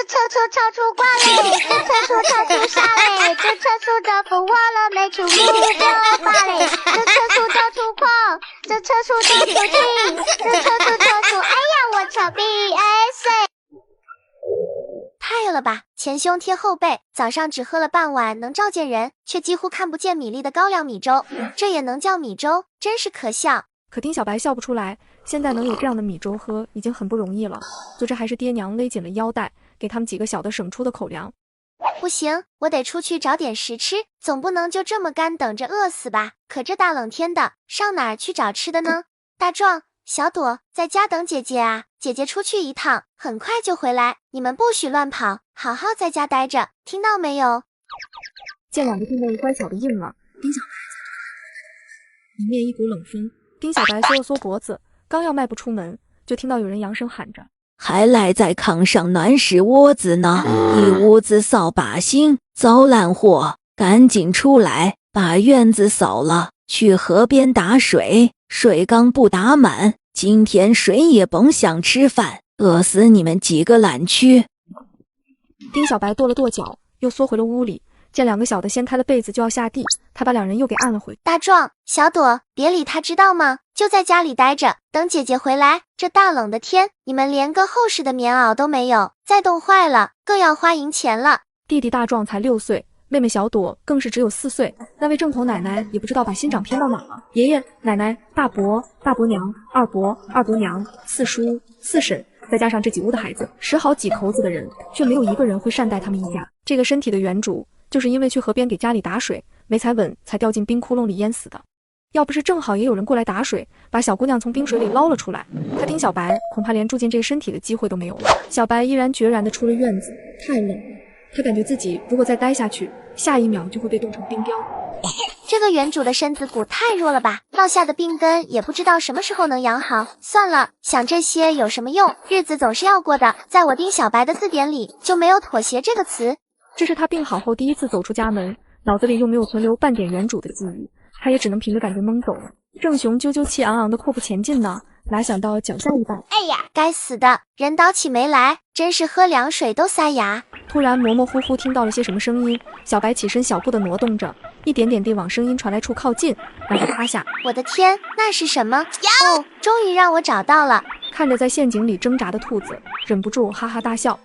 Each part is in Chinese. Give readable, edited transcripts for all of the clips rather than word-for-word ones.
车速超出挂嘞，这车速超出啥嘞？这车速的疯狂了，没出目标法嘞，这车速超出狂，这车速超出停，这车速超出，哎呀，我操 BS！ 太了吧，前胸贴后背，早上只喝了半碗能照见人，却几乎看不见米粒的高粱米粥，这也能叫米粥，真是可笑。可丁小白笑不出来，现在能有这样的米粥喝已经很不容易了，就这还是爹娘勒紧了腰带，给他们几个小的省出的口粮。不行，我得出去找点食吃，总不能就这么干等着饿死吧？可这大冷天的，上哪儿去找吃的呢？大壮、小朵在家等姐姐啊，姐姐出去一趟，很快就回来，你们不许乱跑，好好在家待着，听到没有？见两个弟妹乖巧的应了，丁小白在迎面一股冷风，丁小白缩了缩脖子，刚要迈步出门，就听到有人扬声喊着：还赖在炕上暖屎窝子呢，一屋子扫把星，糟烂货，赶紧出来，把院子扫了，去河边打水，水缸不打满，今天谁也甭想吃饭，饿死你们几个懒蛆。丁小白跺了跺脚，又缩回了屋里，见两个小的掀开了被子就要下地，他把两人又给按了回去。大壮、小朵，别理他，知道吗？就在家里待着，等姐姐回来。这大冷的天，你们连个厚实的棉袄都没有，再冻坏了更要花银钱了。弟弟大壮才6岁，妹妹小朵更是只有4岁，那位正头奶奶也不知道把心长偏到哪了。爷爷、奶奶、大伯、大伯娘、二伯、二伯娘、四叔、四婶，再加上这几屋的孩子，10好几口子的人，却没有一个人会善待他们一家。这个身体的原主，就是因为去河边给家里打水，没踩稳，才掉进冰窟窿里淹死的。要不是正好也有人过来打水，把小姑娘从冰水里捞了出来，他丁小白恐怕连住进这身体的机会都没有了。小白毅然决然地出了院子，太冷了，他感觉自己如果再待下去，下一秒就会被冻成冰雕。这个原主的身子骨太弱了吧，落下的病根也不知道什么时候能养好。算了，想这些有什么用？日子总是要过的，在我丁小白的字典里就没有妥协这个词。这是他病好后第一次走出家门，脑子里又没有存留半点原主的记忆，他也只能凭着感觉懵走了。正雄啾啾气昂昂的阔步前进呢，哪想到脚下一绊，哎呀，该死的，人倒起霉来，真是喝凉水都塞牙。突然模模糊糊听到了些什么声音，小白起身小步的挪动着，一点点地往声音传来处靠近，然后趴下。我的天，那是什么？哦，终于让我找到了。看着在陷阱里挣扎的兔子，忍不住哈哈大笑。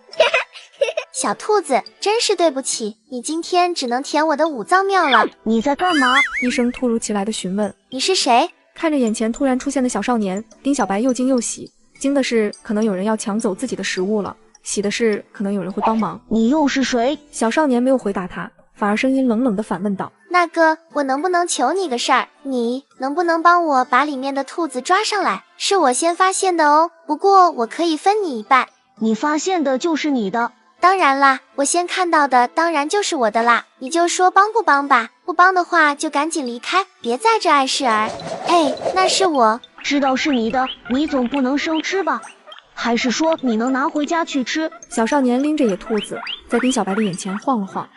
小兔子，真是对不起，你今天只能填我的5脏庙了。你在干嘛？一声突如其来的询问。你是谁？看着眼前突然出现的小少年，丁小白又惊又喜。惊的是可能有人要抢走自己的食物了，喜的是可能有人会帮忙。你又是谁？小少年没有回答他，反而声音冷冷地反问道：那个，我能不能求你个事儿？你能不能帮我把里面的兔子抓上来？是我先发现的哦，不过我可以分你一半。你发现的就是你的。当然啦，我先看到的当然就是我的啦，你就说帮不帮吧，不帮的话就赶紧离开，别在这碍事儿。哎，那是我知道是你的，你总不能生吃吧？还是说你能拿回家去吃？小少年拎着野兔子，在丁小白的眼前晃了晃。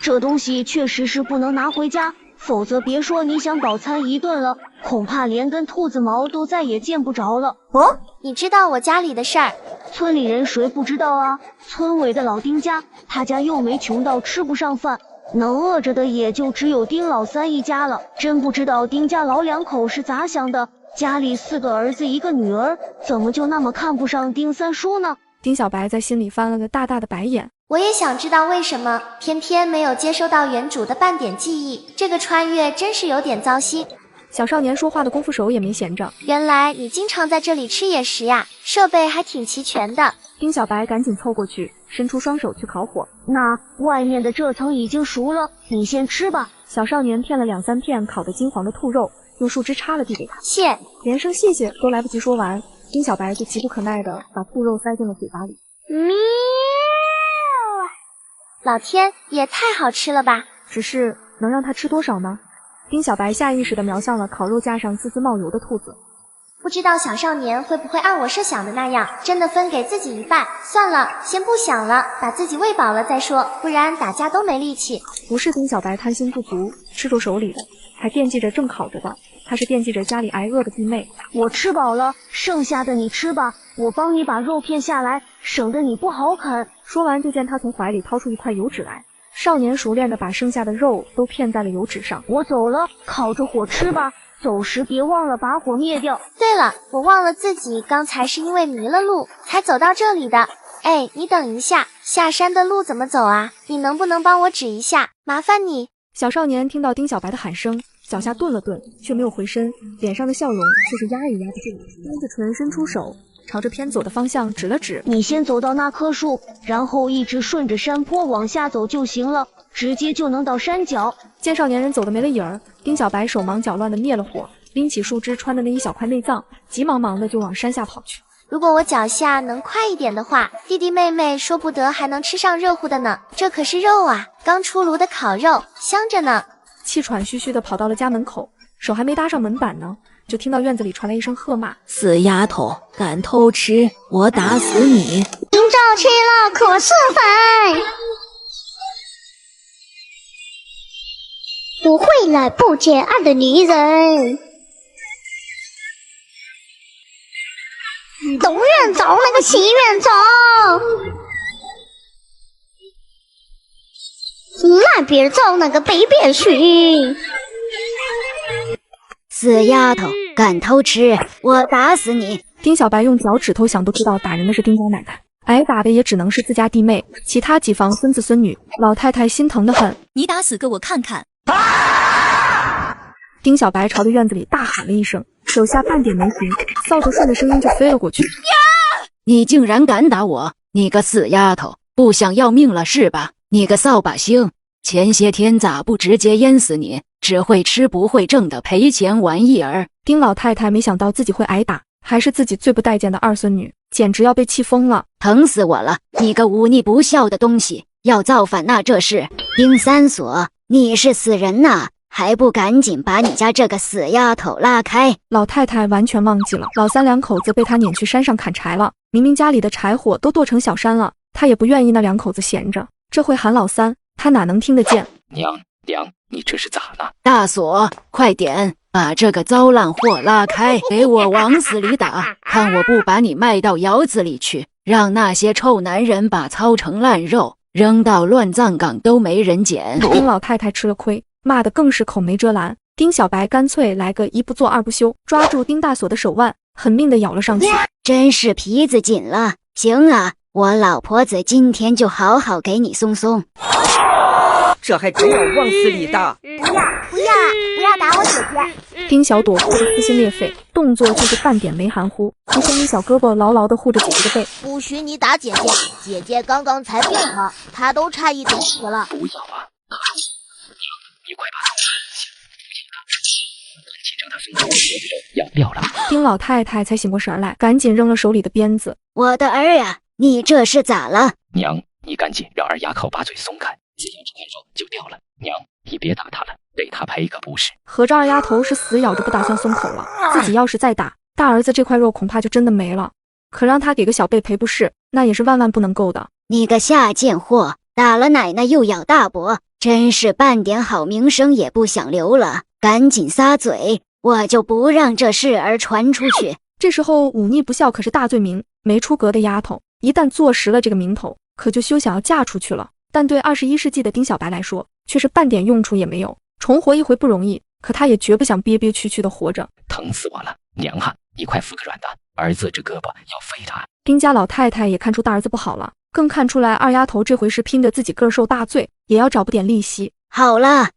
这东西确实是不能拿回家，否则别说你想饱餐一顿了，恐怕连根兔子毛都再也见不着了。哦，你知道我家里的事儿？村里人谁不知道啊？村委的老丁家，他家又没穷到吃不上饭，能饿着的也就只有丁老三一家了。真不知道丁家老两口是咋想的，家里4个儿子1个女儿，怎么就那么看不上丁三叔呢？丁小白在心里翻了个大大的白眼。我也想知道为什么，偏偏没有接收到原主的半点记忆，这个穿越真是有点糟心。小少年说话的功夫手也没闲着。原来你经常在这里吃野食呀，设备还挺齐全的。丁小白赶紧凑过去，伸出双手去烤火。那外面的这层已经熟了，你先吃吧。小少年片了2、3片烤得金黄的兔肉，用树枝插了递给他。谢，连声谢谢都来不及说完，丁小白就急不可耐地把兔肉塞进了嘴巴里。喵！老天，也太好吃了吧！只是能让他吃多少呢？丁小白下意识地瞄向了烤肉架上滋滋冒油的兔子。不知道小少年会不会按我设想的那样，真的分给自己一半？算了，先不想了，把自己喂饱了再说，不然打架都没力气。不是丁小白贪心不足，吃住手里的，还惦记着正烤着的，他是惦记着家里挨饿的弟妹。我吃饱了，剩下的你吃吧，我帮你把肉片下来，省得你不好啃。说完就见他从怀里掏出一块油纸来，少年熟练的把剩下的肉都片在了油纸上。我走了，烤着火吃吧，走时别忘了把火灭掉。对了，我忘了自己刚才是因为迷了路才走到这里的。哎，你等一下，下山的路怎么走啊？你能不能帮我指一下？麻烦你。小少年听到丁小白的喊声，脚下顿了顿，却没有回身，脸上的笑容却是压也压不住，抿着唇伸出手，朝着偏走的方向指了指。你先走到那棵树，然后一直顺着山坡往下走就行了，直接就能到山脚。见少年人走得没了影儿，丁小白手忙脚乱的灭了火，拎起树枝穿的那一小块内脏，急忙忙的就往山下跑去。如果我脚下能快一点的话，弟弟妹妹说不得还能吃上热乎的呢。这可是肉啊，刚出炉的烤肉，香着呢。气喘吁吁的跑到了家门口，手还没搭上门板呢，就听到院子里传来一声喝骂：死丫头，敢偷吃，我打死你！今朝吃了可是饭，不会来不见岸的女人。东院走那个西院走，南边走那个北边去。死丫头，敢偷吃，我打死你！丁小白用脚趾头想都知道打人的是丁家奶奶，挨打的也只能是自家弟妹，其他几房孙子孙女，老太太心疼得很。你打死个我看看！丁小白朝着院子里大喊了一声，手下半点没停，扫帚顺着声音就飞了过去。你竟然敢打我！你个死丫头，不想要命了是吧？你个扫把星，前些天咋不直接淹死你？只会吃不会挣的赔钱玩意儿！丁老太太没想到自己会挨打，还是自己最不待见的二孙女，简直要被气疯了。疼死我了！你个忤逆不孝的东西，要造反那这是！丁三锁，你是死人呐！还不赶紧把你家这个死丫头拉开！老太太完全忘记了老三两口子被她撵去山上砍柴了，明明家里的柴火都剁成小山了，她也不愿意那两口子闲着，这会喊老三，她哪能听得见？娘，你这是咋了？大锁，快点把这个糟烂货拉开，给我往死里打！看我不把你卖到窑子里去，让那些臭男人把操成烂肉，扔到乱葬岗都没人捡！丁老太太吃了亏，骂得更是口没遮拦。丁小白干脆来个一不做二不休，抓住丁大锁的手腕，狠命地咬了上去。真是皮子紧了！行啊，我老婆子今天就好好给你松松。这还真要往死里打！不要打我姐姐！丁小朵哭得撕心裂肺，动作就是半点没含糊，一双一小胳膊牢牢地护着姐姐的背。不许你打姐姐，姐姐刚刚才变好，她都差一点死了。不要啊！你快把她让她分开要掉了。丁老太太才醒过神来，赶紧扔了手里的鞭子。我的儿啊，你这是咋了？娘，你赶紧让二丫头把嘴松开，这样这块肉就掉了。娘，你别打她了，给她赔个不是。合着二丫头是死咬着不打算松口了，自己要是再打，大儿子这块肉恐怕就真的没了。可让他给个小辈赔不是，那也是万万不能够的。你个下贱货，打了奶奶又咬大伯，真是半点好名声也不想留了。赶紧撒嘴，我就不让这事儿传出去。这时候忤逆不孝可是大罪名，没出阁的丫头一旦坐实了这个名头，可就休想要嫁出去了。但对21世纪的丁小白来说，却是半点用处也没有。重活一回不容易，可他也绝不想憋憋屈屈的活着。疼死我了，娘啊，你快服个软的，儿子这胳膊要废了。丁家老太太也看出大儿子不好了，更看出来二丫头这回是拼着自己个儿受大罪，也要找不点利息。好了，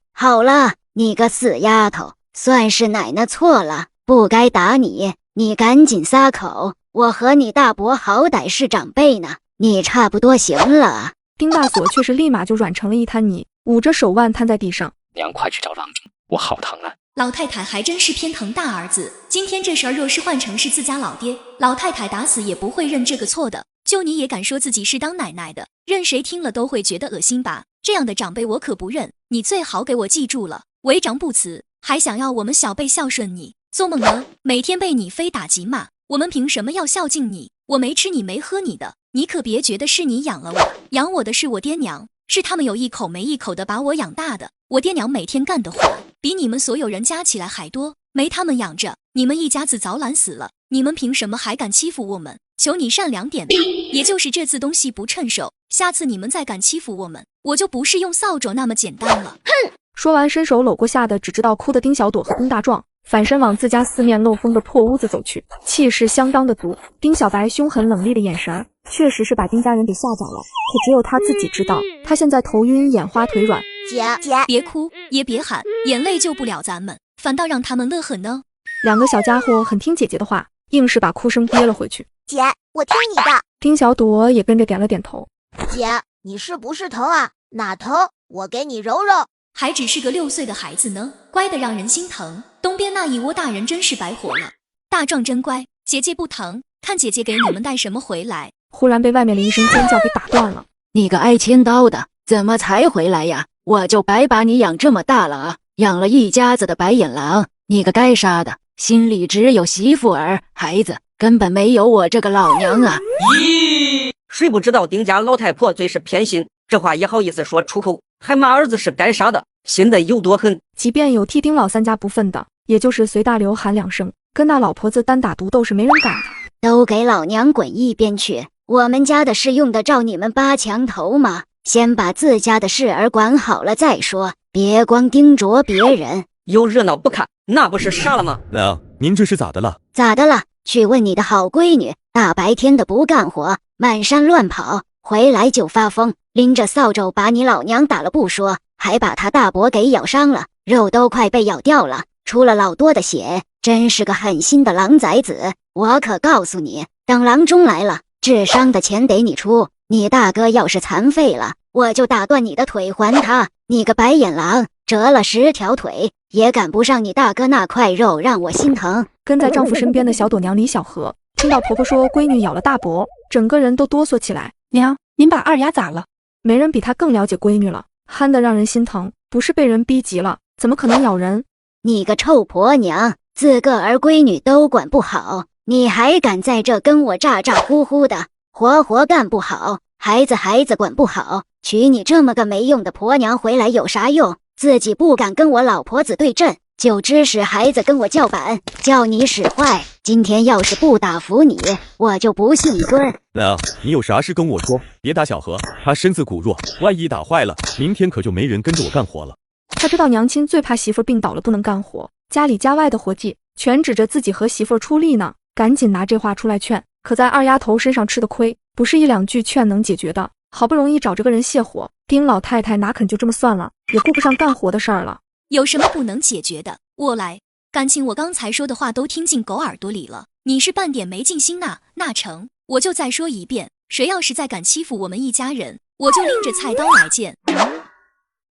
你个死丫头，算是奶奶错了，不该打你，你赶紧撒口。我和你大伯好歹是长辈呢，你差不多行了。丁大锁却是立马就软成了一滩泥，捂着手腕瘫在地上。娘，快去找郎中，我好疼啊！老太太还真是偏疼大儿子，今天这事儿若是换成是自家老爹，老太太打死也不会认这个错的。就你也敢说自己是当奶奶的，任谁听了都会觉得恶心吧？这样的长辈我可不认，你最好给我记住了，为长不辞，还想要我们小辈孝顺你，做梦呢！每天被你非打即骂，我们凭什么要孝敬你？我没吃你没喝你的，你可别觉得是你养了我，养我的是我爹娘，是他们有一口没一口的把我养大的。我爹娘每天干的活比你们所有人加起来还多，没他们养着，你们一家子早懒死了。你们凭什么还敢欺负我们？求你善良点吧。也就是这次东西不趁手，下次你们再敢欺负我们，我就不是用扫帚那么简单了。哼！说完，伸手搂过吓得只知道哭的丁小朵和丁大壮，反身往自家四面漏风的破屋子走去，气势相当的足。丁小白凶狠冷厉的眼神确实是把丁家人给吓着了，可只有他自己知道，他现在头晕眼花腿软。姐，别哭也别喊，眼泪救不了咱们，反倒让他们乐呵呢。两个小家伙很听姐姐的话，硬是把哭声憋了回去。姐，我听你的。丁小朵也跟着点了点头。姐，你是不是疼啊？哪疼？我给你揉揉。还只是个6岁的孩子呢，乖得让人心疼。东边那一窝大人真是白活了。大壮真乖，姐姐不疼，看姐姐给你们带什么回来。忽然被外面的一声尖叫给打断了。你个挨千刀的，怎么才回来呀？我就白把你养这么大了啊，养了一家子的白眼狼，你个该杀的，心里只有媳妇儿孩子，根本没有我这个老娘啊！咦，谁不知道丁家老太婆最是偏心，这话也好意思说出口，还骂儿子是该杀的，心得有多狠。即便有替丁老三家不忿的，也就是随大流喊2声，跟那老婆子单打独斗是没人敢的。都给老娘滚一边去！我们家的事用得着你们扒墙头吗？先把自家的事儿管好了再说，别光盯着别人。有热闹不看，那不是傻了吗？娘，您这是咋的了？咋的了？去问你的好闺女，大白天的不干活，满山乱跑，回来就发疯，拎着扫帚把你老娘打了不说，还把她大伯给咬伤了，肉都快被咬掉了，出了老多的血，真是个狠心的狼崽子。我可告诉你，等郎中来了，治伤的钱得你出。你大哥要是残废了，我就打断你的腿还他。你个白眼狼，折了10条腿也赶不上你大哥那块肉，让我心疼。跟在丈夫身边的小朵娘李小荷听到婆婆说闺女咬了大伯，整个人都哆嗦起来。娘，您把二丫咋了？没人比她更了解闺女了，憨得让人心疼，不是被人逼急了，怎么可能咬人？你个臭婆娘，自个儿闺女都管不好，你还敢在这跟我咋咋呼呼的，活活干不好，孩子管不好，娶你这么个没用的婆娘回来有啥用？自己不敢跟我老婆子对阵，就指使孩子跟我叫板，叫你使坏。今天要是不打服你，我就不姓孙。娘，你有啥事跟我说，别打小荷，她身子骨弱，万一打坏了，明天可就没人跟着我干活了。他知道娘亲最怕媳妇病倒了不能干活，家里家外的活计全指着自己和媳妇出力呢，赶紧拿这话出来劝。可在二丫头身上吃的亏，不是1-2句劝能解决的。好不容易找这个人泄火，丁老太太哪肯就这么算了，也顾不上干活的事儿了。有什么不能解决的，我来。感情我刚才说的话都听进狗耳朵里了，你是半点没进心呐？那成，我就再说一遍，谁要是再敢欺负我们一家人，我就拎着菜刀来见。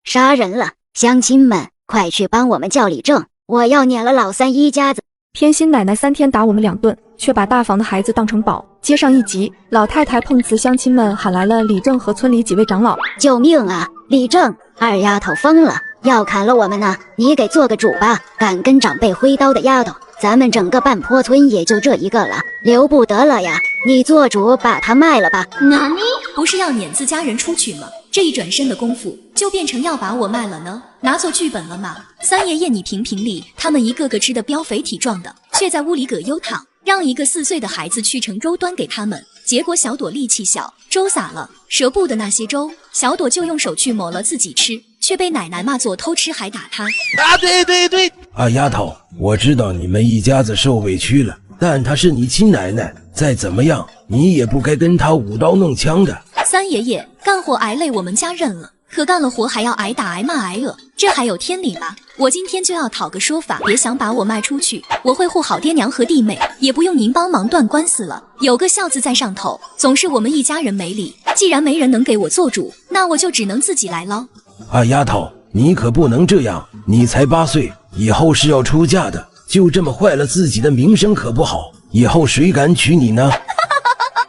杀人了，乡亲们快去帮我们叫李正，我要撵了老三一家子。偏心奶奶3天打我们2顿，却把大房的孩子当成宝。街上一急，老太太碰瓷，乡亲们喊来了李正和村里几位长老。救命啊！李正，二丫头疯了，要砍了我们呢！你给做个主吧，敢跟长辈挥刀的丫头，咱们整个半坡村也就这一个了，留不得了呀！你做主把她卖了吧。哪里？不是要撵自家人出去吗？这一转身的功夫，就变成要把我卖了呢？拿错剧本了吗？三爷爷，你评评理，他们一个个吃得膘肥体壮的，却在屋里葛优躺，让一个4岁的孩子去盛粥端给他们。结果小朵力气小，粥洒了，舍不得那些粥，小朵就用手去抹了自己吃，却被奶奶骂作偷吃还打他。啊，对，二丫头，我知道你们一家子受委屈了，但她是你亲奶奶，再怎么样你也不该跟她舞刀弄枪的。三爷爷，干活挨累我们家认了，可干了活还要挨打挨骂挨饿，这还有天理吗？我今天就要讨个说法，别想把我卖出去，我会护好爹娘和弟妹，也不用您帮忙断官司了。有个孝字在上头，总是我们一家人没理，既然没人能给我做主，那我就只能自己来了。二丫头，你可不能这样，你才8岁，以后是要出嫁的，就这么坏了自己的名声可不好，以后谁敢娶你呢？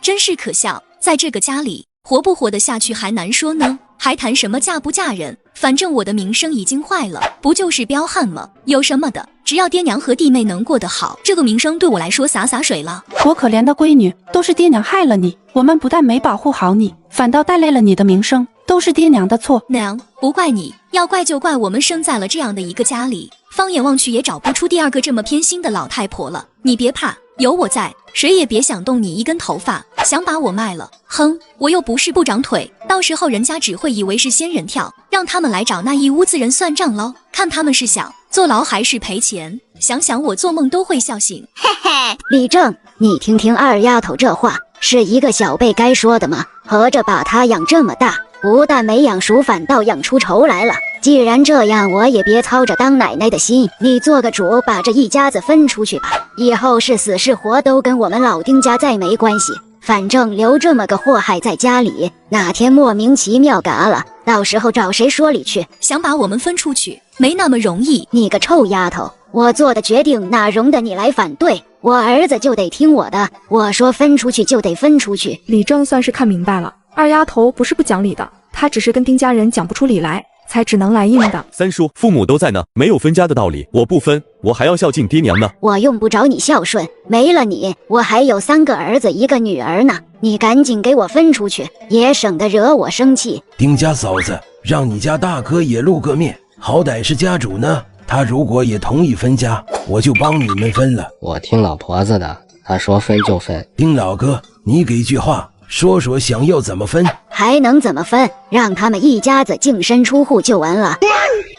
真是可笑，在这个家里活不活得下去还难说呢，还谈什么嫁不嫁人？反正我的名声已经坏了，不就是彪悍吗？有什么的，只要爹娘和弟妹能过得好，这个名声对我来说洒水了。我可怜的闺女，都是爹娘害了你，我们不但没保护好你，反倒带累了你的名声，都是爹娘的错。娘，不怪你，要怪就怪我们生在了这样的一个家里，放眼望去也找不出第2个这么偏心的老太婆了。你别怕，有我在，谁也别想动你一根头发，想把我卖了，哼，我又不是不长腿，到时候人家只会以为是仙人跳，让他们来找那一屋子人算账喽，看他们是想坐牢还是赔钱，想想我做梦都会笑醒。嘿嘿，李正，你听听二丫头这话，是一个小辈该说的吗？合着把她养这么大，不但没养熟，反倒养出仇来了。既然这样，我也别操着当奶奶的心，你做个主，把这一家子分出去吧。以后是死是活都跟我们老丁家再没关系，反正留这么个祸害在家里，哪天莫名其妙嘎了，到时候找谁说理去？想把我们分出去，没那么容易。你个臭丫头，我做的决定哪容得你来反对？我儿子就得听我的，我说分出去就得分出去。李正算是看明白了，二丫头不是不讲理的，她只是跟丁家人讲不出理来，才只能来硬的。三叔，父母都在呢，没有分家的道理。我不分，我还要孝敬爹娘呢。我用不着你孝顺，没了你，我还有3个儿子1个女儿呢。你赶紧给我分出去，也省得惹我生气。丁家嫂子，让你家大哥也露个面，好歹是家主呢。他如果也同意分家，我就帮你们分了。我听老婆子的，她说分就分。丁老哥，你给句话，说说想要怎么分？还能怎么分？让他们一家子净身出户就完了。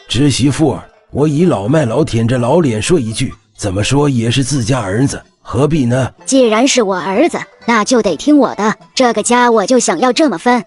侄媳妇儿，我倚老卖老，舔着老脸说一句，怎么说也是自家儿子，何必呢？既然是我儿子，那就得听我的，这个家我就想要这么分。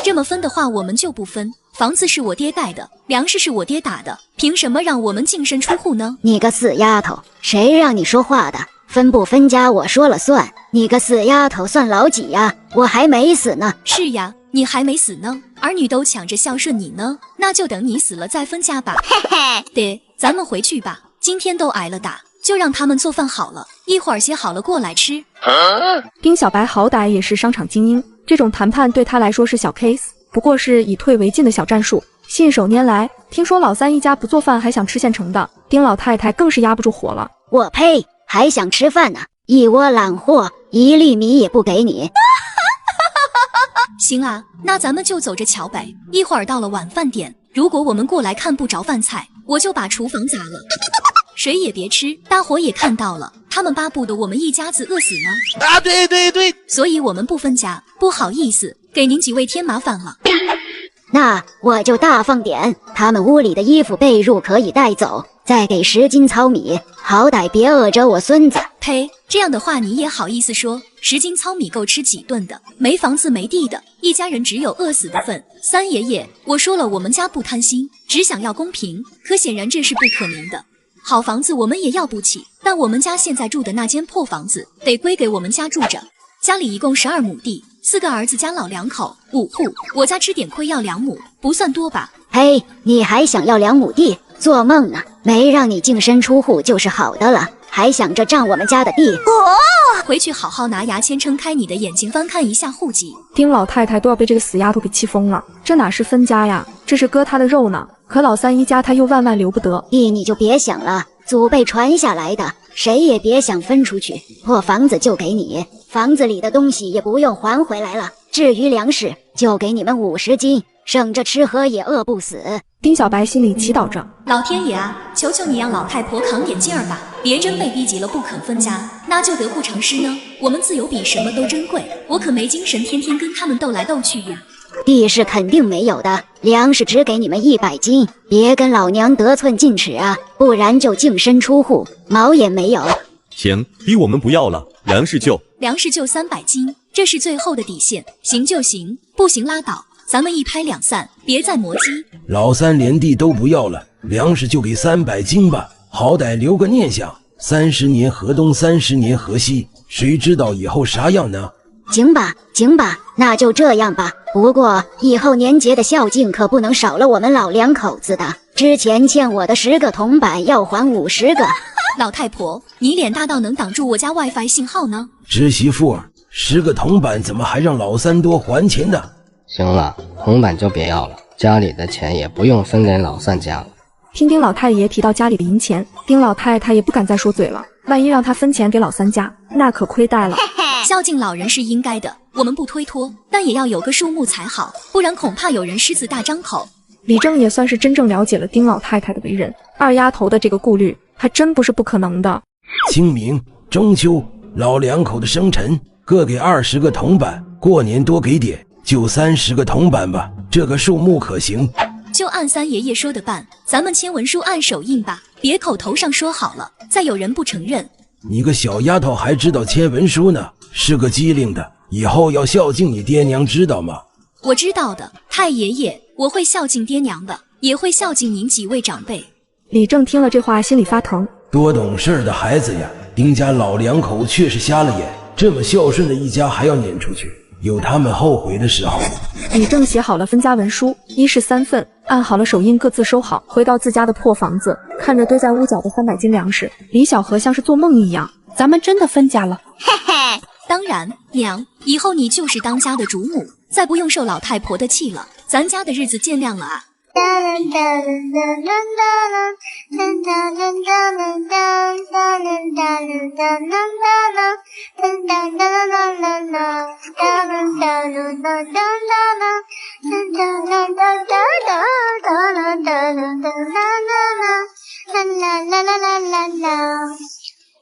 这么分的话，我们就不分。房子是我爹盖的，粮食是我爹打的，凭什么让我们净身出户呢？你个死丫头，谁让你说话的？分不分家我说了算。你个死丫头算老几呀？我还没死呢。是呀，你还没死呢，儿女都抢着孝顺你呢，那就等你死了再分家吧。嘿嘿，爹，咱们回去吧，今天都挨了打，就让他们做饭好了，一会儿写好了过来吃。丁小白好歹也是商场精英，这种谈判对他来说是小 case， 不过是以退为进的小战术，信手拈来。听说老三一家不做饭还想吃现成的，丁老太太更是压不住火了。我呸，还想吃饭呢，一窝懒货，1粒米也不给你。行啊，那咱们就走着瞧呗，一会儿到了晚饭点，如果我们过来看不着饭菜，我就把厨房砸了。谁也别吃，大伙也看到了，他们巴不得我们一家子饿死呢。啊，对，所以我们不分家，不好意思，给您几位添麻烦了。那我就大方点，他们屋里的衣服被褥可以带走，再给10斤糙米，好歹别饿着我孙子。呸，这样的话你也好意思说？10斤糙米够吃几顿的？没房子没地的，一家人只有饿死的份。三爷爷，我说了，我们家不贪心，只想要公平，可显然这是不可能的。好房子我们也要不起，但我们家现在住的那间破房子得归给我们家住着。家里一共12亩地，4个儿子加老2口，5户，我家吃点亏要2亩，不算多吧？嘿，你还想要2亩地？做梦呢！没让你净身出户就是好的了，还想着占我们家的地。回去好好拿牙签撑开你的眼睛，翻看一下户籍。丁老太太都要被这个死丫头给气疯了，这哪是分家呀，这是割她的肉呢。可老三一家他又万万留不得。地你就别想了，祖辈传下来的，谁也别想分出去。破房子就给你，房子里的东西也不用还回来了。至于粮食，就给你们50斤，省着吃喝也饿不死。丁小白心里祈祷着，老天爷啊，求求你让老太婆扛点劲儿吧，别真被逼急了不肯分家，那就得不偿失呢。我们自由比什么都珍贵，我可没精神天天跟他们斗来斗去呀。地是肯定没有的，粮食只给你们100斤，别跟老娘得寸进尺啊，不然就净身出户，毛也没有。行，逼我们不要了，粮食就300斤，这是最后的底线，行就行，不行拉倒，咱们一拍两散，别再磨叽。老三连地都不要了，粮食就给300斤吧，好歹留个念想，30年河东30年河西，谁知道以后啥样呢？行吧，那就这样吧。不过以后年节的孝敬可不能少了我们老2口子的，之前欠我的10个铜板要还50个。老太婆，你脸大到能挡住我家 WiFi 信号呢？侄媳妇，10个铜板怎么还让老三多还钱呢？行了，铜板就别要了，家里的钱也不用分给老三家了。听丁老太爷提到家里的银钱，丁老太太也不敢再说嘴了，万一让他分钱给老三家，那可亏待了。孝敬老人是应该的，我们不推脱，但也要有个数目才好，不然恐怕有人狮子大张口。李正也算是真正了解了丁老太太的为人，二丫头的这个顾虑还真不是不可能的。清明、中秋，老两口的生辰，各给20个铜板，过年多给点，就30个铜板吧，这个数目可行？就按三爷爷说的办，咱们签文书按手印吧，别口头上说好了，再有人不承认。你个小丫头还知道签文书呢，是个机灵的，以后要孝敬你爹娘，知道吗？我知道的，太爷爷，我会孝敬爹娘的，也会孝敬您几位长辈。李正听了这话，心里发疼。多懂事的孩子呀，丁家老两口确实瞎了眼，这么孝顺的一家还要撵出去，有他们后悔的时候。李正写好了分家文书，1式3份，按好了手印，各自收好，回到自家的破房子，看着堆在屋角的300斤粮食，李小河像是做梦一样。咱们真的分家了？嘿嘿，当然，娘，以后你就是当家的主母，再不用受老太婆的气了，咱家的日子见亮了啊！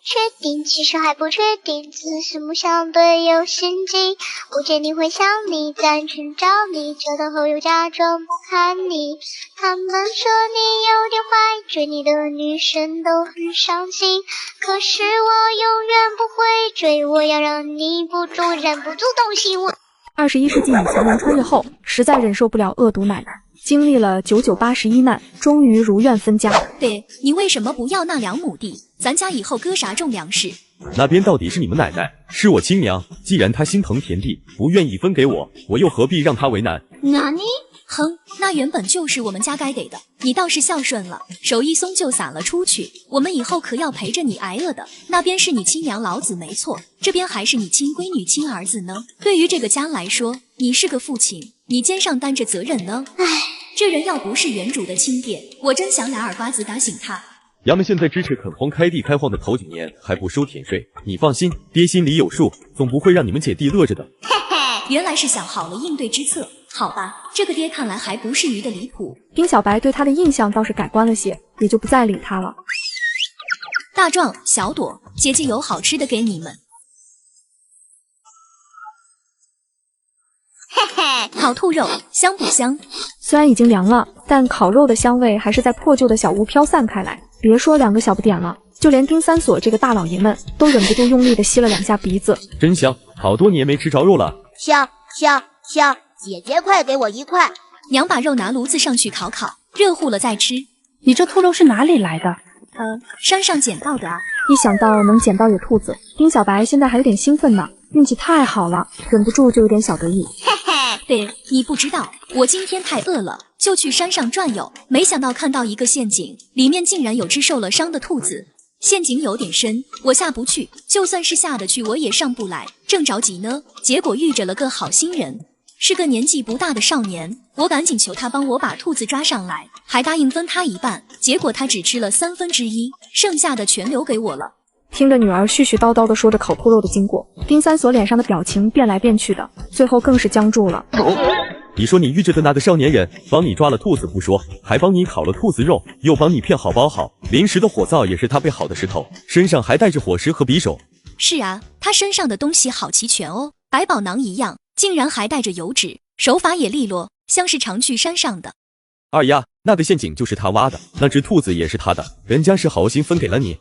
确定，其实还不确定，此时不相对有心机，不见你会想你，暂寻找你，找到后又假装不看你。他们说你有点坏，追你的女生都很伤心，可是我永远不会追，我要让你不住，忍不住动心。我21世纪以前人穿越后，实在忍受不了恶毒奶奶，经历了9981难，终于如愿分家。对，你为什么不要那2亩地？咱家以后割啥种粮食？那边到底是你们奶奶，是我亲娘。既然她心疼田地，不愿意分给我，我又何必让她为难？哪里？哼，那原本就是我们家该给的，你倒是孝顺了，手一松就撒了出去。我们以后可要陪着你挨饿的。那边是你亲娘老子没错，这边还是你亲闺女亲儿子呢。对于这个家来说，你是个父亲，你肩上担着责任呢。唉，这人要不是原主的亲爹，我真想拿耳瓜子打醒他。衙门现在支持垦荒开地开荒的头几年还不收田税，你放心，爹心里有数，总不会让你们姐弟乐着的。嘿嘿，原来是想好了应对之策。好吧，这个爹看来还不是愚的离谱。丁小白对他的印象倒是改观了些，也就不再理他了。大壮、小朵，姐姐有好吃的给你们。嘿嘿，烤兔肉香不香？虽然已经凉了，但烤肉的香味还是在破旧的小屋飘散开来。别说2个小不点了，就连丁三所这个大老爷们都忍不住用力的吸了2下鼻子。真香，好多年没吃着肉了。香香香，姐姐快给我1块。娘把肉拿炉子上去烤，热乎了再吃。你这兔肉是哪里来的？山上捡到的啊。一想到能捡到野兔子，丁小白现在还有点兴奋呢，运气太好了，忍不住就有点小得意。嘿嘿，对，你不知道，我今天太饿了，就去山上转悠，没想到看到一个陷阱，里面竟然有只受了伤的兔子。陷阱有点深，我下不去，就算是下得去，我也上不来，正着急呢，结果遇着了个好心人，是个年纪不大的少年，我赶紧求他帮我把兔子抓上来，还答应分他1半，结果他只吃了1/3，剩下的全留给我了。听着女儿絮絮叨叨地说着烤兔肉的经过，丁三所脸上的表情变来变去的，最后更是僵住了。你说你遇着的那个少年人帮你抓了兔子不说，还帮你烤了兔子肉，又帮你片好包好，临时的火灶也是他备好的石头，身上还带着火石和匕首。是啊，他身上的东西好齐全哦，百宝囊一样，竟然还带着油纸，手法也利落，像是常去山上的。二丫，那个陷阱就是他挖的，那只兔子也是他的，人家是好心分给了你。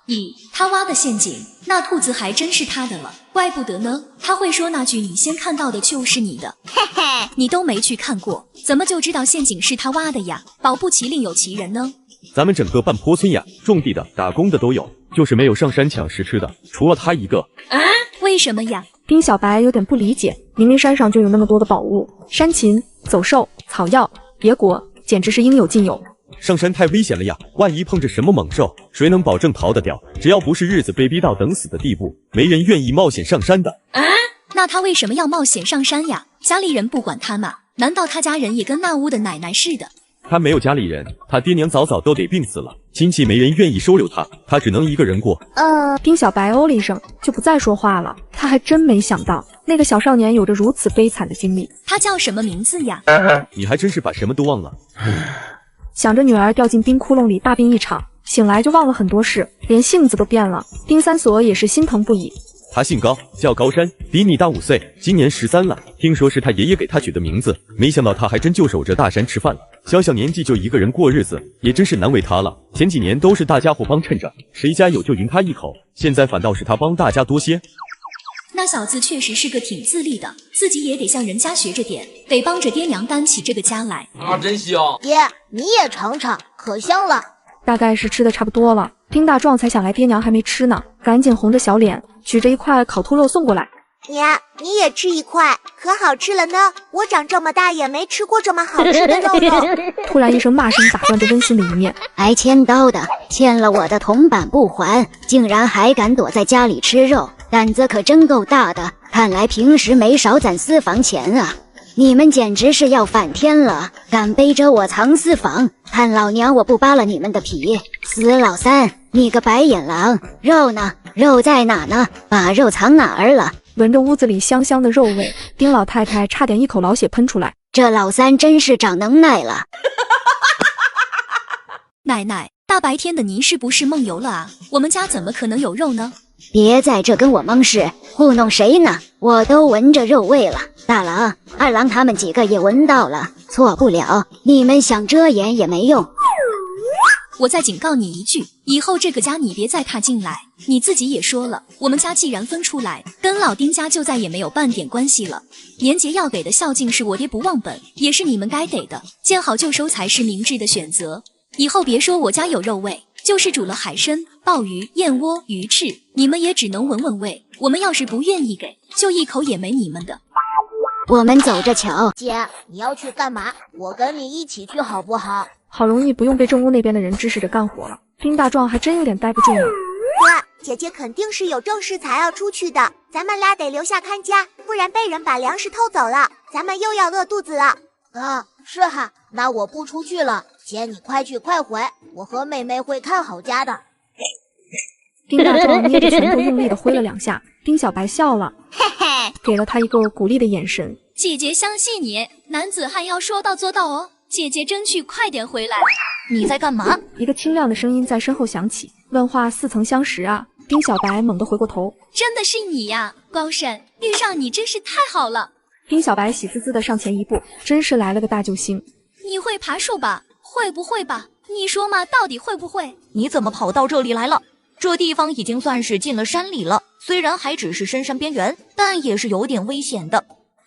咦，他挖的陷阱，那兔子还真是他的了，怪不得呢。他会说那句你先看到的就是你的，嘿嘿，你都没去看过，怎么就知道陷阱是他挖的呀？保不齐另有其人呢。咱们整个半坡村呀，种地的、打工的都有，就是没有上山抢食吃的，除了他一个。啊？为什么呀？丁小白有点不理解，明明山上就有那么多的宝物，山禽、走兽、草药、野果，简直是应有尽有。上山太危险了呀，万一碰着什么猛兽，谁能保证逃得掉？只要不是日子被逼到等死的地步，没人愿意冒险上山的。啊？那他为什么要冒险上山呀？家里人不管他吗？难道他家人也跟那屋的奶奶似的？他没有家里人，他爹娘早早都得病死了，亲戚没人愿意收留他，他只能一个人过。丁小白哦了一声，就不再说话了。他还真没想到，那个小少年有着如此悲惨的经历。他叫什么名字呀？你还真是把什么都忘了。想着女儿掉进冰窟窿里大病一场，醒来就忘了很多事，连性子都变了。丁三所也是心疼不已。他姓高，叫高山，比你大5岁，今年13了。听说是他爷爷给他取的名字，没想到他还真就守着大山吃饭了。小小年纪就一个人过日子，也真是难为他了。前几年都是大家伙帮衬着，谁家有就匀他一口，现在反倒是他帮大家多些。那小子确实是个挺自立的，自己也得向人家学着点，得帮着爹娘担起这个家来。啊，真香！爹，你也尝尝，可香了。大概是吃的差不多了，丁大壮才想来爹娘还没吃呢，赶紧红着小脸举着一块烤兔肉送过来。娘，你也吃一块，可好吃了呢。我长这么大也没吃过这么好吃的肉肉。突然一声骂声打断这温馨的一面。挨千刀的，欠了我的铜板不还，竟然还敢躲在家里吃肉，胆子可真够大的。看来平时没少攒私房钱啊。你们简直是要反天了，敢背着我藏私房，看老娘我不扒了你们的皮！死老三，你个白眼狼，肉呢？肉在哪呢？把肉藏哪儿了？闻着屋子里香香的肉味，丁老太太差点一口老血喷出来。这老三真是长能耐了。奶奶，大白天的您是不是梦游了啊？我们家怎么可能有肉呢？别在这跟我蒙事，糊弄谁呢？我都闻着肉味了。大郎、二郎他们几个也闻到了，错不了，你们想遮掩也没用。我再警告你一句，以后这个家你别再踏进来。你自己也说了，我们家既然分出来，跟老丁家就再也没有半点关系了。年节要给的孝敬是我爹不忘本，也是你们该给的，见好就收才是明智的选择。以后别说我家有肉味，就是煮了海参、鲍鱼、燕窝、鱼翅，你们也只能闻闻味。我们要是不愿意给，就一口也没你们的。我们走着瞧。姐，你要去干嘛？我跟你一起去好不好？好容易不用被正屋那边的人指使着干活了，丁大壮还真有点待不住呢。哥，姐姐肯定是有正事才要出去的，咱们俩得留下看家，不然被人把粮食偷走了，咱们又要饿肚子了。啊，是哈，那我不出去了，姐你快去快回，我和妹妹会看好家的。丁大壮捏着拳头用力地挥了2下，丁小白笑了，嘿嘿，给了他一个鼓励的眼神。姐姐相信你，男子汉要说到做到哦。姐姐争取快点回来。你在干嘛？一个清亮的声音在身后响起，问话似曾相识啊！丁小白猛地回过头，真的是你呀，高山，遇上你真是太好了。丁小白喜滋滋地上前一步，真是来了个大救星。你会爬树吧？会不会吧？你说嘛，到底会不会？你怎么跑到这里来了？这地方已经算是进了山里了，虽然还只是深山边缘，但也是有点危险的。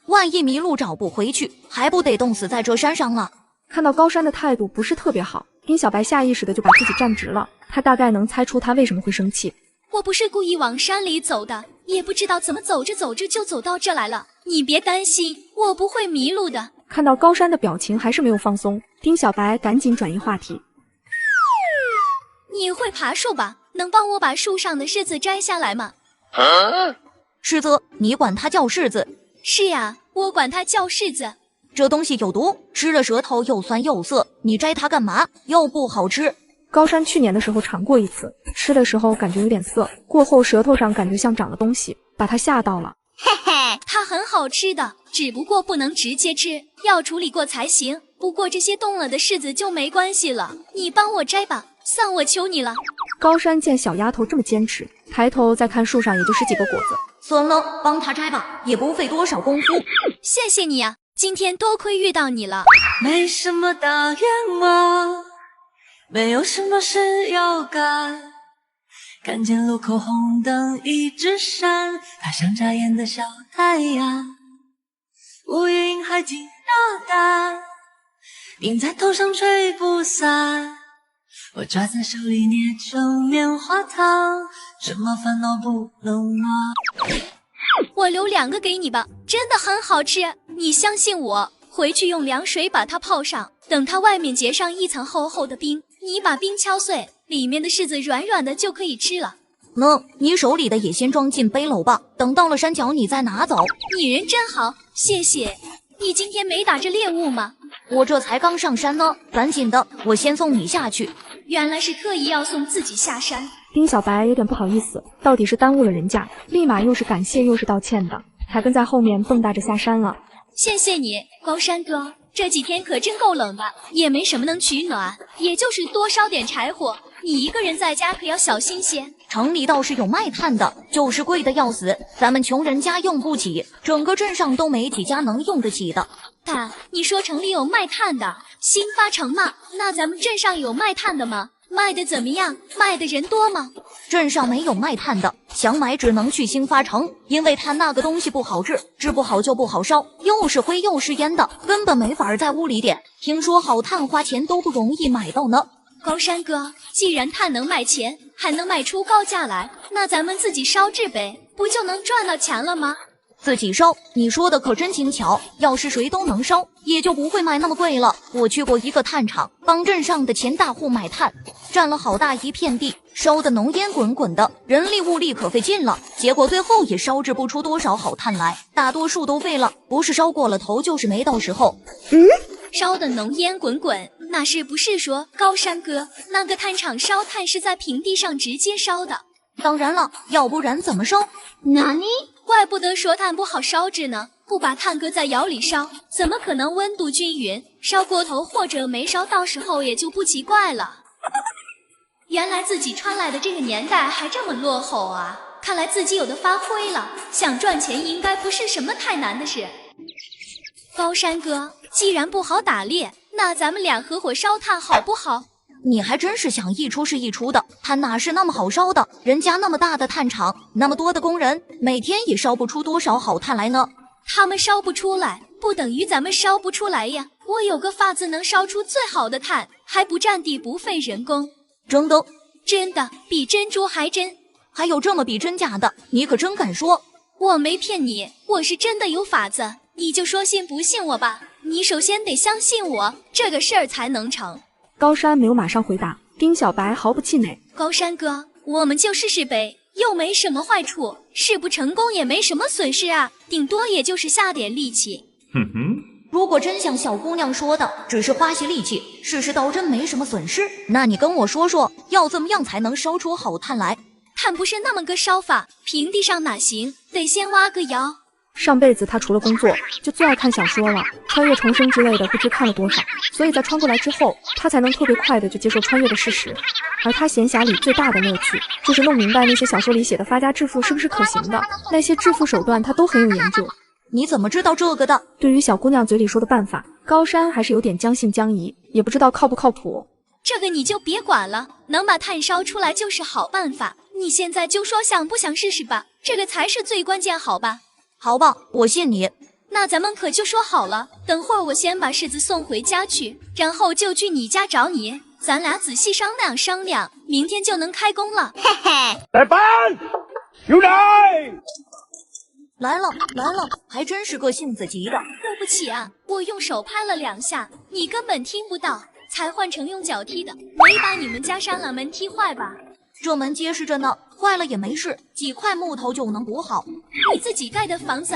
万一迷路找不回去，还不得冻死在这山上了？看到高山的态度不是特别好，丁小白下意识的就把自己站直了。他大概能猜出他为什么会生气。我不是故意往山里走的，也不知道怎么走着走着就走到这来了。你别担心，我不会迷路的。看到高山的表情还是没有放松，丁小白赶紧转移话题。你会爬树吧？能帮我把树上的柿子摘下来吗？柿子？你管它叫柿子？是呀，我管它叫柿子。这东西有毒，吃了舌头又酸又涩，你摘它干嘛？又不好吃。高山去年的时候尝过一次，吃的时候感觉有点涩，过后舌头上感觉像长了东西，把他吓到了。嘿嘿，它很好吃的，只不过不能直接吃，要处理过才行。不过这些冻了的柿子就没关系了，你帮我摘吧，算我求你了。高山见小丫头这么坚持，抬头再看树上也就10几个果子。算了，帮她摘吧，也不费多少功夫。谢谢你呀，今天多亏遇到你了。没什么大愿望，没有什么事要干。看见路口红灯一直闪，它像眨眼的小太阳。乌云还挺大胆，冰在头上吹不散。我抓在手里捏成棉花糖，什么烦恼不能忘。我留2个给你吧，真的很好吃，你相信我。回去用凉水把它泡上，等它外面结上一层厚厚的冰，你把冰敲碎，里面的柿子软软的就可以吃了。你手里的也先装进背篓吧，等到了山脚你再拿走。你人真好，谢谢。你今天没打着猎物吗？我这才刚上山呢，赶紧的，我先送你下去。原来是特意要送自己下山。丁小白有点不好意思，到底是耽误了人家，立马又是感谢又是道歉的，才跟在后面蹦跶着下山了。谢谢你，高山哥，这几天可真够冷的，也没什么能取暖，也就是多烧点柴火，你一个人在家可要小心些。城里倒是有卖炭的，就是贵的要死，咱们穷人家用不起，整个镇上都没几家能用得起的。大，你说城里有卖炭的，新发城吗？那咱们镇上有卖炭的吗？卖的怎么样？卖的人多吗？镇上没有卖炭的，想买只能去兴发城，因为炭那个东西不好治，治不好就不好烧，又是灰又是烟的，根本没法在屋里点。听说好炭花钱都不容易买到呢。高山哥，既然炭能卖钱，还能卖出高价来，那咱们自己烧制呗，不就能赚到钱了吗？自己烧，你说的可真轻巧，要是谁都能烧，也就不会卖那么贵了。我去过一个炭厂，帮镇上的钱大户买炭，占了好大一片地，烧得浓烟滚滚的，人力物力可费劲了，结果最后也烧制不出多少好炭来，大多数都废了，不是烧过了头，就是没到时候。烧得浓烟滚滚，那是不是说高山哥那个炭厂烧炭是在平地上直接烧的？当然了，要不然怎么烧？哪里？怪不得说炭不好烧制呢，不把炭搁在窑里烧，怎么可能温度均匀？烧过头或者没烧到时候也就不奇怪了。原来自己穿来的这个年代还这么落后啊！看来自己有的发挥了，想赚钱应该不是什么太难的事。高山哥，既然不好打猎，那咱们俩合伙烧炭好不好？你还真是想一出是一出的，炭哪是那么好烧的？人家那么大的炭厂，那么多的工人，每天也烧不出多少好炭来呢。他们烧不出来，不等于咱们烧不出来呀。我有个法子能烧出最好的炭，还不占地不费人工。真的？真的，比珍珠还真。还有这么比真假的？你可真敢说！我没骗你，我是真的有法子，你就说信不信我吧。你首先得相信我，这个事儿才能成。高山没有马上回答，丁小白毫不气馁。高山哥，我们就试试呗，又没什么坏处，试不成功也没什么损失啊，顶多也就是下点力气。哼哼，如果真像小姑娘说的，只是花些力气，试试倒真没什么损失，那你跟我说说，要怎么样才能烧出好炭来？炭不是那么个烧法，平地上哪行，得先挖个窑。上辈子他除了工作，就最爱看小说了，穿越重生之类的不知看了多少，所以在穿过来之后，他才能特别快的就接受穿越的事实。而他闲暇里最大的乐趣，就是弄明白那些小说里写的发家致富是不是可行的，那些致富手段他都很有研究。你怎么知道这个的？对于小姑娘嘴里说的办法，高山还是有点将信将疑，也不知道靠不靠谱。这个你就别管了，能把炭烧出来就是好办法。你现在就说想不想试试吧，这个才是最关键，好吧？好吧，我信你。那咱们可就说好了，等会儿我先把柿子送回家去，然后就去你家找你，咱俩仔细商量商量，明天就能开工了。嘿嘿，来班，有来。来了，还真是个性子急的。对不起啊，我用手拍了2下，你根本听不到，才换成用脚踢的，没把你们家栅栏门踢坏吧？这门结实着呢，坏了也没事，几块木头就能补好。你自己盖的房子？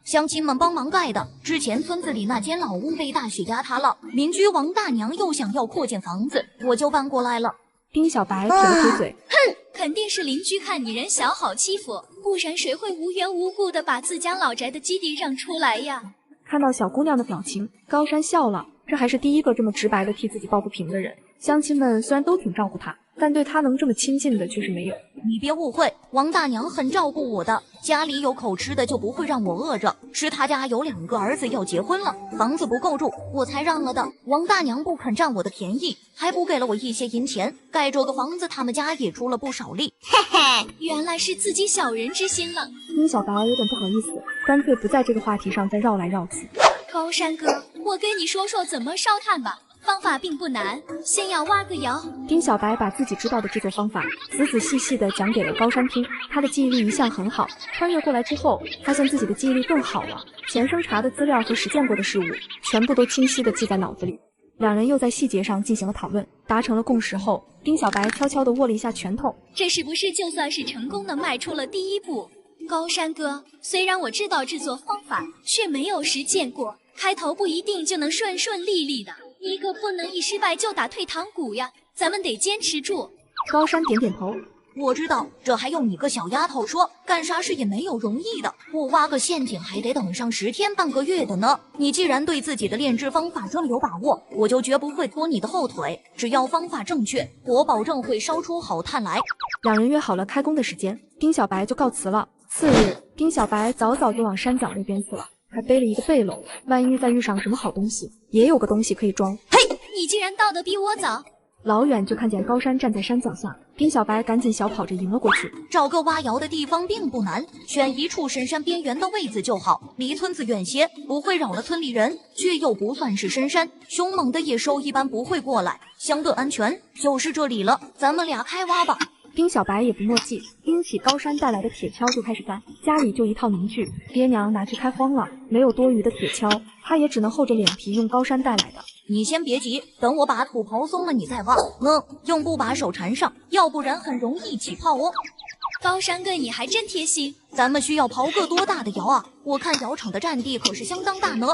乡亲们帮忙盖的。之前村子里那间老屋被大雪压塌了，邻居王大娘又想要扩建房子，我就搬过来了。丁小白撇了撇嘴，哼，肯定是邻居看你人小好欺负，不然谁会无缘无故的把自家老宅的基地让出来呀？看到小姑娘的表情，高山笑了，这还是第一个这么直白的替自己抱不平的人。乡亲们虽然都挺照顾他，但对他能这么亲近的却是没有。你别误会，王大娘很照顾我的，家里有口吃的就不会让我饿着。是他家有2个儿子要结婚了，房子不够住，我才让了的。王大娘不肯占我的便宜，还补给了我一些银钱，盖这个房子他们家也出了不少力。嘿嘿，原来是自己小人之心了。丁小白有点不好意思，干脆不在这个话题上再绕来绕去。高山哥，我跟你说说怎么烧炭吧。方法并不难，先要挖个窑。丁小白把自己知道的制作方法仔仔细细地讲给了高山听。他的记忆力一向很好，穿越过来之后，发现自己的记忆力更好了。前生查的资料和实践过的事物，全部都清晰地记在脑子里。两人又在细节上进行了讨论，达成了共识后，丁小白悄悄地握了一下拳头。这是不是就算是成功地迈出了第一步？高山哥，虽然我知道制作方法，却没有实践过，开头不一定就能顺顺利利的。一个不能一失败就打退堂鼓呀，咱们得坚持住。高山点点头，我知道，这还用你个小丫头说？干啥事也没有容易的，我挖个陷阱还得等上10天半个月的呢。你既然对自己的炼制方法这么有把握，我就绝不会拖你的后腿。只要方法正确，我保证会烧出好炭来。两人约好了开工的时间，丁小白就告辞了。次日，丁小白早早就往山脚那边去了，还背了一个背篓，万一再遇上什么好东西，也有个东西可以装。嘿，你竟然到得比我早！老远就看见高山站在山脚下，丁小白赶紧小跑着迎了过去。找个挖窑的地方并不难，选一处深山边缘的位子就好，离村子远些，不会扰了村里人，却又不算是深山，凶猛的野兽一般不会过来，相对安全。就是这里了，咱们俩开挖吧。丁小白也不墨迹，拎起高山带来的铁锹就开始干。家里就一套农具，爹娘拿去开荒了，没有多余的铁锹，他也只能厚着脸皮用高山带来的。你先别急，等我把土刨松了你再挖。用布把手缠上，要不然很容易起泡哦。高山哥，你还真贴心。咱们需要刨个多大的窑啊？我看窑厂的占地可是相当大呢，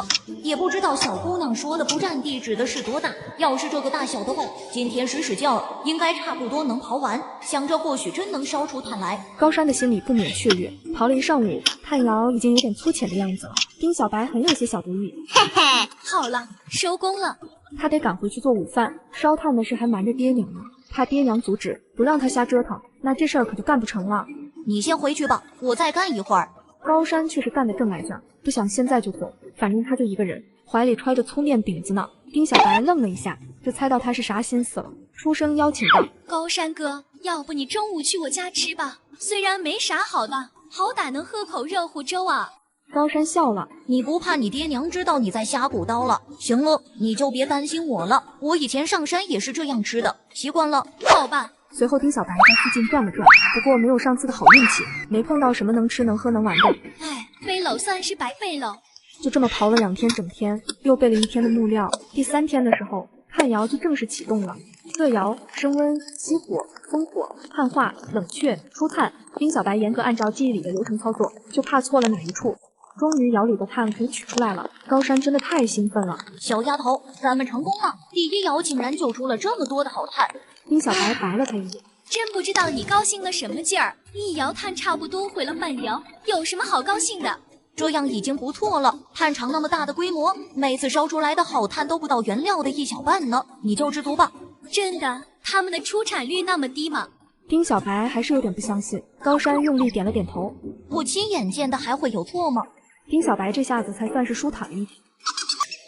也不知道小姑娘说的不占地指的是多大。要是这个大小的话，今天使劲儿，应该差不多能刨完。想着或许真能烧出炭来。高山的心里不免雀跃，刨了一上午，炭窑已经有点粗浅的样子了。丁小白很有些小得意，嘿嘿，好了，收工了。他得赶回去做午饭，烧炭的事还瞒着爹娘呢，怕爹娘阻止，不让他瞎折腾，那这事儿可就干不成了。你先回去吧，我再干一会儿。高山却是干得正来劲儿，不想现在就走，反正他就一个人，怀里揣着粗面饼子呢。丁小白愣了一下，就猜到他是啥心思了，出声邀请道：高山哥，要不你中午去我家吃吧，虽然没啥好的，好歹能喝口热乎粥啊。高山笑了，你不怕你爹娘知道你在瞎鼓捣了？行了，你就别担心我了，我以前上山也是这样吃的，习惯了。好吧。随后丁小白在附近转了转，不过没有上次的好运气，没碰到什么能吃能喝能玩的。哎，背篓算是白背了。就这么刨了2天整天，又备了1天的木料。第3天的时候，炭窑就正式启动了。热窑、升温、熄火、封火、焊化、冷却、出炭，丁小白严格按照记忆里的流程操作，就怕错了哪一处。终于窑里的炭可以取出来了，高山真的太兴奋了。小丫头，咱们成功了！第1窑竟然就出了这么多的好炭。丁小白白了他一眼，真不知道你高兴了什么劲儿！1窑炭差不多毁了半窑，有什么好高兴的？这样已经不错了，炭厂那么大的规模，每次烧出来的好炭都不到原料的1小半呢，你就知足吧。真的，他们的出产率那么低吗？丁小白还是有点不相信。高山用力点了点头，我亲眼见的还会有错吗？丁小白这下子才算是舒坦了一点。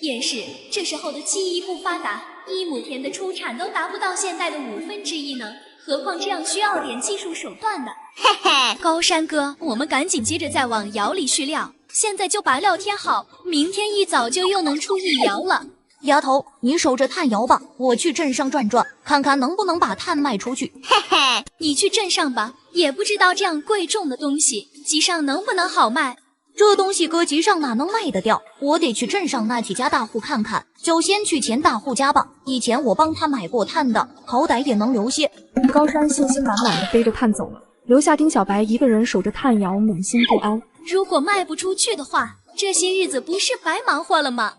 也是，这时候的技艺不发达，1亩田的出产都达不到现在的1/5呢，何况这样需要点技术手段的。嘿嘿，高山哥，我们赶紧接着再往窑里蓄料，现在就把料添好，明天一早就又能出1窑了。丫头，你守着炭窑吧，我去镇上转转，看看能不能把炭卖出去。嘿嘿，你去镇上吧，也不知道这样贵重的东西，集上能不能好卖。这东西搁集上哪能卖得掉？我得去镇上那几家大户看看，就先去钱大户家吧。以前我帮他买过炭的，好歹也能留些。高山信心满满的背着炭走了，留下丁小白一个人守着炭窑，满心不安。如果卖不出去的话，这些日子不是白忙活了吗？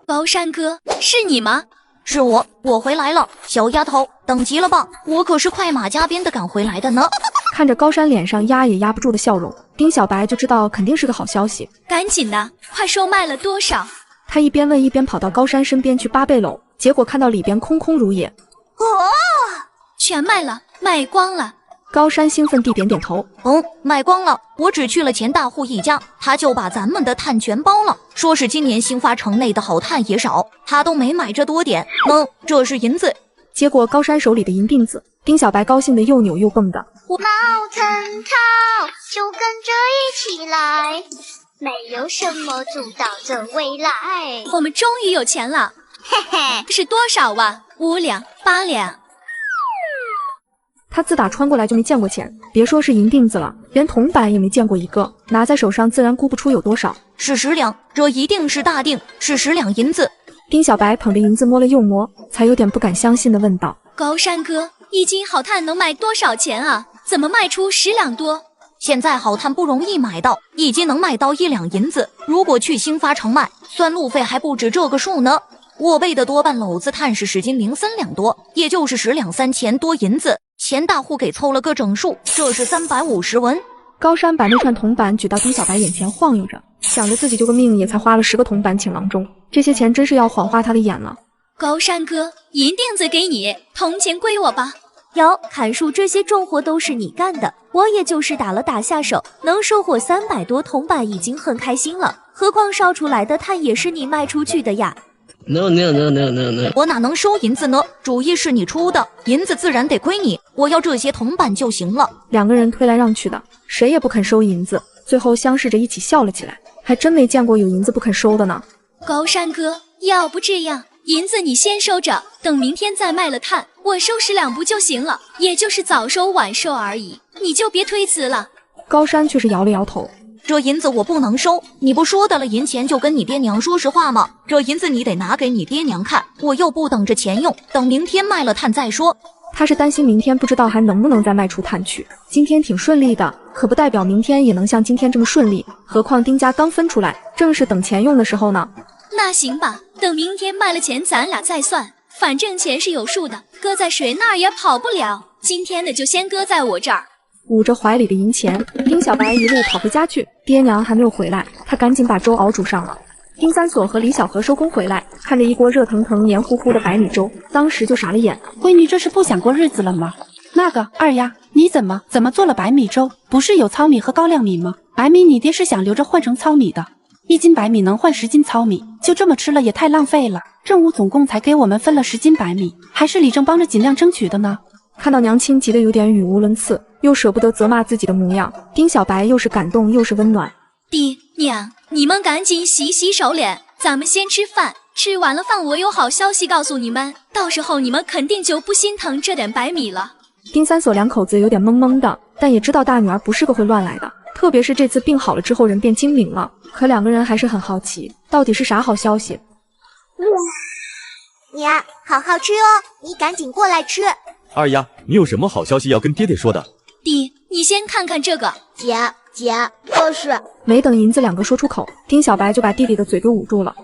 高山哥，是你吗？是我回来了。小丫头，等急了吧？我可是快马加鞭的赶回来的呢。看着高山脸上压也压不住的笑容，丁小白就知道肯定是个好消息。赶紧的，快说卖了多少？他一边问一边跑到高山身边去扒背篓，结果看到里边空空如也。全卖了，卖光了。高山兴奋地点点头，卖光了。我只去了钱大户一家，他就把咱们的炭全包了，说是今年兴发城内的好炭也少，他都没买这多点。这是银子。接过高山手里的银锭子，丁小白高兴得又扭又蹦的。毛藤桃就跟着一起来，没有什么阻挡着未来。我们终于有钱了，嘿嘿，是多少啊？5两、8两。他自打穿过来就没见过钱，别说是银锭子了，连铜板也没见过一个，拿在手上自然估不出有多少。是10两，这一定是大锭，是10两银子。丁小白捧着银子摸了又摸，才有点不敢相信地问道：高山哥，1斤好炭能卖多少钱啊？怎么卖出10两多？现在好炭不容易买到，1斤能卖到1两银子，如果去兴发城卖，算路费还不止这个数呢。我备的多半篓子炭是10斤03两多，也就是10两3钱多银子。钱大户给凑了个整数，这是350文。高山把那串铜板举到丁小白眼前晃悠着，想着自己救个命也才花了10个铜板请郎中，这些钱真是要晃花他的眼了。高山哥，银锭子给你，铜钱归我吧。哟，砍树这些重活都是你干的，我也就是打下手，能收获300多铜板已经很开心了，何况烧出来的炭也是你卖出去的呀。No， 我哪能收银子呢？主意是你出的，银子自然得归你，我要这些铜板就行了。两个人推来让去的，谁也不肯收银子，最后相视着一起笑了起来，还真没见过有银子不肯收的呢。高山哥，要不这样，银子你先收着，等明天再卖了炭，我收拾2不就行了，也就是早收晚收而已，你就别推辞了。高山却是摇了摇头，这银子我不能收，你不说的了银钱就跟你爹娘说实话吗？这银子你得拿给你爹娘看，我又不等着钱用，等明天卖了炭再说。他是担心明天不知道还能不能再卖出炭去，今天挺顺利的，可不代表明天也能像今天这么顺利，何况丁家刚分出来，正是等钱用的时候呢。那行吧，等明天卖了钱咱俩再算，反正钱是有数的，搁在谁那儿也跑不了，今天的就先搁在我这儿。捂着怀里的银钱，丁小白一路跑回家去，爹娘还没有回来，他赶紧把粥熬煮上了。丁三锁和李小河收工回来，看着一锅热腾腾黏糊糊的白米粥，当时就傻了眼。闺女这是不想过日子了吗？那个二丫，你怎么做了白米粥？不是有糙米和高粱米吗？白米你爹是想留着换成糙米的，1斤白米能换10斤糙米，就这么吃了也太浪费了。政务总共才给我们分了10斤白米，还是李正帮着尽量争取的呢。看到娘亲急得有点语无伦次，又舍不得责骂自己的模样，丁小白又是感动又是温暖。爹娘，你们赶紧洗手脸，咱们先吃饭，吃完了饭我有好消息告诉你们，到时候你们肯定就不心疼这点白米了。丁三锁两口子有点懵懵的，但也知道大女儿不是个会乱来的，特别是这次病好了之后人变精明了，可两个人还是很好奇，到底是啥好消息。娘，好好吃哦，你赶紧过来吃。二丫，你有什么好消息要跟爹爹说的？弟，你先看看这个。姐，这是……没等银子两个说出口，丁小白就把弟弟的嘴给捂住了。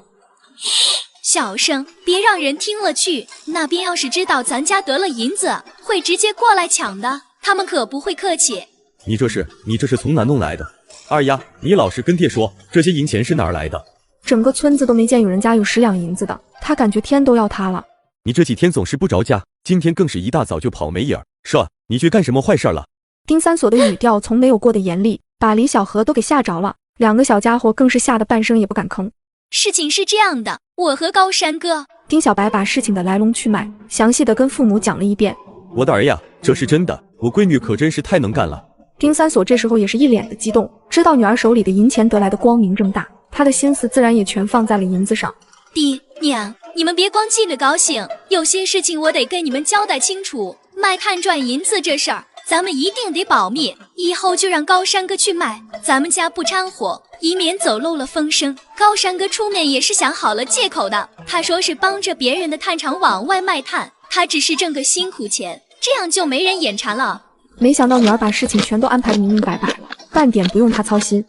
小声，别让人听了去。那边要是知道咱家得了银子，会直接过来抢的，他们可不会客气。你这是从哪弄来的？二丫，你老实跟爹说，这些银钱是哪儿来的？整个村子都没见有人家有10两银子的，他感觉天都要塌了。你这几天总是不着家，今天更是一大早就跑没影儿，说你去干什么坏事了？丁三锁的语调从没有过的严厉，把李小河都给吓着了，两个小家伙更是吓得半声也不敢吭。事情是这样的，我和高山哥……丁小白把事情的来龙去脉详细的跟父母讲了一遍。我的儿呀，这是真的，我闺女可真是太能干了。丁三锁这时候也是一脸的激动，知道女儿手里的银钱得来的光明正大，他的心思自然也全放在了银子上。弟娘，你们别光记着高兴，有些事情我得跟你们交代清楚。卖炭赚银子这事儿，咱们一定得保密，以后就让高山哥去卖，咱们家不掺和，以免走漏了风声。高山哥出面也是想好了借口的，他说是帮着别人的炭厂往外卖炭，他只是挣个辛苦钱，这样就没人眼馋了。没想到女儿把事情全都安排得明明白白，半点不用他操心。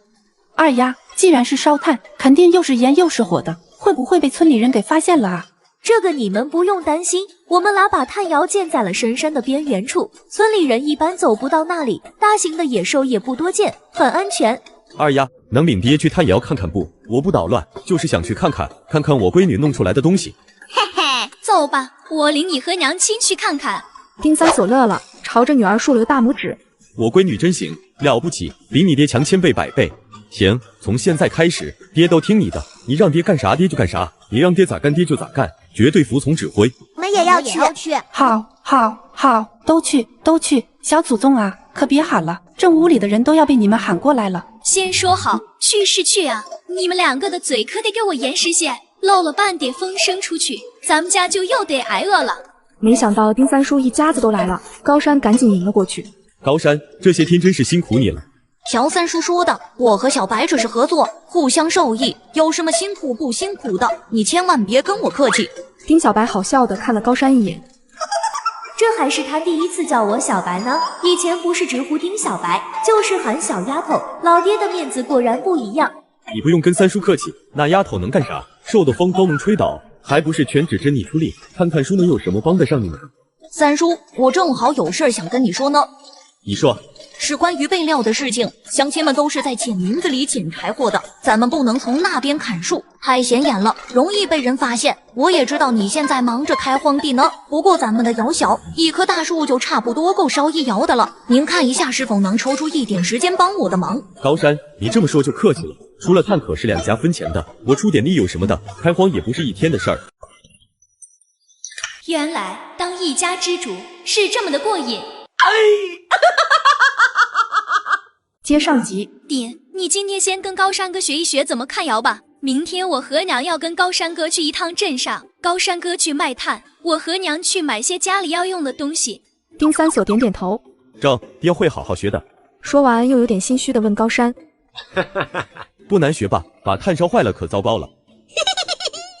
二丫，既然是烧炭，肯定又是烟又是火的，会不会被村里人给发现了啊？这个你们不用担心，我们俩把炭窑建在了深山的边缘处，村里人一般走不到那里，大型的野兽也不多见，很安全。二丫，能领爹去炭窑看看不？我不捣乱，就是想去看看我闺女弄出来的东西。嘿嘿，走吧，我领你和娘亲去看看。丁三锁乐了，朝着女儿竖了个大拇指。我闺女真行，了不起，比你爹强1000倍100倍。行，从现在开始，爹都听你的，你让爹干啥爹就干啥，你让爹咋干爹就咋干，绝对服从指挥。我们也要去。好，都去。小祖宗啊，可别喊了，正屋里的人都要被你们喊过来了。先说好，去是去啊，你们两个的嘴可得给我严实些，漏了半点风声出去，咱们家就又得挨饿了。没想到丁三叔一家子都来了，高山赶紧迎了过去。高山，这些天真是辛苦你了。乔三叔说的，我和小白只是合作，互相受益，有什么辛苦不辛苦的，你千万别跟我客气。丁小白好笑的看了高山一眼，这还是他第一次叫我小白呢，以前不是直呼丁小白，就是喊小丫头，老爹的面子果然不一样。你不用跟三叔客气，那丫头能干啥？受的风都能吹倒，还不是全指着你出力？看看叔能有什么帮得上你们？三叔，我正好有事想跟你说呢。你说。是关于备料的事情，乡亲们都是在捡林子里捡柴火的，咱们不能从那边砍树，太显眼了，容易被人发现。我也知道你现在忙着开荒地呢，不过咱们的窑小，一棵大树就差不多够烧一窑的了。您看一下是否能抽出一点时间帮我的忙？高山，你这么说就客气了，除了炭可是两家分钱的，我出点力有什么的？开荒也不是一天的事儿。原来当一家之主是这么的过瘾。接上集。爹，你今天先跟高山哥学一学怎么看窑吧。明天我和娘要跟高山哥去一趟镇上，高山哥去卖炭，我和娘去买些家里要用的东西。丁三所点点头，正，爹会好好学的。说完又有点心虚地问高山，不难学吧？把炭烧坏了可糟糕了。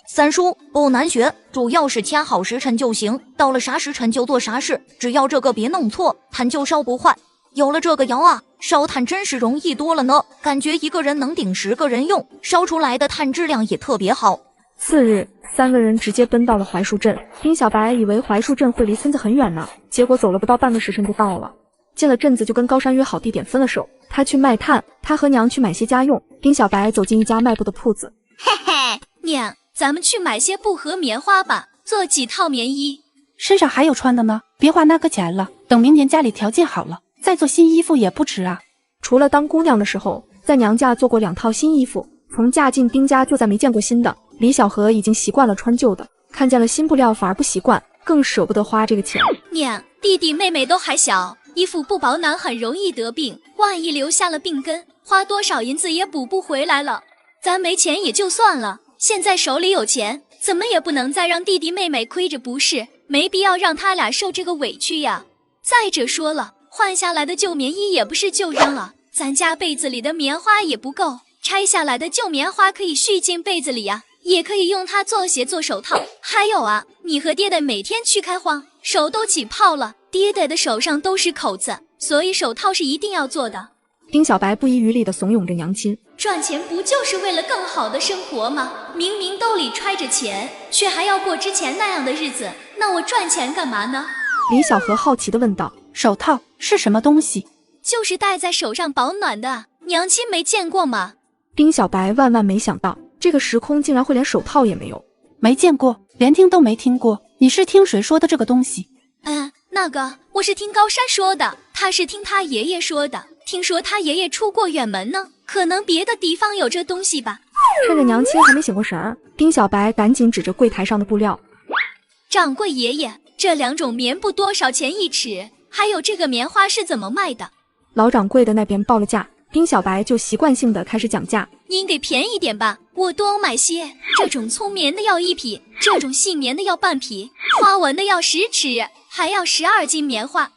三叔，不难学，主要是掐好时辰就行，到了啥时辰就做啥事，只要这个别弄错，炭就烧不坏。有了这个窑啊，烧炭真是容易多了呢，感觉一个人能顶10个人用，烧出来的炭质量也特别好。次日，3个人直接奔到了槐树镇。丁小白以为槐树镇会离村子很远呢，结果走了不到半个时辰就到了。进了镇子就跟高山约好地点分了手，他去卖炭，他和娘去买些家用。丁小白走进一家卖布的铺子，嘿嘿，娘，咱们去买些布和棉花吧，做几套棉衣。身上还有穿的呢，别花那个钱了，等明年家里条件好了再做新衣服也不迟啊。除了当姑娘的时候，在娘家做过2套新衣服，从嫁进丁家就再没见过新的。李小河已经习惯了穿旧的，看见了新布料反而不习惯，更舍不得花这个钱。娘，弟弟妹妹都还小，衣服不保暖很容易得病，万一留下了病根，花多少银子也补不回来了。咱没钱也就算了，现在手里有钱，怎么也不能再让弟弟妹妹亏着不是，没必要让他俩受这个委屈呀。再者说了，换下来的旧棉衣也不是就扔了，咱家被子里的棉花也不够，拆下来的旧棉花可以续进被子里呀，也可以用它做鞋做手套。还有啊，你和爹爹每天去开荒，手都起泡了，爹爹的手上都是口子，所以手套是一定要做的。丁小白不遗余力地怂恿着娘亲，赚钱不就是为了更好的生活吗？明明兜里揣着钱，却还要过之前那样的日子，那我赚钱干嘛呢？李小河好奇地问道，手套是什么东西？就是戴在手上保暖的，娘亲没见过吗？丁小白万万没想到，这个时空竟然会连手套也没有。没见过，连听都没听过，你是听谁说的这个东西？那个我是听高山说的，他是听他爷爷说的，听说他爷爷出过远门呢，可能别的地方有这东西吧。趁着娘亲还没醒过神，丁小白赶紧指着柜台上的布料，掌柜爷爷，这2种棉布多少钱一尺？还有这个棉花是怎么卖的？老掌柜的那边报了价，丁小白就习惯性的开始讲价。您给便宜点吧，我多买些。这种粗棉的要1匹，这种细棉的要半匹，花纹的要10尺，还要12斤棉花。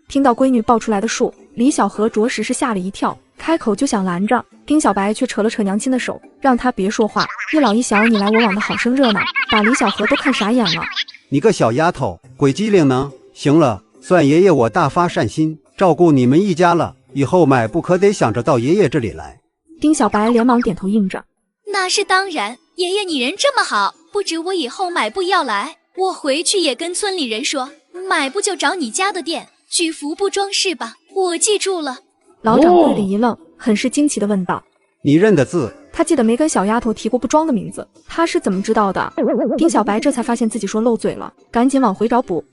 听到闺女报出来的数，李小河着实是吓了一跳，开口就想拦着，丁小白却扯了扯娘亲的手，让她别说话。一老一小你来我往的好生热闹，把李小河都看傻眼了。你个小丫头，鬼机灵呢？行了，算爷爷我大发善心，照顾你们一家了，以后买布可得想着到爷爷这里来。丁小白连忙点头应着，那是当然，爷爷你人这么好，不止我以后买布要来，我回去也跟村里人说，买布就找你家的店，举服布装饰吧，我记住了。老掌柜的一愣，很是惊奇地问道，你认得字？他记得没跟小丫头提过布庄的名字，他是怎么知道的？丁小白这才发现自己说漏嘴了，赶紧往回找补。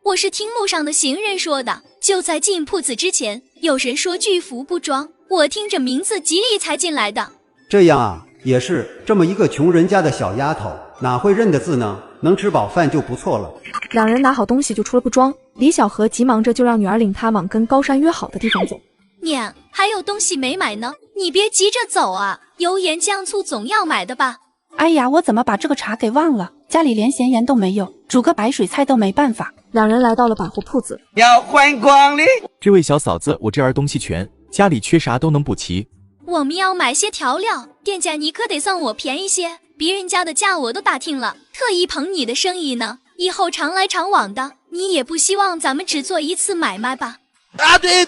我是听路上的行人说的，就在进铺子之前，有人说巨福布庄，我听着名字吉利才进来的。这样啊，也是，这么一个穷人家的小丫头，哪会认得字呢？能吃饱饭就不错了。两人拿好东西就出了布庄，李小河急忙着就让女儿领他往跟高山约好的地方走。娘，还有东西没买呢，你别急着走啊，油盐酱醋总要买的吧？哎呀，我怎么把这个茶给忘了？家里连咸盐都没有，煮个白水菜都没办法。两人来到了百货铺子，要欢迎光临。这位小嫂子，我这儿东西全，家里缺啥都能补齐。我们要买些调料，店家你可得算我便宜些，别人家的价我都打听了，特意捧你的生意呢。以后常来常往的，你也不希望咱们只做一次买卖吧？啊，对，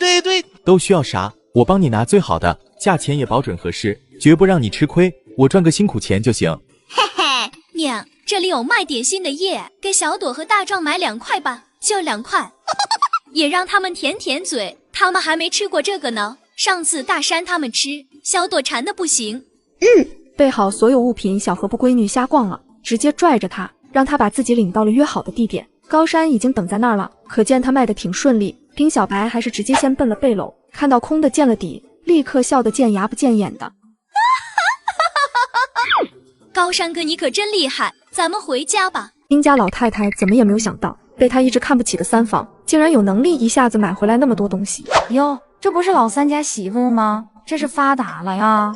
都需要啥，我帮你拿最好的，价钱也保准合适，绝不让你吃亏，我赚个辛苦钱就行。嘿嘿，娘，这里有卖点心的耶，给小朵和大壮买2块吧，就2块，也让他们舔舔嘴，他们还没吃过这个呢。上次大山他们吃，小朵馋的不行。备好所有物品，小何不闺女瞎逛了，直接拽着他，让他把自己领到了约好的地点。高山已经等在那儿了，可见他卖的挺顺利。丁小白还是直接先奔了背篓，看到空的见了底，立刻笑得见牙不见眼的。高山哥，你可真厉害，咱们回家吧。丁家老太太怎么也没有想到，被他一直看不起的三房，竟然有能力一下子买回来那么多东西。哟，这不是老三家媳妇吗？这是发达了呀！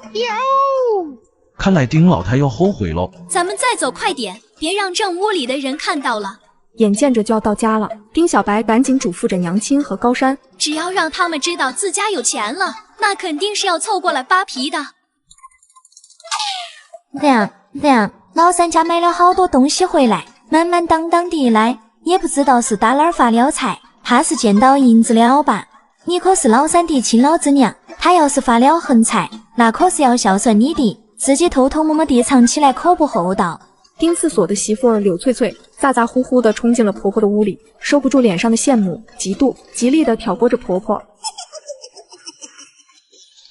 看来丁老太要后悔喽。咱们再走快点，别让正屋里的人看到了。眼见着就要到家了，丁小白赶紧嘱咐着娘亲和高山，只要让他们知道自家有钱了，那肯定是要凑过来扒皮的。娘，老三家买了好多东西回来，满满当当地来，也不知道是打哪儿发了财，怕是见到银子了吧？你可是老三的亲老子娘，他要是发了横财，那可是要孝顺你的，自己偷偷摸摸地藏起来可不厚道。丁四所的媳妇儿柳翠翠咋咋呼呼地冲进了婆婆的屋里，收不住脸上的羡慕、嫉妒，极力地挑拨着婆婆。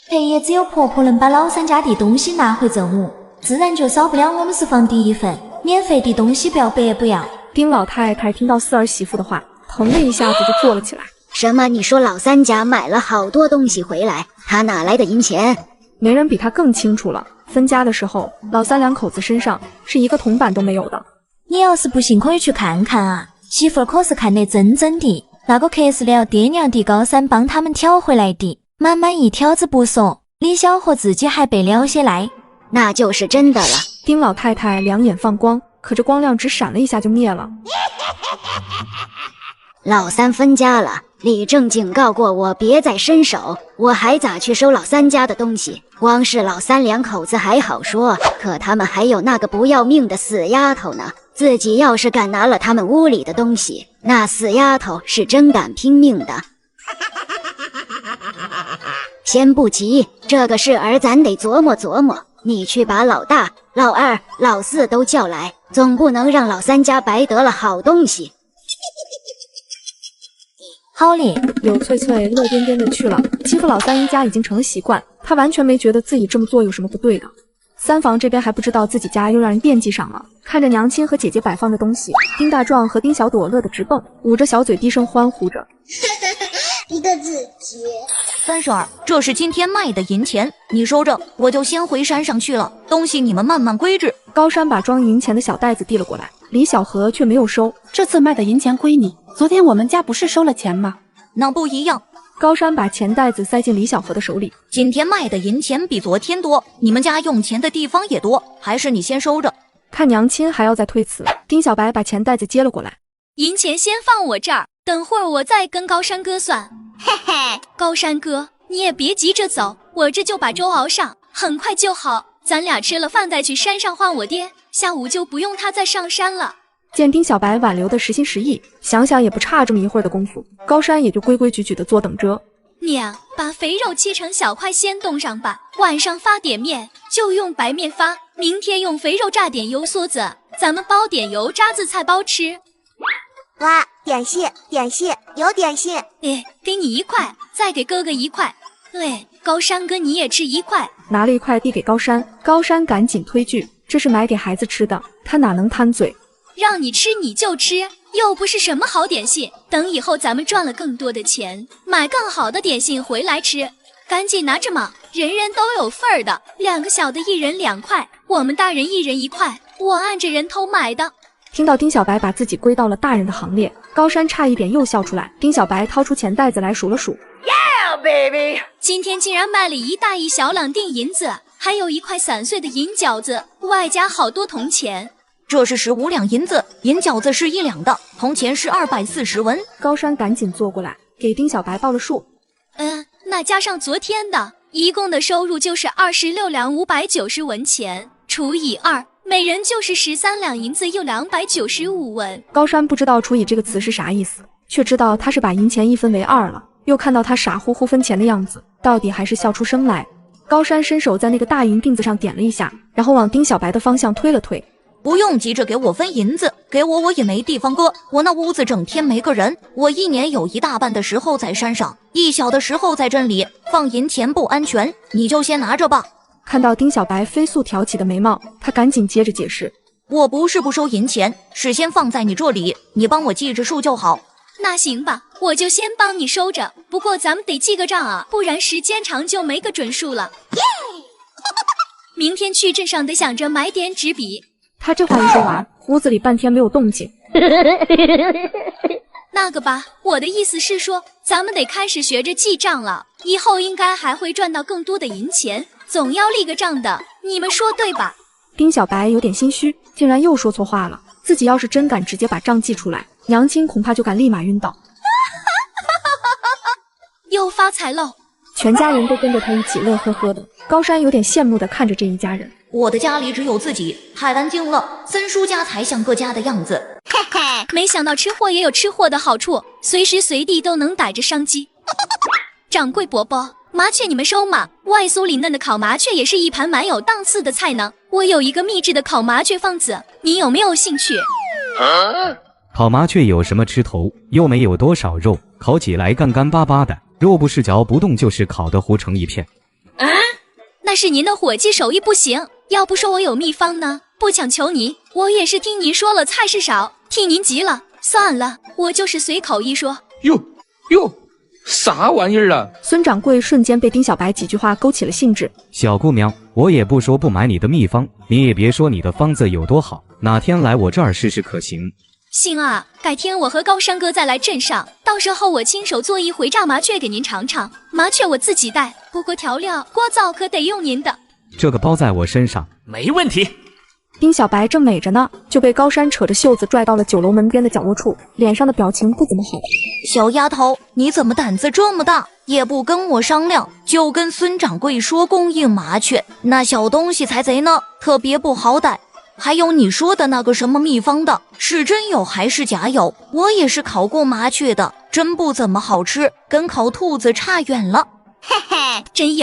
也只有婆婆能把老三家的东西拿回正屋，自然就少不了我们四房的一份，免费的东西不要白不要。丁老太太听到四儿媳妇的话，腾的一下子就坐了起来。什么？你说老三家买了好多东西回来，他哪来的银钱？没人比他更清楚了。分家的时候，老三两口子身上是一个铜板都没有的。你要是不信，可以去看看啊，媳妇儿可是看得真真的，那个可是了爹娘的高山帮他们挑回来的，满满一条子不说，李小河自己还备了些来，那就是真的了。丁老太太两眼放光，可这光亮只闪了一下就灭了。老三分家了，李正警告过我别再伸手，我还咋去收老三家的东西？光是老三两口子还好说，可他们还有那个不要命的死丫头呢。自己要是敢拿了他们屋里的东西，那死丫头是真敢拼命的。先不急，这个事儿咱得琢磨琢磨。你去把老大、老二、老四都叫来，总不能让老三家白得了好东西。好嘞，柳翠翠乐颠颠的去了。欺负老三一家已经成了习惯，她完全没觉得自己这么做有什么不对的。三房这边还不知道自己家又让人惦记上了，看着娘亲和姐姐摆放着东西，丁大壮和丁小朵乐得直蹦，捂着小嘴低声欢呼着。一个字绝。三婶儿，这是今天卖的银钱，你收着，我就先回山上去了，东西你们慢慢归置。高山把装银钱的小袋子递了过来，李小河却没有收。这次卖的银钱归你，昨天我们家不是收了钱吗？那不一样。高山把钱袋子塞进李小河的手里。今天卖的银钱比昨天多，你们家用钱的地方也多，还是你先收着。看娘亲还要再推辞，丁小白把钱袋子接了过来。银钱先放我这儿，等会儿我再跟高山哥算。嘿嘿，高山哥，你也别急着走，我这就把粥熬上，很快就好。咱俩吃了饭再去山上换我爹，下午就不用他再上山了。见丁小白挽留的实心实意，想想也不差这么一会儿的功夫，高山也就规规矩矩的坐等着。娘，把肥肉切成小块先冻上吧，晚上发点面就用白面发，明天用肥肉炸点油梭子，咱们包点油渣子菜包吃。哇，点心，点心，有点心。给你1块，再给哥哥1块。高山哥你也吃1块。拿了1块递给高山，高山赶紧推拒，这是买给孩子吃的，他哪能贪嘴？让你吃你就吃，又不是什么好点心。等以后咱们赚了更多的钱，买更好的点心回来吃。赶紧拿着嘛，人人都有份儿的。2个小的1人2块，我们大人1人1块，我按着人头买的。听到丁小白把自己归到了大人的行列，高山差一点又笑出来。丁小白掏出钱袋子来数了数 ，Yeah baby！ 今天竟然卖了1大1小2锭银子，还有1块散碎的银饺子，外加好多铜钱。这是15两银子，银饺子是1两的，铜钱是240文。高山赶紧坐过来，给丁小白报了数。那加上昨天的，一共的收入就是26两590文钱，除以2，每人就是13两银子，又295文。高山不知道除以这个词是啥意思，却知道他是把银钱一分为2了。又看到他傻乎乎分钱的样子，到底还是笑出声来。高山伸手在那个大银锭子上点了一下，然后往丁小白的方向推了推。不用急着给我分银子，给我也没地方搁。我那屋子整天没个人，我一年有一大半的时候在山上，一小的时候在镇里，放银钱不安全，你就先拿着吧。看到丁小白飞速挑起的眉毛，他赶紧接着解释：我不是不收银钱，是先放在你这里，你帮我记着数就好。那行吧，我就先帮你收着。不过咱们得记个账啊，不然时间长就没个准数了。明天去镇上得想着买点纸笔。他这话一说完，屋子里半天没有动静。那个吧，我的意思是说，咱们得开始学着记账了，以后应该还会赚到更多的银钱，总要立个账的，你们说对吧？丁小白有点心虚，竟然又说错话了。自己要是真敢直接把账记出来，娘亲恐怕就敢立马晕倒。又发财喽！全家人都跟着他一起乐呵呵的。高山有点羡慕的看着这一家人。我的家里只有自己，太安静了。森叔家才像个家的样子。嘿嘿，没想到吃货也有吃货的好处，随时随地都能逮着商机。掌柜伯伯，麻雀你们收吗？外酥里嫩的烤麻雀也是一盘蛮有档次的菜呢。我有一个秘制的烤麻雀方子，你有没有兴趣？烤麻雀有什么吃头？又没有多少肉，烤起来干干巴巴的，肉不是嚼不动就是烤得糊成一片。啊，那是您的伙计手艺不行，要不说我有秘方呢？不强求您，我也是听您说了菜市少，替您急了。算了，我就是随口一说。哟，啥玩意儿啊！孙掌柜瞬间被丁小白几句话勾起了兴致。小姑娘，我也不说不买你的秘方，你也别说你的方子有多好，哪天来我这儿试试可行？行啊，改天我和高山哥再来镇上，到时候我亲手做一回炸麻雀给您尝尝。麻雀我自己带，不过调料锅灶可得用您的。这个包在我身上，没问题。丁小白正美着呢，就被高山扯着袖子拽到了酒楼门边的角落处，脸上的表情不怎么好。小丫头，你怎么胆子这么大，也不跟我商量，就跟孙掌柜说供应麻雀？那小东西才贼呢，特别不好逮。还有你说的那个什么秘方的，是真有还是假有？我也是烤过麻雀的，真不怎么好吃，跟烤兔子差远了。嘿嘿，真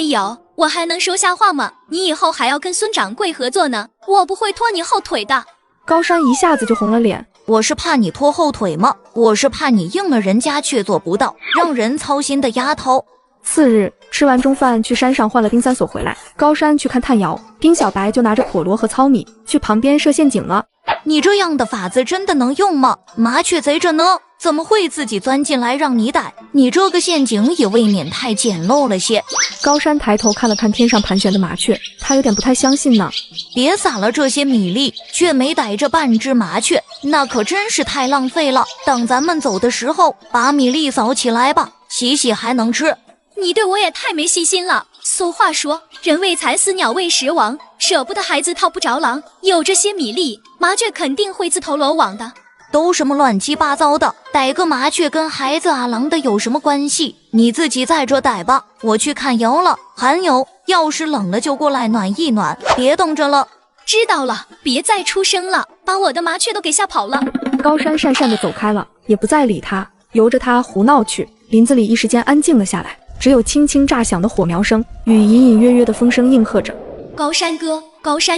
有，我还能说瞎话吗？你以后还要跟孙掌柜合作呢，我不会拖你后腿的。高山一下子就红了脸。我是怕你拖后腿吗？我是怕你应了人家却做不到，让人操心的丫头。次日吃完中饭，去山上换了丁三锁回来，高山去看炭窑，丁小白就拿着笸箩和糙米去旁边设陷阱了。你这样的法子真的能用吗？麻雀贼着呢，怎么会自己钻进来让你逮？你这个陷阱也未免太简陋了些。高山抬头看了看天上盘旋的麻雀，他有点不太相信呢。别撒了这些米粒，却没逮着半只麻雀，那可真是太浪费了。等咱们走的时候，把米粒扫起来吧，洗洗还能吃。你对我也太没细心了。俗话说，人为财死，鸟为食亡，舍不得孩子套不着狼。有这些米粒，麻雀肯定会自投罗网的。都什么乱七八糟的，逮个麻雀跟孩子啊狼的有什么关系？你自己在这逮吧，我去看窑了。还有，要是冷了就过来暖一暖，别冻着了。知道了，别再出声了，把我的麻雀都给吓跑了。高山讪讪地走开了，也不再理他，由着他胡闹去。林子里一时间安静了下来，只有轻轻炸响的火苗声与隐隐约约的风声应和着。高山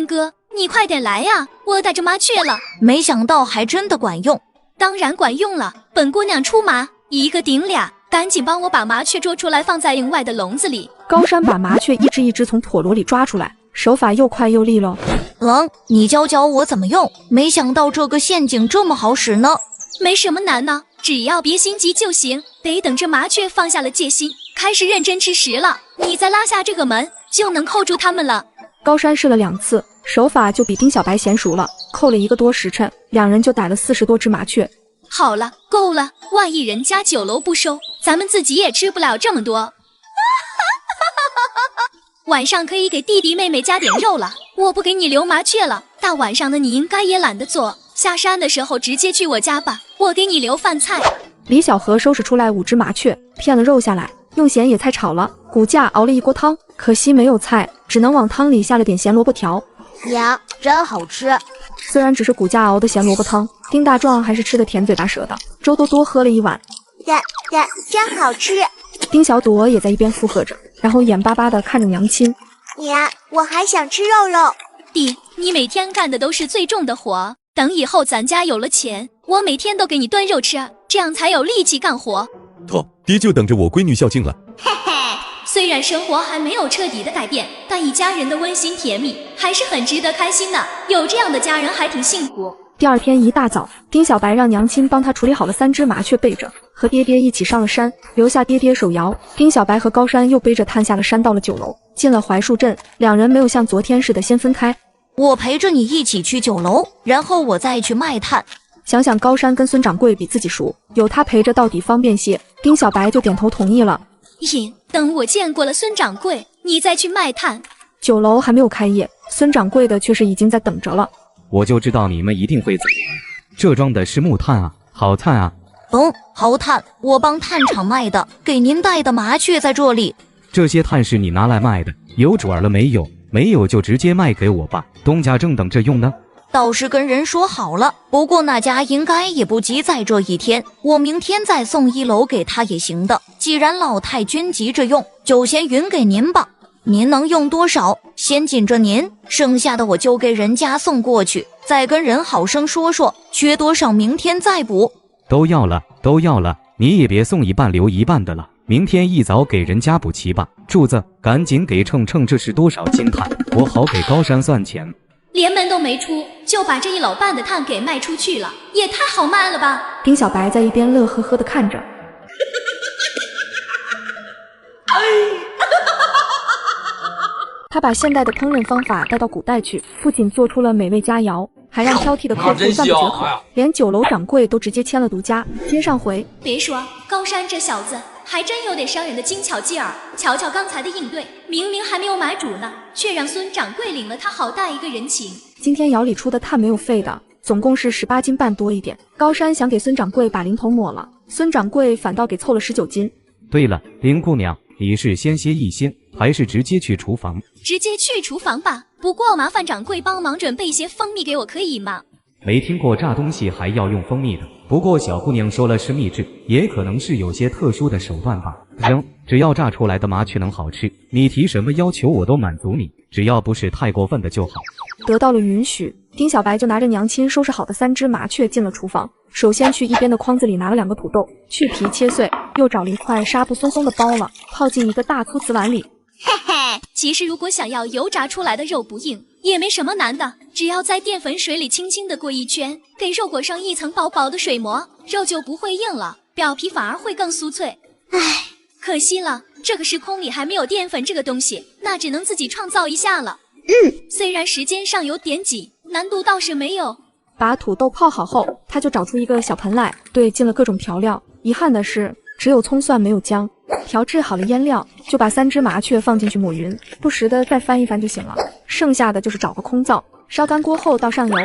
哥，你快点来呀，我逮着麻雀了。没想到还真的管用。当然管用了，本姑娘出马，一个顶俩，赶紧帮我把麻雀捉出来，放在营外的笼子里。高山把麻雀一只一只从笸箩里抓出来，手法又快又利落。你教教我怎么用，没想到这个陷阱这么好使呢。没什么难呢，只要别心急就行，得等这麻雀放下了戒心，开始认真吃食了，你再拉下这个门，就能扣住它们了。高山试了2次，手法就比丁小白娴熟了，扣了1个多时辰，两人就逮了40多只麻雀。好了，够了，万一人家酒楼不收，咱们自己也吃不了这么多。晚上可以给弟弟妹妹加点肉了，我不给你留麻雀了。大晚上的你应该也懒得做，下山的时候直接去我家吧，我给你留饭菜。李小河收拾出来5只麻雀，片了肉下来，用咸野菜炒了，骨架熬了1锅汤，可惜没有菜，只能往汤里下了点咸萝卜条。娘，真好吃。虽然只是骨架熬的咸萝卜汤，丁大壮还是吃得甜嘴巴舌的，粥都多喝了1碗。真好吃。丁小朵也在一边附和着，然后眼巴巴地看着娘亲。娘，我还想吃肉肉。弟，你每天干的都是最重的活，等以后咱家有了钱，我每天都给你炖肉吃，这样才有力气干活。好，爹就等着我闺女孝敬了。嘿嘿，虽然生活还没有彻底的改变，但一家人的温馨甜蜜还是很值得开心的。有这样的家人还挺幸福。第二天一大早，丁小白让娘亲帮他处理好了3只麻雀，背着和爹爹一起上了山，留下爹爹手摇。丁小白和高山又背着探下了山，到了酒楼，进了槐树镇。两人没有像昨天似的先分开，我陪着你一起去酒楼，然后我再去卖炭。想想高山跟孙掌柜比自己熟，有他陪着到底方便些，丁小白就点头同意了。等我见过了孙掌柜，你再去卖炭。酒楼还没有开业，孙掌柜的却是已经在等着了。我就知道你们一定会走，这装的是木炭啊，好炭啊。好炭，我帮炭厂卖的，给您带的麻雀在这里。这些炭是你拿来卖的，有主儿了没有？没有就直接卖给我吧，东家正等着用呢。倒是跟人说好了，不过那家应该也不急在这一天，我明天再送1篓给他也行的。既然老太君急着用，就先匀给您吧。您能用多少，先紧着您，剩下的我就给人家送过去，再跟人好生说说，缺多少明天再补。都要了，你也别送一半留一半的了，明天一早给人家补齐吧。柱子，赶紧给称这是多少斤炭，我好给高山算钱。连门都没出，就把这1篓半的炭给卖出去了，也太好卖了吧！丁小白在一边乐呵呵地看着。他把现代的烹饪方法带到古代去，不仅做出了美味佳肴，还让挑剔的客户赞不绝口，连酒楼掌柜都直接签了独家。接上回，别说高山这小子还真有点伤人的精巧劲儿，瞧瞧刚才的应对，明明还没有买主呢，却让孙掌柜领了他好大一个人情。今天窑里出的炭没有废的，总共是18斤半多一点。高山想给孙掌柜把零头抹了，孙掌柜反倒给凑了19斤。对了，林姑娘，你是先歇一歇，还是直接去厨房？直接去厨房吧，不过麻烦掌柜帮忙准备一些蜂蜜给我，可以吗？没听过炸东西还要用蜂蜜的，不过小姑娘说了是秘制，也可能是有些特殊的手段吧。行，只要炸出来的麻雀能好吃，你提什么要求我都满足你，只要不是太过分的就好。得到了允许，丁小白就拿着娘亲收拾好的3只麻雀进了厨房。首先去一边的筐子里拿了2个土豆，去皮切碎，又找了一块纱布松松的包了，泡进一个大粗瓷碗里。嘿嘿，其实如果想要油炸出来的肉不硬，也没什么难的，只要在淀粉水里轻轻的过一圈，给肉裹上一层薄薄的水膜，肉就不会硬了，表皮反而会更酥脆。唉，可惜了，这个时空里还没有淀粉这个东西，那只能自己创造一下了。虽然时间上有点挤，难度倒是没有。把土豆泡好后，他就找出一个小盆来，兑进了各种调料。遗憾的是，只有葱蒜没有姜。调制好了腌料，就把3只麻雀放进去抹匀，不时的再翻一翻就行了。剩下的就是找个空灶，烧干锅后倒上油。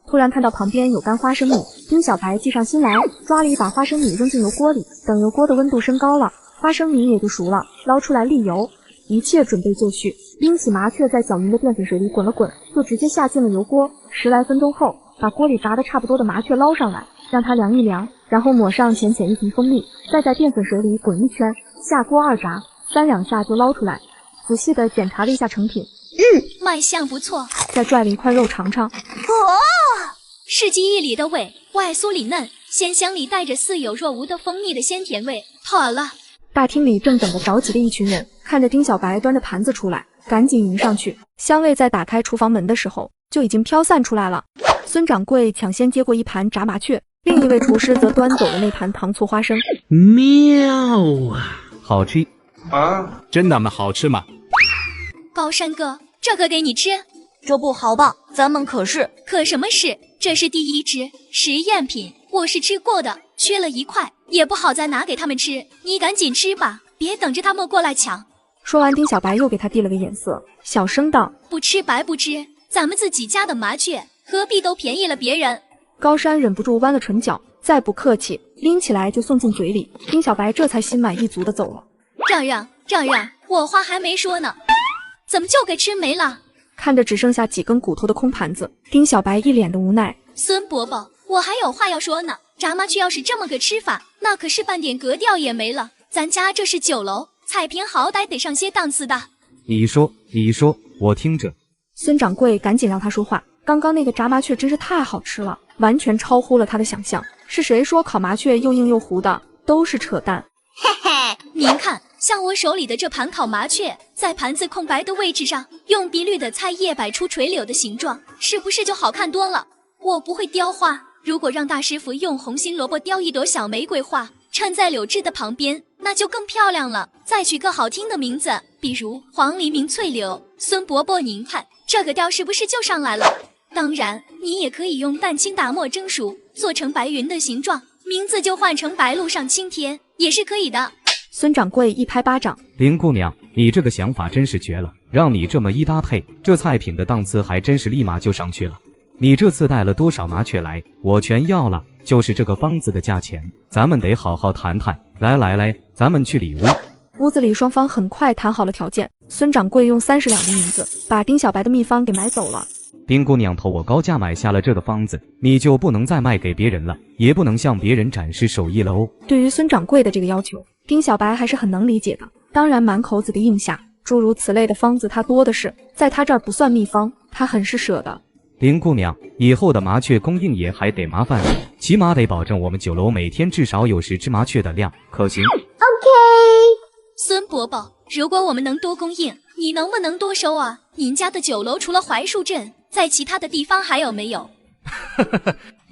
突然看到旁边有干花生米，丁小白计上心来，抓了一把花生米扔进油锅里。等油锅的温度升高了，花生米也就熟了，捞出来沥油，一切准备就绪。拎起麻雀在搅匀的淀粉水里滚了滚，就直接下进了油锅。10来分钟后，把锅里炸得差不多的麻雀捞上来，让它凉一凉，然后抹上浅浅一层蜂蜜，再在淀粉水里滚一圈，下锅2炸，3两下就捞出来。仔细的检查了一下成品，卖相不错。再拽了一块肉尝尝，是记忆里的味，外酥里嫩，鲜香里带着似有若无的蜂蜜的鲜甜味。好了。大厅里正等着着急的一群人，看着丁小白端着盘子出来，赶紧迎上去。香味在打开厨房门的时候就已经飘散出来了。孙掌柜抢先接过一盘炸麻雀，另一位厨师则端走了那盘糖醋花生。妙啊！好吃啊？真那么好吃吗？高山哥，这个给你吃。这不好吧？咱们可什么事？这是第1只实验品，我是吃过的，缺了1块，也不好再拿给他们吃。你赶紧吃吧，别等着他们过来抢。说完，丁小白又给他递了个眼色，小声道：不吃白不吃，咱们自己家的麻雀，何必都便宜了别人？高山忍不住弯了唇角，再不客气，拎起来就送进嘴里。丁小白这才心满意足的走了。让，我话还没说呢，怎么就给吃没了？看着只剩下几根骨头的空盘子，丁小白一脸的无奈。孙伯伯，我还有话要说呢。炸麻雀要是这么个吃法，那可是半点格调也没了。咱家这是酒楼，菜品好歹得上些档次的。你说，我听着。孙掌柜赶紧让他说话，刚刚那个炸麻雀真是太好吃了，完全超乎了他的想象。是谁说烤麻雀又硬又糊的？都是扯淡。嘿嘿，您看，像我手里的这盘烤麻雀，在盘子空白的位置上，用碧绿的菜叶摆出垂柳的形状，是不是就好看多了？我不会雕花，如果让大师傅用红心萝卜雕一朵小玫瑰花，衬在柳枝的旁边，那就更漂亮了。再取个好听的名字，比如黄鹂鸣翠柳。孙伯伯，您看这个调是不是就上来了？当然，你也可以用蛋清打磨蒸熟，做成白云的形状，名字就换成白鹭上青天，也是可以的。孙掌柜一拍巴掌，林姑娘，你这个想法真是绝了，让你这么一搭配，这菜品的档次还真是立马就上去了。你这次带了多少麻雀来？我全要了，就是这个方子的价钱，咱们得好好谈谈。来，咱们去里屋。屋子里双方很快谈好了条件，孙掌柜用30两的银子把丁小白的秘方给买走了。丁姑娘托我高价买下了这个方子，你就不能再卖给别人了，也不能向别人展示手艺了哦。对于孙掌柜的这个要求，丁小白还是很能理解的。当然满口子的应下，诸如此类的方子他多的是，在他这儿不算秘方，他很是舍得。林姑娘，以后的麻雀供应也还得麻烦你，起码得保证我们酒楼每天至少有10只麻雀的量，可行 ？OK。孙伯伯，如果我们能多供应，你能不能多收啊？您家的酒楼除了槐树镇，在其他的地方还有没有？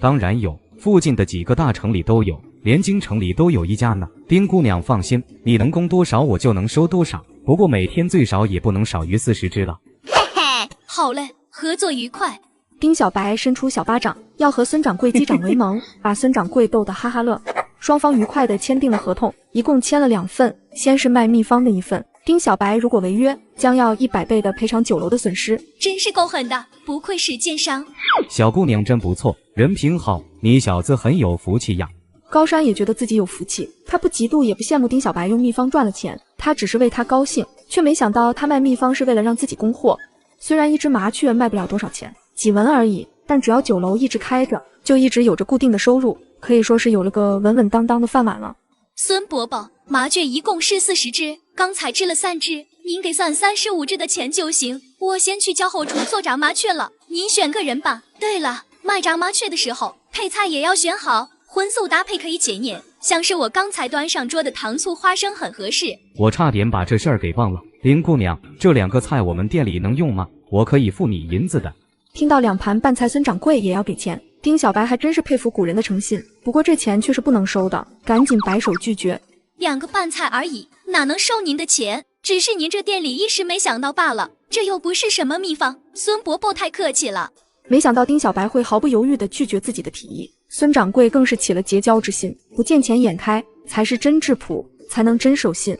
当然有，附近的几个大城里都有，连京城里都有一家呢。丁姑娘放心，你能供多少我就能收多少，不过每天最少也不能少于40只了。嘿嘿，好嘞，合作愉快。丁小白伸出小巴掌，要和孙掌柜击掌为盟，把孙掌柜逗得哈哈乐。双方愉快地签订了合同，一共签了2份，先是卖秘方的一份，丁小白如果违约，将要100倍的赔偿酒楼的损失。真是够狠的，不愧是奸商。小姑娘真不错，人品好，你小子很有福气呀。高山也觉得自己有福气，他不嫉妒也不羡慕丁小白用秘方赚了钱，他只是为他高兴，却没想到他卖秘方是为了让自己供货。虽然1只麻雀卖不了多少钱，几文而已，但只要酒楼一直开着，就一直有着固定的收入，可以说是有了个稳稳当当的饭碗了。孙伯伯，麻雀一共是40只，刚才吃了3只，您给算35只的钱就行。我先去交后厨做炸麻雀了，您选个人吧。对了，卖炸麻雀的时候，配菜也要选好，荤素搭配可以解腻，像是我刚才端上桌的糖醋花生很合适。我差点把这事儿给忘了，林姑娘，这2个菜我们店里能用吗？我可以付你银子的。听到2盘拌菜，孙掌柜也要给钱，丁小白还真是佩服古人的诚信，不过这钱却是不能收的，赶紧摆手拒绝。2个拌菜而已，哪能收您的钱？只是您这店里一时没想到罢了，这又不是什么秘方。孙伯伯太客气了。没想到丁小白会毫不犹豫地拒绝自己的提议，孙掌柜更是起了结交之心，不见钱眼开，才是真质朴，才能真守信。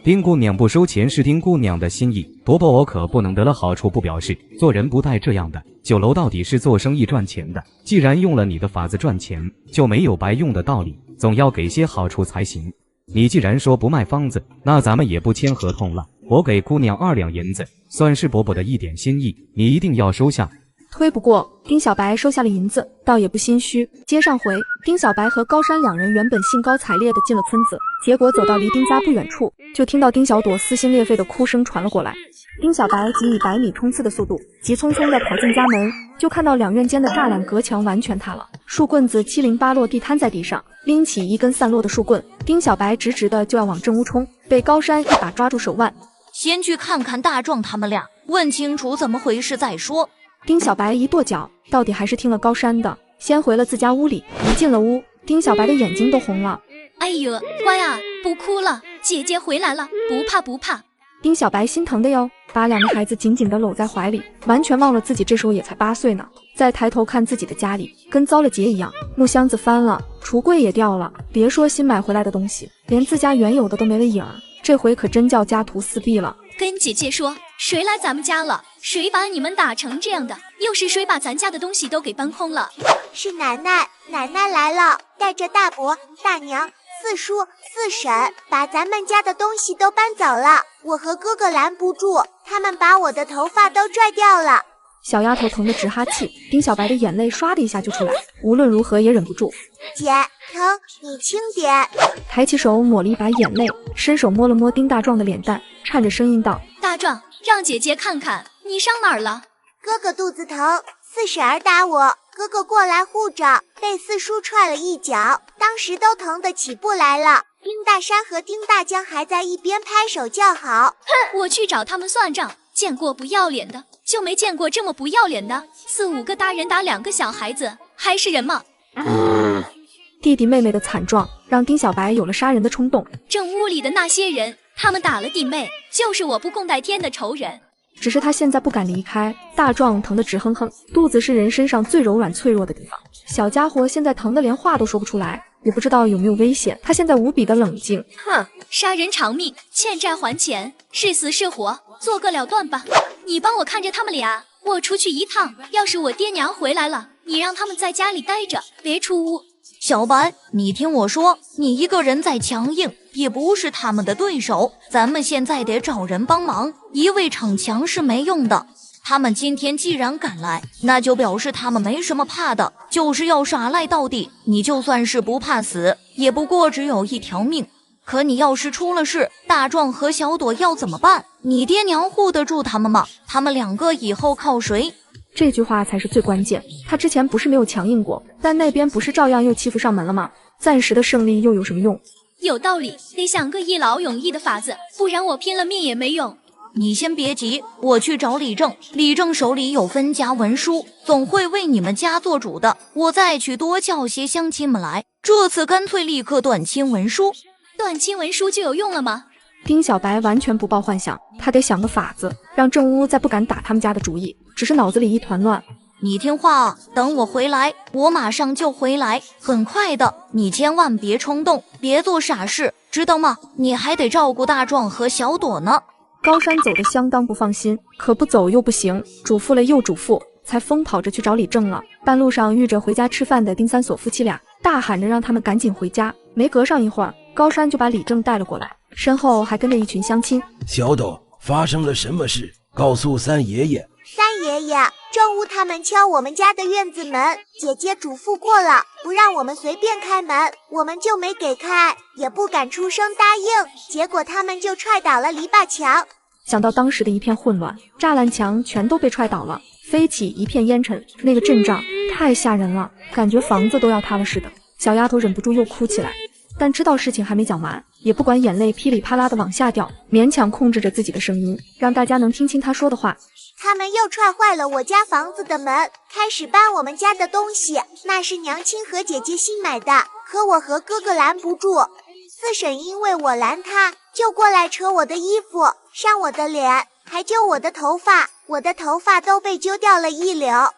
丁姑娘不收钱是丁姑娘的心意，伯伯我可不能得了好处不表示，做人不带这样的。酒楼到底是做生意赚钱的，既然用了你的法子赚钱，就没有白用的道理，总要给些好处才行。你既然说不卖方子，那咱们也不签合同了，我给姑娘2两银子，算是伯伯的一点心意，你一定要收下。推不过，丁小白收下了银子，倒也不心虚。接上回，丁小白和高山2人原本兴高采烈地进了村子，结果走到离丁家不远处，就听到丁小朵撕心裂肺的哭声传了过来。丁小白仅以100米冲刺的速度，急匆匆地跑进家门，就看到2院间的栅栏隔墙完全塌了，树棍子7零8落地摊在地上，拎起一根散落的树棍，丁小白直直的就要往正屋冲，被高山一把抓住手腕。先去看看大壮他们俩，问清楚怎么回事再说。丁小白一跺脚，到底还是听了高山的，先回了自家屋里。一进了屋，丁小白的眼睛都红了。哎呦，乖啊，不哭了，姐姐回来了，不怕不怕。丁小白心疼的哟，把2个孩子紧紧地搂在怀里，完全忘了自己这时候也才8岁呢。再抬头看自己的家里，跟遭了劫一样，木箱子翻了，橱柜也掉了，别说新买回来的东西，连自家原有的都没了影儿，这回可真叫家徒四壁了。跟姐姐说，谁来咱们家了？谁把你们打成这样的？又是谁把咱家的东西都给搬空了？是奶奶，奶奶来了，带着大伯、大娘、四叔、四婶，把咱们家的东西都搬走了。我和哥哥拦不住，他们把我的头发都拽掉了。小丫头疼得直哈气，丁小白的眼泪唰的一下就出来，无论如何也忍不住。姐，疼，你轻点。抬起手抹了一把眼泪，伸手摸了摸丁大壮的脸蛋，颤着声音道：大壮，让姐姐看看你伤哪儿了？哥哥肚子疼，四婶儿打我，哥哥过来护着，被四叔踹了一脚，当时都疼得起不来了。丁大山和丁大江还在一边拍手叫好。哼，我去找他们算账，见过不要脸的，就没见过这么不要脸的，4、5个大人打2个小孩子，还是人吗？弟弟妹妹的惨状让丁小白有了杀人的冲动。正屋里的那些人，他们打了弟妹，就是我不共戴天的仇人。只是他现在不敢离开，大壮疼得直哼哼，肚子是人身上最柔软脆弱的地方。小家伙现在疼得连话都说不出来，也不知道有没有危险。他现在无比的冷静。哼，杀人偿命，欠债还钱，是死是活，做个了断吧。你帮我看着他们俩，我出去一趟。要是我爹娘回来了，你让他们在家里待着，别出屋。小白，你听我说，你一个人再强硬，也不是他们的对手。咱们现在得找人帮忙，一味逞强是没用的。他们今天既然敢来，那就表示他们没什么怕的，就是要耍赖到底。你就算是不怕死，也不过只有一条命。可你要是出了事，大壮和小朵要怎么办？你爹娘护得住他们吗？他们2个以后靠谁？这句话才是最关键。他之前不是没有强硬过，但那边不是照样又欺负上门了吗？暂时的胜利又有什么用？有道理，得想个一劳永逸的法子，不然我拼了命也没用。你先别急，我去找李正，李正手里有分家文书，总会为你们家做主的。我再去多叫些乡亲们来，这次干脆立刻断亲文书。断亲文书就有用了吗？丁小白完全不抱幻想，他得想个法子，让正屋再不敢打他们家的主意，只是脑子里一团乱。你听话，等我回来，我马上就回来，很快的，你千万别冲动，别做傻事，知道吗？你还得照顾大壮和小朵呢。高山走得相当不放心，可不走又不行，嘱咐了又嘱咐，才疯跑着去找李正了。半路上遇着回家吃饭的丁三锁夫妻俩，大喊着让他们赶紧回家。没隔上一会儿，高山就把李正带了过来，身后还跟着一群乡亲。小朵，发生了什么事？告诉三爷爷。三爷爷，正午他们敲我们家的院子门，姐姐嘱咐过了，不让我们随便开门，我们就没给开，也不敢出声答应，结果他们就踹倒了篱笆墙。想到当时的一片混乱，栅栏墙全都被踹倒了，飞起一片烟尘，那个阵仗太吓人了，感觉房子都要塌了似的。小丫头忍不住又哭起来，但知道事情还没讲完，也不管眼泪噼里啪啦的往下掉，勉强控制着自己的声音，让大家能听清她说的话。他们又踹坏了我家房子的门，开始搬我们家的东西，那是娘亲和姐姐新买的，可我和哥哥拦不住。四婶因为我拦他，就过来扯我的衣服，扇我的脸，还揪我的头发，我的头发都被揪掉了一绺呀！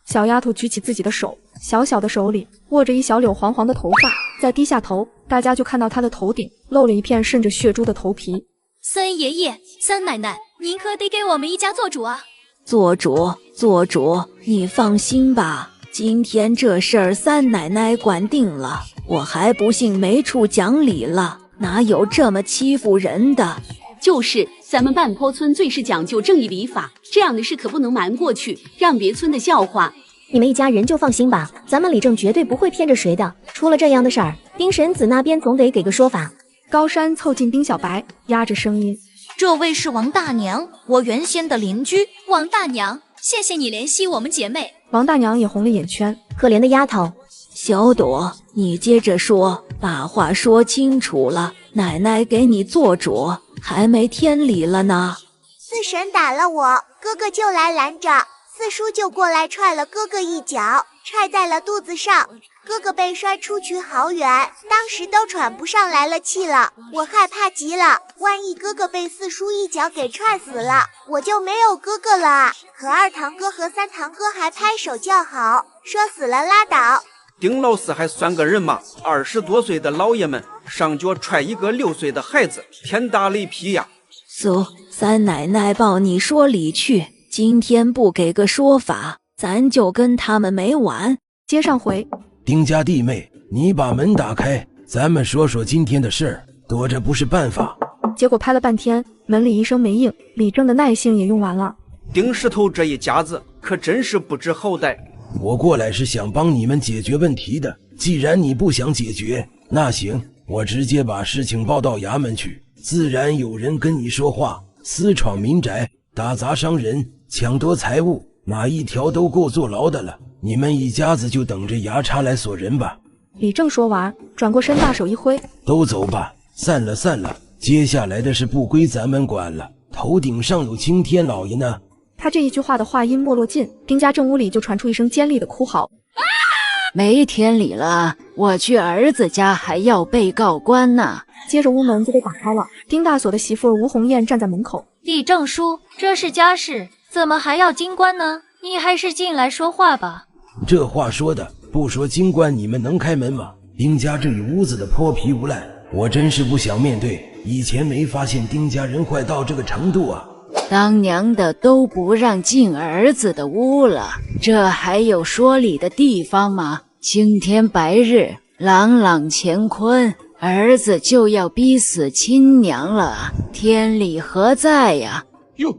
小丫头举起自己的手，小小的手里握着一小绺黄黄的头发，再低下头，大家就看到她的头顶露了一片渗着血珠的头皮。三爷爷，三奶奶，您可得给我们一家做主啊！做主，做主，你放心吧，今天这事儿三奶奶管定了，我还不信没处讲理了，哪有这么欺负人的？就是，咱们半坡村最是讲究正义礼法，这样的事可不能瞒过去，让别村的笑话。你们一家人就放心吧，咱们李正绝对不会骗着谁的。出了这样的事儿，丁婶子那边总得给个说法。高山凑近丁小白，压着声音：“这位是王大娘，我原先的邻居。王大娘，谢谢你怜惜我们姐妹。”王大娘也红了眼圈，可怜的丫头。小朵，你接着说，把话说清楚了，奶奶给你做主，还没天理了呢。四婶打了我，哥哥就来拦着，四叔就过来踹了哥哥一脚，踹在了肚子上，哥哥被摔出去好远，当时都喘不上来了气了，我害怕极了，万一哥哥被四叔一脚给踹死了，我就没有哥哥了。可二堂哥和三堂哥还拍手叫好，说死了拉倒。丁老四还算个人吗？20多岁的老爷们上脚踹一个6岁的孩子，天打雷劈呀！走，三奶奶抱你说理去，今天不给个说法，咱就跟他们没完。接上回，丁家弟妹，你把门打开，咱们说说今天的事儿，躲着不是办法。结果拍了半天，门里一声没应，李正的耐性也用完了。丁石头这一家子可真是不知好歹。我过来是想帮你们解决问题的，既然你不想解决，那行，我直接把事情报到衙门去，自然有人跟你说话，私闯民宅，打砸伤人、抢夺财物，哪一条都够坐牢的了。你们一家子就等着衙差来锁人吧。李正说完，转过身，大手一挥：“都走吧，散了散了。接下来的事不归咱们管了。头顶上有青天老爷呢。”他这一句话的话音没落尽，丁家正屋里就传出一声尖利的哭嚎。没天理了，我去儿子家还要被告官呢。接着屋门就被打开了，丁大锁的媳妇吴红艳站在门口。李正叔，这是家事，怎么还要京官呢？你还是进来说话吧。这话说的，不说京官，你们能开门吗？丁家这一屋子的泼皮无赖，我真是不想面对。以前没发现丁家人坏到这个程度啊。当娘的都不让进儿子的屋了，这还有说理的地方吗？青天白日，朗朗乾坤，儿子就要逼死亲娘了，天理何在呀？哟，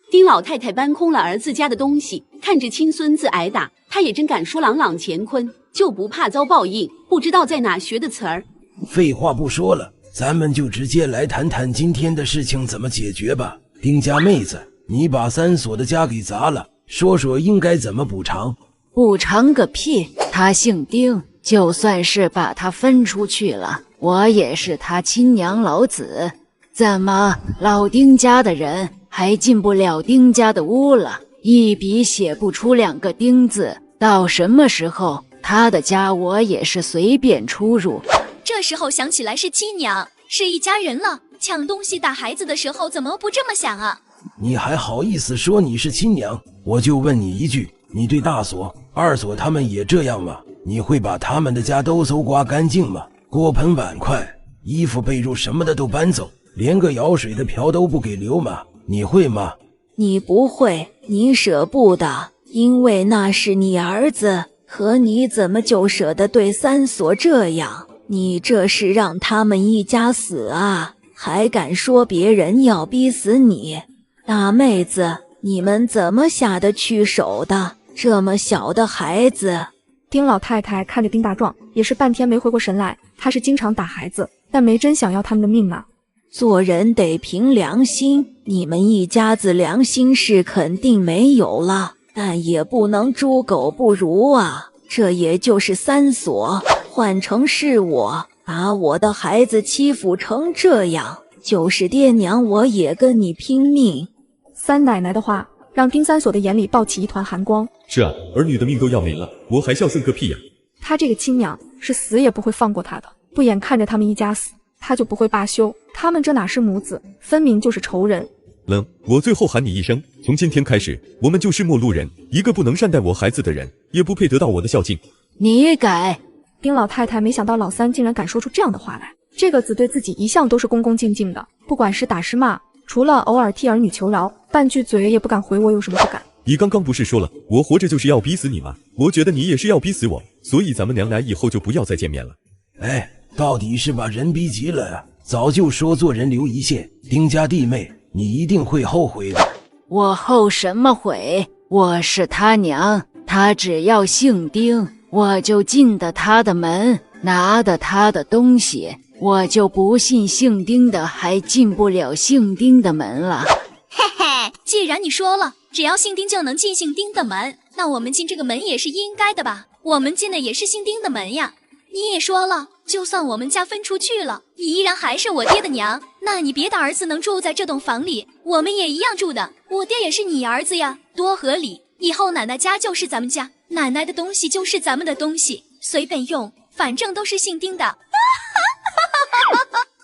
丁老太太搬空了儿子家的东西，看着亲孙子挨打，她也真敢说朗朗乾坤，就不怕遭报应？不知道在哪学的词儿。废话不说了，咱们就直接来谈谈今天的事情怎么解决吧。丁家妹子，你把三锁的家给砸了，说说应该怎么补偿？补偿个屁！他姓丁，就算是把他分出去了，我也是他亲娘老子。怎么老丁家的人还进不了丁家的屋了？一笔写不出2个丁字，到什么时候他的家我也是随便出入？这时候想起来是亲娘，是一家人了。抢东西打孩子的时候怎么不这么想啊？你还好意思说你是亲娘？我就问你一句，你对大锁、二锁他们也这样吗？你会把他们的家都搜刮干净吗？锅盆碗筷、衣服被褥什么的都搬走，连个舀水的瓢都不给留吗？你会吗？你不会，你舍不得，因为那是你儿子，可你怎么就舍得对三锁这样？你这是让他们一家死啊！还敢说别人要逼死你？大妹子，你们怎么下得去手的？这么小的孩子。丁老太太看着丁大壮，也是半天没回过神来。他是经常打孩子，但没真想要他们的命嘛。做人得凭良心，你们一家子良心是肯定没有了，但也不能猪狗不如啊。这也就是三锁，换成是我，把我的孩子欺负成这样，就是爹娘我也跟你拼命。三奶奶的话让丁三锁的眼里爆起一团寒光。是啊，儿女的命都要没了，我还孝顺个屁呀！他这个亲娘是死也不会放过他的，不眼看着他们一家死，他就不会罢休。他们这哪是母子，分明就是仇人。冷，我最后喊你一声，从今天开始，我们就是陌路人，一个不能善待我孩子的人，也不配得到我的孝敬。你改！丁老太太没想到老三竟然敢说出这样的话来。这个子对自己一向都是恭恭敬敬的，不管是打是骂，除了偶尔替儿女求饶，半句嘴也不敢回我，有什么不敢？你刚刚不是说了，我活着就是要逼死你吗？我觉得你也是要逼死我，所以咱们娘俩以后就不要再见面了。哎，到底是把人逼急了呀！早就说做人留一线，丁家弟妹，你一定会后悔的。我后什么悔？我是他娘，他只要姓丁，我就进得他的门，拿得他的东西，我就不信姓丁的还进不了姓丁的门了。嘿嘿，既然你说了，只要姓丁就能进姓丁的门，那我们进这个门也是应该的吧？我们进的也是姓丁的门呀。你也说了，就算我们家分出去了，你依然还是我爹的娘，那你别的儿子能住在这栋房里，我们也一样住的，我爹也是你儿子呀，多合理。以后奶奶家就是咱们家，奶奶的东西就是咱们的东西，随便用，反正都是姓丁的。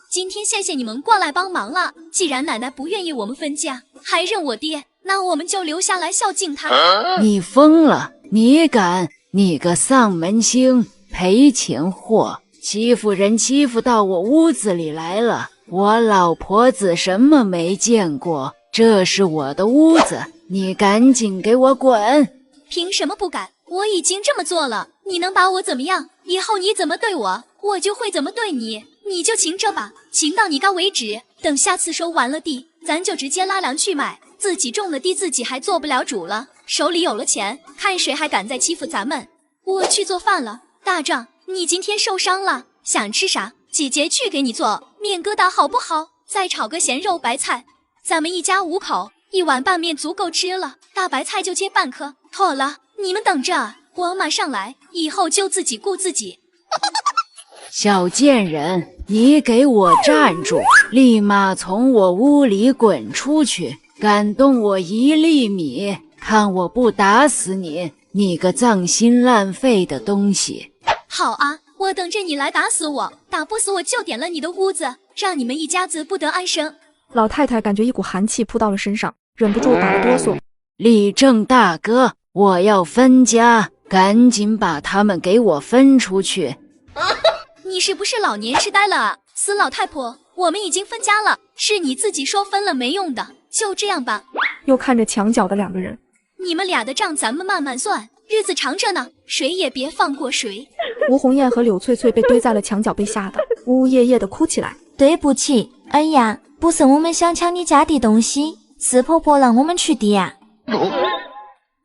今天谢谢你们过来帮忙了，既然奶奶不愿意我们分家，还认我爹，那我们就留下来孝敬他。你疯了，你敢？你个丧门星，赔钱货，欺负人欺负到我屋子里来了，我老婆子什么没见过？这是我的屋子，你赶紧给我滚！凭什么不敢？我已经这么做了，你能把我怎么样？以后你怎么对我，我就会怎么对你，你就勤着吧，勤到你高为止。等下次收完了地，咱就直接拉粮去买，自己种了地自己还做不了主了，手里有了钱，看谁还敢再欺负咱们。我去做饭了。大壮，你今天受伤了，想吃啥？姐姐去给你做面疙瘩好不好？再炒个咸肉白菜，咱们一家5口，一碗拌面足够吃了，大白菜就切半颗。妥了，你们等着，我马上来，以后就自己顾自己。小贱人，你给我站住！立马从我屋里滚出去！敢动我1粒米，看我不打死你！你个脏心烂肺的东西！好啊，我等着你来打死我，打不死我就点了你的屋子，让你们一家子不得安生。老太太感觉一股寒气扑到了身上，忍不住打了哆嗦。李正大哥，我要分家，赶紧把他们给我分出去！你是不是老年痴呆了啊？死老太婆，我们已经分家了，是你自己说分了没用的，就这样吧。又看着墙角的2个人，你们俩的账咱们慢慢算，日子长着呢，谁也别放过谁。吴红艳和柳翠翠被堆在了墙角，被吓得呜呜咽咽地哭起来。对不起，哎呀，不是我们想抢你家的东西，是婆婆让我们去的呀。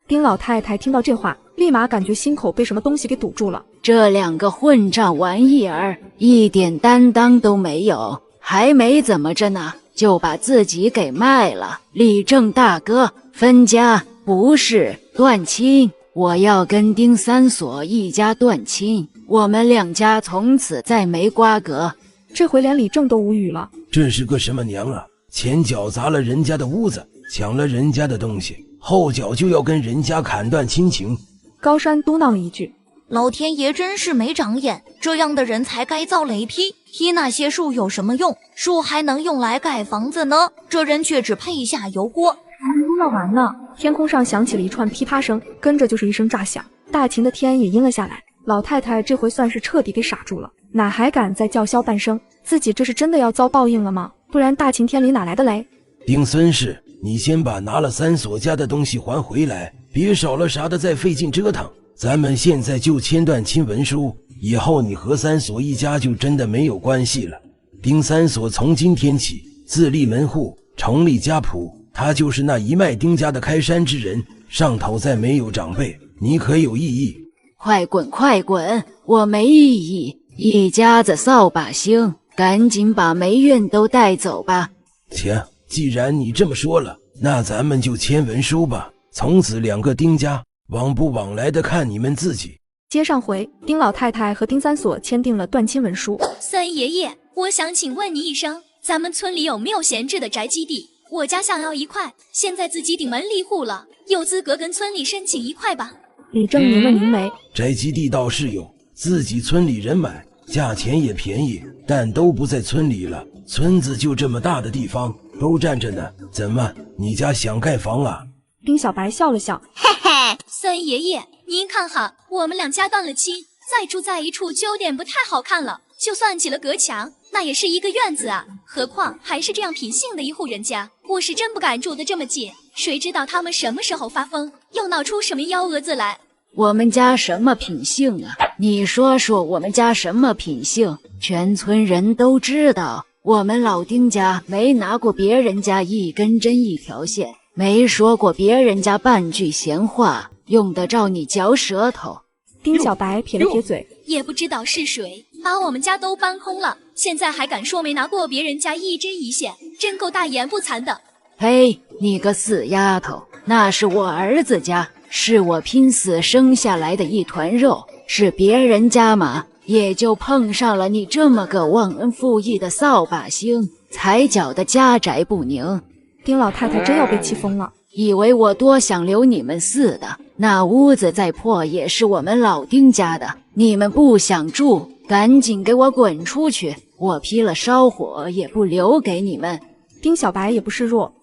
丁老太太听到这话，立马感觉心口被什么东西给堵住了。这2个混账玩意儿一点担当都没有，还没怎么着呢，就把自己给卖了。李正大哥，分家不是断亲，我要跟丁三锁一家断亲，我们2家从此再没瓜葛。这回连李正都无语了，这是个什么娘啊？前脚砸了人家的屋子，抢了人家的东西，后脚就要跟人家砍断亲情。高山嘟囔了一句：老天爷真是没长眼，这样的人才该造雷劈。劈那些树有什么用？树还能用来盖房子呢，这人却只配下油锅。还没闹完呢，天空上响起了一串噼啪声，跟着就是一声炸响，大秦的天也阴了下来。老太太这回算是彻底给傻住了，哪还敢再叫嚣半声？自己这是真的要遭报应了吗？不然大秦天里哪来的雷？丁孙氏，你先把拿了三锁家的东西还回来，别少了啥的再费劲折腾。咱们现在就签断亲文书，以后你和三锁一家就真的没有关系了。丁三锁从今天起自立门户，成立家谱，他就是那一脉丁家的开山之人，上头再没有长辈，你可有异议？快滚快滚，我没异议。一家子扫把星，赶紧把霉运都带走吧。行，既然你这么说了，那咱们就签文书吧，从此2个丁家往不往来的看你们自己。接上回，丁老太太和丁三锁签订了断亲文书。三爷爷，我想请问你一声，咱们村里有没有闲置的宅基地？我家想要1块，现在自己顶门立户了，有资格跟村里申请1块吧？李正拧了拧眉，宅基地倒是有，自己村里人买，价钱也便宜，但都不在村里了。村子就这么大的地方，都占着呢。怎么，你家想盖房啊？丁小白笑了笑，嘿嘿，三爷爷，您看哈，我们2家断了亲，再住在一处就有点不太好看了。就算起了隔墙，那也是一个院子啊，何况还是这样品性的一户人家，我是真不敢住得这么近。谁知道他们什么时候发疯，又闹出什么幺蛾子来？我们家什么品性啊？你说说我们家什么品性？全村人都知道，我们老丁家没拿过别人家一根针一条线，没说过别人家半句闲话，用得着你嚼舌头？丁小白撇了撇嘴，也不知道是谁把我们家都搬空了，现在还敢说没拿过别人家一针一线，真够大言不惭的。嘿，你个死丫头，那是我儿子家，是我拼死生下来的一团肉，是别人家嘛，也就碰上了你这么个忘恩负义的扫把星，才搅得家宅不宁。丁老太太真要被气疯了，以为我多想留你们似的，那屋子再破也是我们老丁家的，你们不想住，赶紧给我滚出去，我劈了烧火也不留给你们。丁小白也不示弱，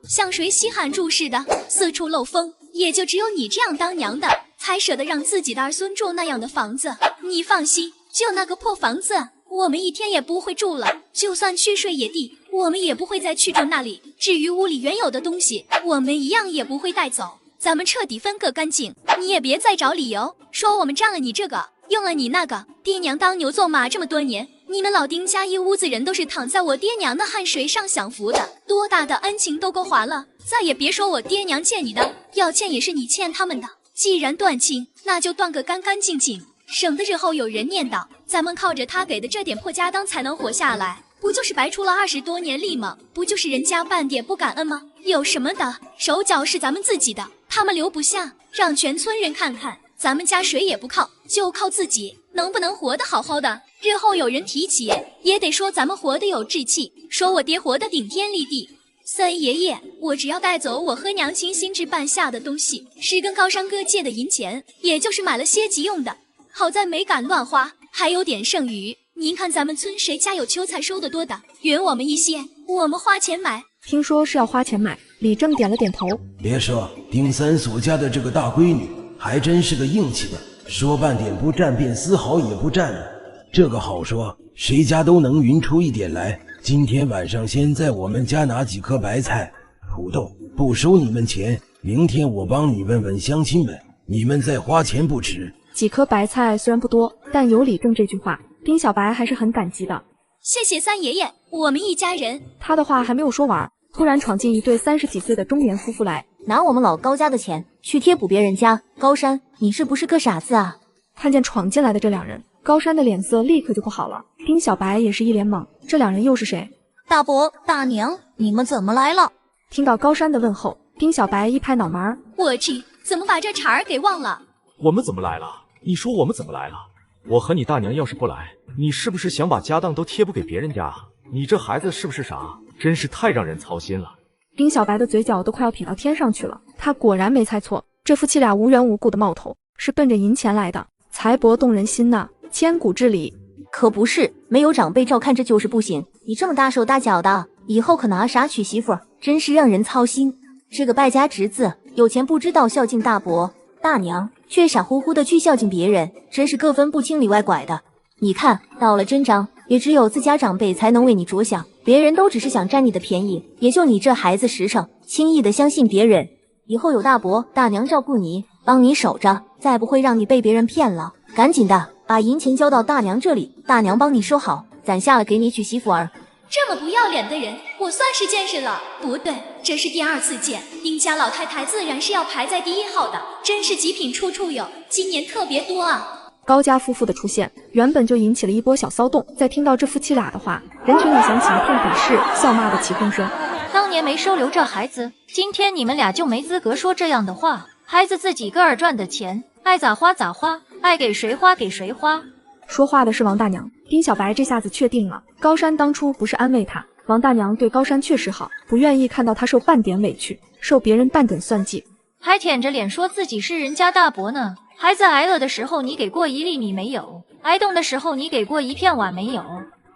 像谁稀罕住似的，四处漏风，也就只有你这样当娘的，才舍得让自己的儿孙住那样的房子。你放心，就那个破房子，我们1天也不会住了，就算去睡野地，我们也不会再去住那里。至于屋里原有的东西，我们一样也不会带走，咱们彻底分个干净。你也别再找理由，说我们占了你这个，用了你那个，爹娘当牛做马这么多年，你们老丁家一屋子人都是躺在我爹娘的汗水上享福的，多大的恩情都够还了，再也别说我爹娘欠你的，要欠也是你欠他们的。既然断亲，那就断个干干净净，省得日后有人念叨咱们靠着他给的这点破家当才能活下来。不就是白出了20多年力吗？不就是人家半点不感恩吗？有什么的，手脚是咱们自己的，他们留不下，让全村人看看，咱们家谁也不靠，就靠自己，能不能活得好好的？日后有人提起，也得说咱们活得有志气，说我爹活得顶天立地。三爷爷，我只要带走我和娘亲心置办下的东西，是跟高山哥借的银钱，也就是买了些急用的，好在没敢乱花，还有点剩余。您看咱们村谁家有秋菜收得多的，匀我们一些，我们花钱买。听说是要花钱买，李正点了点头。别说，丁三所家的这个大闺女还真是个硬气的，说半点不占便丝毫也不占呢。这个好说，谁家都能匀出一点来。今天晚上先在我们家拿几颗白菜、土豆，不收你们钱。明天我帮你问问乡亲们，你们再花钱不迟。几颗白菜虽然不多，但有李正这句话，丁小白还是很感激的。谢谢三爷爷，我们一家人。他的话还没有说完，突然闯进一对30几岁的中年夫妇来，拿我们老高家的钱去贴补别人家。高山，你是不是个傻子啊？看见闯进来的这两人，高山的脸色立刻就不好了。丁小白也是一脸懵，这两人又是谁？大伯、大娘，你们怎么来了？听到高山的问候，丁小白一拍脑门，我去，怎么把这茬儿给忘了？我们怎么来了？你说我们怎么来了？我和你大娘要是不来，你是不是想把家当都贴补给别人家？你这孩子是不是傻？真是太让人操心了。丁小白的嘴角都快要撇到天上去了，他果然没猜错，这夫妻俩无缘无故的冒头，是奔着银钱来的。财帛动人心呐，千古至理。可不是，没有长辈照看着就是不行。你这么大手大脚的，以后可拿啥娶媳妇？真是让人操心。这个败家侄子，有钱不知道孝敬大伯大娘，却傻乎乎的去孝敬别人，真是各分不清里外拐的。你看到了真章，也只有自家长辈才能为你着想，别人都只是想占你的便宜。也就你这孩子实诚，轻易的相信别人，以后有大伯大娘照顾你，帮你守着，再不会让你被别人骗了。赶紧的把银钱交到大娘这里，大娘帮你收好，攒下了给你娶媳妇儿。这么不要脸的人，我算是见识了。不对，这是第2次见，丁家老太太自然是要排在第1号的，真是极品处处有，今年特别多啊。高家夫妇的出现，原本就引起了一波小骚动。在听到这夫妻俩的话，人群里响起一片鄙视、笑骂的起哄声。当年没收留这孩子，今天你们俩就没资格说这样的话。孩子自己个儿赚的钱，爱咋花咋花，爱给谁花给谁花。说话的是王大娘。丁小白这下子确定了，高山当初不是安慰他，王大娘对高山确实好，不愿意看到他受半点委屈，受别人半点算计，还舔着脸说自己是人家大伯呢。孩子挨饿的时候你给过1粒米没有？挨冻的时候你给过1片碗没有？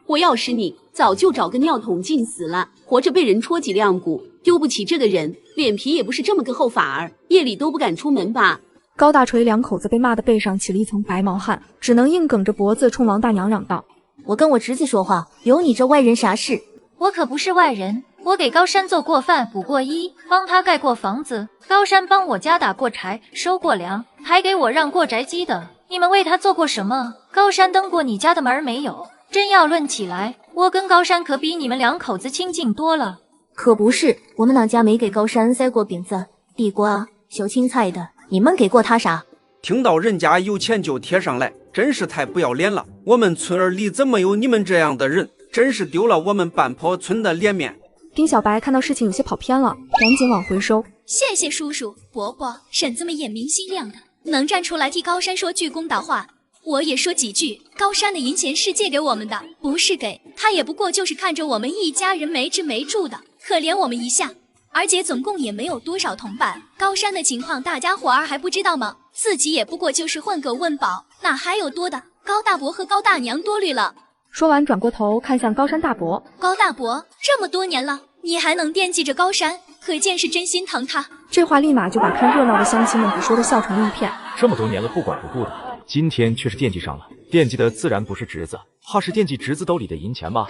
我要是你，早就找个尿桶浸死了，活着被人戳脊梁骨。丢不起这个人，脸皮也不是这么个厚法儿，夜里都不敢出门吧。高大锤两口子被骂的背上起了一层白毛汗，只能硬梗着脖子冲王大娘嚷道：我跟我侄子说话，有你这外人啥事？我可不是外人，我给高山做过饭，补过衣，帮他盖过房子，高山帮我家打过柴，收过粮，还给我让过宅基的。你们为他做过什么？高山登过你家的门没有？真要论起来，我跟高山可比你们两口子亲近多了。可不是，我们哪家没给高山塞过饼子、地瓜、小青菜的，你们给过他啥？听到人家有钱就贴上来，真是太不要脸了。我们村儿里怎么有你们这样的人？真是丢了我们半坡村的脸面。丁小白看到事情有些跑偏了，赶紧往回收。谢谢叔叔、伯伯、婶子们眼明心亮的，能站出来替高山说句公道话。我也说几句，高山的银钱是借给我们的，不是给他，也不过就是看着我们一家人没吃没住的，可怜我们一下。而且总共也没有多少同伴，高山的情况大家伙儿还不知道吗？自己也不过就是混个温饱，哪还有多的？高大伯和高大娘多虑了。说完转过头看向高山大伯，高大伯，这么多年了，你还能惦记着高山，可见是真心疼他。这话立马就把看热闹的乡亲们给说得笑成了一片。这么多年了不管不顾的，今天却是惦记上了，惦记的自然不是侄子，怕是惦记侄子兜里的银钱吧。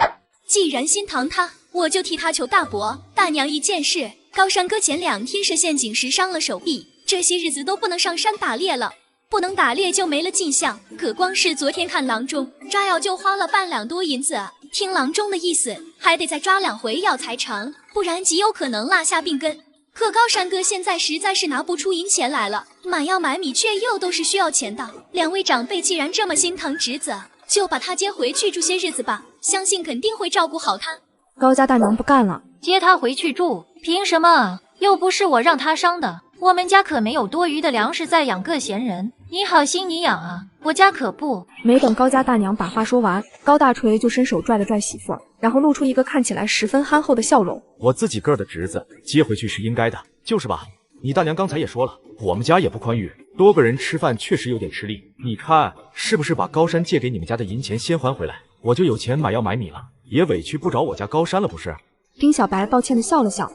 既然心疼他，我就替他求大伯大娘一件事。高山哥前2天设陷阱时伤了手臂，这些日子都不能上山打猎了，不能打猎就没了进项，可光是昨天看郎中抓药就花了半两多银子，听郎中的意思还得再抓2回药才成，不然极有可能落下病根。可高山哥现在实在是拿不出银钱来了，买药买米却又都是需要钱的。2位长辈既然这么心疼侄子，就把她接回去住些日子吧，相信肯定会照顾好她。高家大娘不干了，接她回去住，凭什么？又不是我让她伤的，我们家可没有多余的粮食再养个闲人。你好心你养啊，我家可不。没等高家大娘把话说完，高大锤就伸手拽了拽媳妇儿，然后露出一个看起来十分憨厚的笑容。我自己个儿的侄子接回去是应该的，就是吧？你大娘刚才也说了，我们家也不宽裕，多个人吃饭确实有点吃力。你看是不是把高山借给你们家的银钱先还回来，我就有钱买药买米了，也委屈不着我家高山了不是？丁小白抱歉的笑了笑。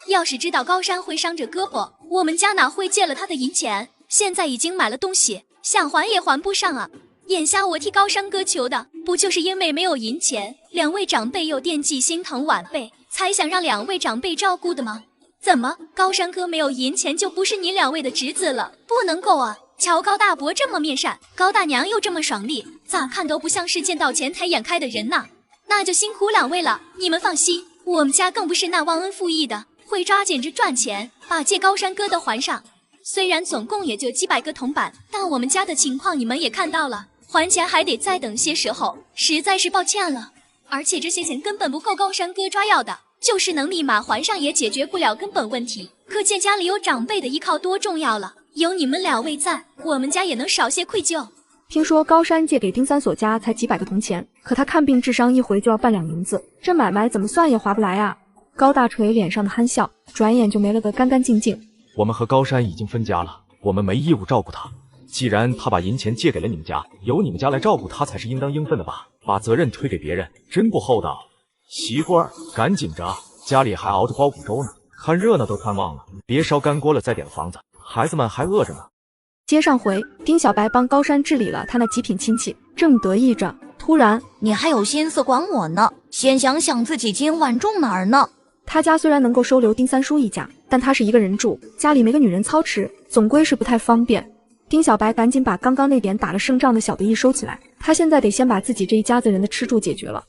要是知道高山会伤着胳膊，我们家哪会借了他的银钱？现在已经买了东西，想还也还不上啊。眼下我替高山哥求的，不就是因为没有银钱，两位长辈又惦记心疼晚辈，才想让两位长辈照顾的吗？怎么高山哥没有银钱就不是你两位的侄子了？不能够啊！瞧高大伯这么面善，高大娘又这么爽利，咋看都不像是见到钱才眼开的人呐。那就辛苦两位了，你们放心，我们家更不是那忘恩负义的，会抓紧着赚钱把借高山哥的还上。虽然总共也就几百个铜板，但我们家的情况你们也看到了，还钱还得再等些时候，实在是抱歉了。而且这些钱根本不够高山哥抓药的，就是能立马还上也解决不了根本问题。可见家里有长辈的依靠多重要了，有你们两位在，我们家也能少些愧疚。听说高山借给丁三所家才几百个铜钱，可他看病治伤一回就要半两银子，这买卖怎么算也划不来啊！高大锤脸上的憨笑，转眼就没了个干干净净。我们和高山已经分家了，我们没义务照顾他。既然他把银钱借给了你们家，由你们家来照顾他才是应当应分的吧？把责任推给别人，真不厚道。媳妇儿，赶紧着，家里还熬着包谷粥呢，看热闹都看忘了，别烧干锅了再点房子，孩子们还饿着呢。接上回，丁小白帮高山治理了他那极品亲戚，正得意着，突然，你还有心思管我呢？先想想自己今晚住哪儿呢？他家虽然能够收留丁三叔一家，但他是一个人住，家里没个女人操持，总归是不太方便。丁小白赶紧把刚刚那点打了胜仗的小得意收起来，他现在得先把自己这一家子人的吃住解决了。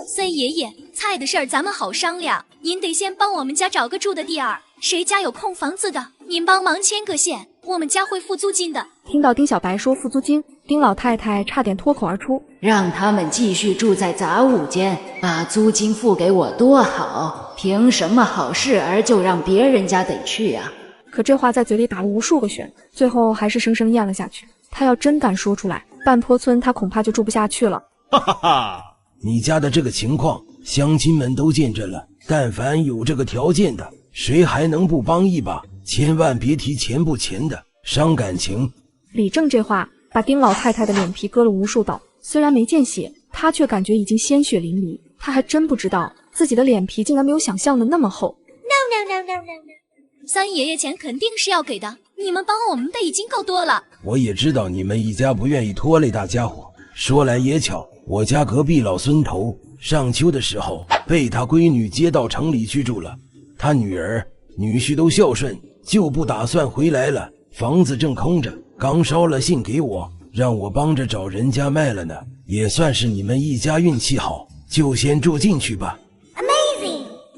孙爷爷，菜的事儿咱们好商量，您得先帮我们家找个住的地儿，谁家有空房子的，您帮忙牵个线，我们家会付租金的。听到丁小白说付租金，丁老太太差点脱口而出：让他们继续住在杂物间，把租金付给我多好，凭什么好事儿就让别人家得去啊？可这话在嘴里打了无数个旋，最后还是生生咽了下去。他要真敢说出来，半坡村他恐怕就住不下去了。哈哈哈，你家的这个情况，乡亲们都见证了，但凡有这个条件的，谁还能不帮一把？千万别提钱不钱的，伤感情。李正这话把丁老太太的脸皮割了无数道，虽然没见血，她却感觉已经鲜血淋漓。她还真不知道自己的脸皮竟然没有想象的那么厚。三爷爷钱肯定是要给的，你们帮我们的已经够多了。我也知道你们一家不愿意拖累大家伙，说来也巧，我家隔壁老孙头上秋的时候被他闺女接到城里去住了，他女儿女婿都孝顺，就不打算回来了，房子正空着，刚捎了信给我，让我帮着找人家卖了呢，也算是你们一家运气好，就先住进去吧。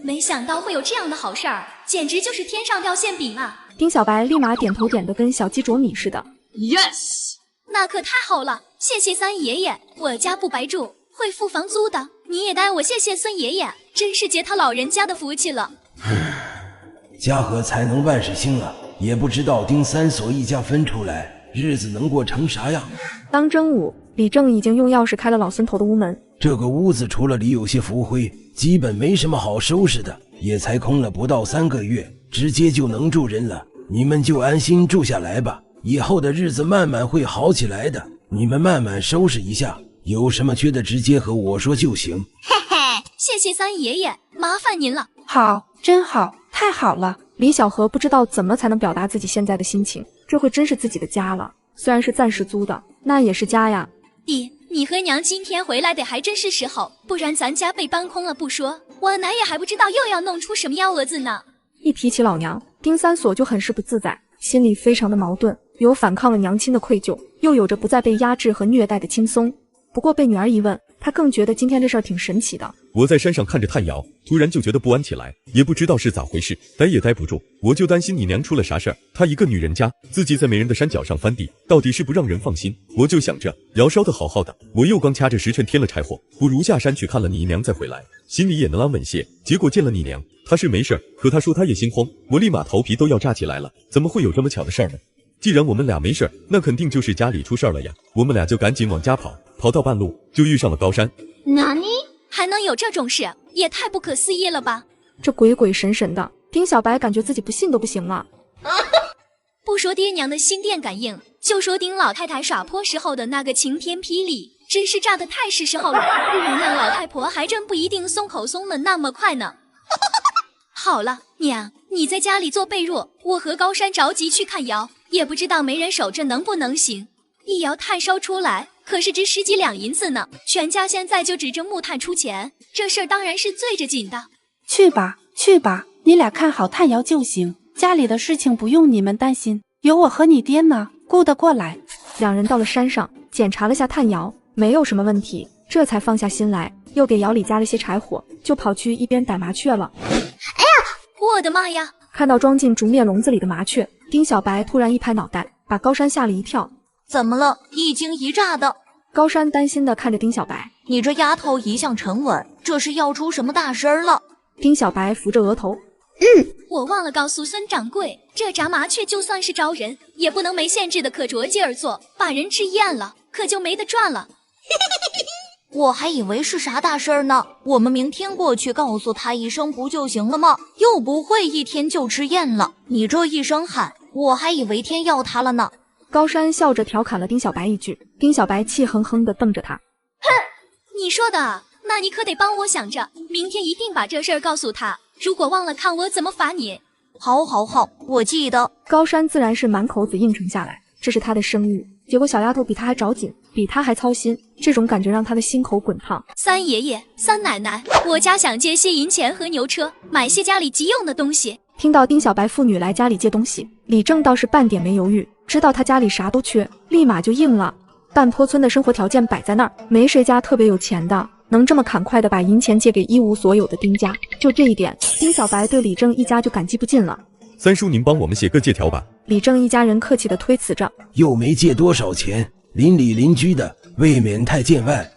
没想到会有这样的好事儿，简直就是天上掉馅饼啊！丁小白立马点头点得跟小鸡啄米似的。Yes， 那可太好了，谢谢三爷爷，我家不白住，会付房租的。你也代我谢谢孙爷爷，真是结他老人家的福气了。家和才能万事兴啊，也不知道丁三所一家分出来，日子能过成啥样。当正午，李正已经用钥匙开了老孙头的屋门。这个屋子除了里有些浮灰，基本没什么好收拾的，也才空了不到3个月，直接就能住人了。你们就安心住下来吧，以后的日子慢慢会好起来的。你们慢慢收拾一下，有什么缺的直接和我说就行。嘿嘿，谢谢三爷爷，麻烦您了。好，真好，太好了。李小河不知道怎么才能表达自己现在的心情，这回真是自己的家了，虽然是暂时租的，那也是家呀。弟，你和娘今天回来的还真是时候，不然咱家被搬空了不说，我奶也还不知道又要弄出什么幺蛾子呢。一提起老娘，丁三所就很是不自在，心里非常的矛盾，有反抗了娘亲的愧疚，又有着不再被压制和虐待的轻松。不过被女儿一问，他更觉得今天这事儿挺神奇的。我在山上看着炭瑶，突然就觉得不安起来，也不知道是咋回事，待也待不住，我就担心你娘出了啥事儿。她一个女人家，自己在没人的山脚上翻地，到底是不让人放心。我就想着窑烧得好好的，我又刚掐着时辰添了柴火，不如下山去看了你娘再回来，心里也能安稳些。结果见了你娘，她是没事儿，可她说她也心慌，我立马头皮都要炸起来了。怎么会有这么巧的事儿呢？既然我们俩没事儿，那肯定就是家里出事儿了呀。我们俩就赶紧往家跑，跑到半路就遇上了高山。哪里还能有这种事？也太不可思议了吧！这鬼鬼神神的，丁小白感觉自己不信都不行了。不说爹娘的心电感应，就说丁老太太耍泼时候的那个晴天霹雳，真是炸得太是时候了。不然那老太婆还真不一定松口松了那么快呢。好了，娘，你在家里做备弱，我和高山着急去看窑，也不知道没人守着能不能行。一窑炭烧出来可是值10几两银子呢，全家现在就指着木炭出钱，这事儿当然是最着紧的。去吧，去吧，你俩看好炭窑就行，家里的事情不用你们担心，有我和你爹呢，顾得过来。两人到了山上，检查了下炭窑，没有什么问题，这才放下心来，又给窑里加了些柴火，就跑去一边逮麻雀了。哎呀，我的妈呀！看到装进竹篾笼子里的麻雀，丁小白突然一拍脑袋，把高山吓了一跳。怎么了？一惊一乍的。高山担心地看着丁小白，你这丫头一向沉稳，这是要出什么大事儿了？丁小白扶着额头，我忘了告诉孙掌柜，这炸麻雀就算是招人，也不能没限制的可着劲儿做，把人吃厌了，可就没得赚了。我还以为是啥大事儿呢，我们明天过去告诉他一声不就行了吗？又不会一天就吃厌了。你这一声喊，我还以为天要塌了呢。高山笑着调侃了丁小白一句，丁小白气哼哼地瞪着他。哼，你说的，那你可得帮我想着，明天一定把这事儿告诉他，如果忘了看我怎么罚你。好，我记得。高山自然是满口子应承下来，这是他的生日，结果小丫头比他还着紧，比他还操心，这种感觉让他的心口滚烫。三爷爷、三奶奶，我家想借些银钱和牛车，买些家里急用的东西。听到丁小白父女来家里借东西，李正倒是半点没犹豫，知道他家里啥都缺，立马就应了。半坡村的生活条件摆在那儿，没谁家特别有钱的能这么慷慨的把银钱借给一无所有的丁家，就这一点，丁小白对李正一家就感激不尽了。三叔，您帮我们写个借条吧。李正一家人客气地推辞着，又没借多少钱，邻里邻居的，未免太见外。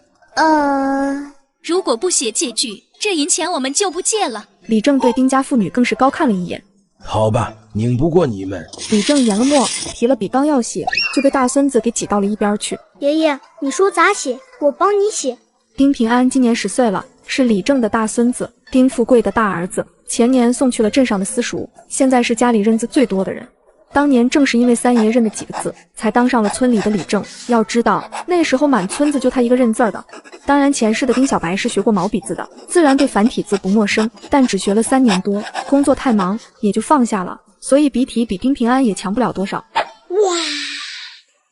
如果不写借据，这银钱我们就不借了。李正对丁家父女更是高看了一眼。好吧，拧不过你们。李正研了墨，提了笔刚要写，就被大孙子给挤到了一边去。爷爷，你说咋写，我帮你写。丁平安今年10岁了，是李正的大孙子，丁富贵的大儿子。前年送去了镇上的私塾，现在是家里认字最多的人。当年正是因为三爷认的几个字，才当上了村里的李正。要知道那时候满村子就他一个认字的。当然前世的丁小白是学过毛笔字的，自然对繁体字不陌生，但只学了3年多，工作太忙也就放下了，所以笔体比丁平安也强不了多少。哇，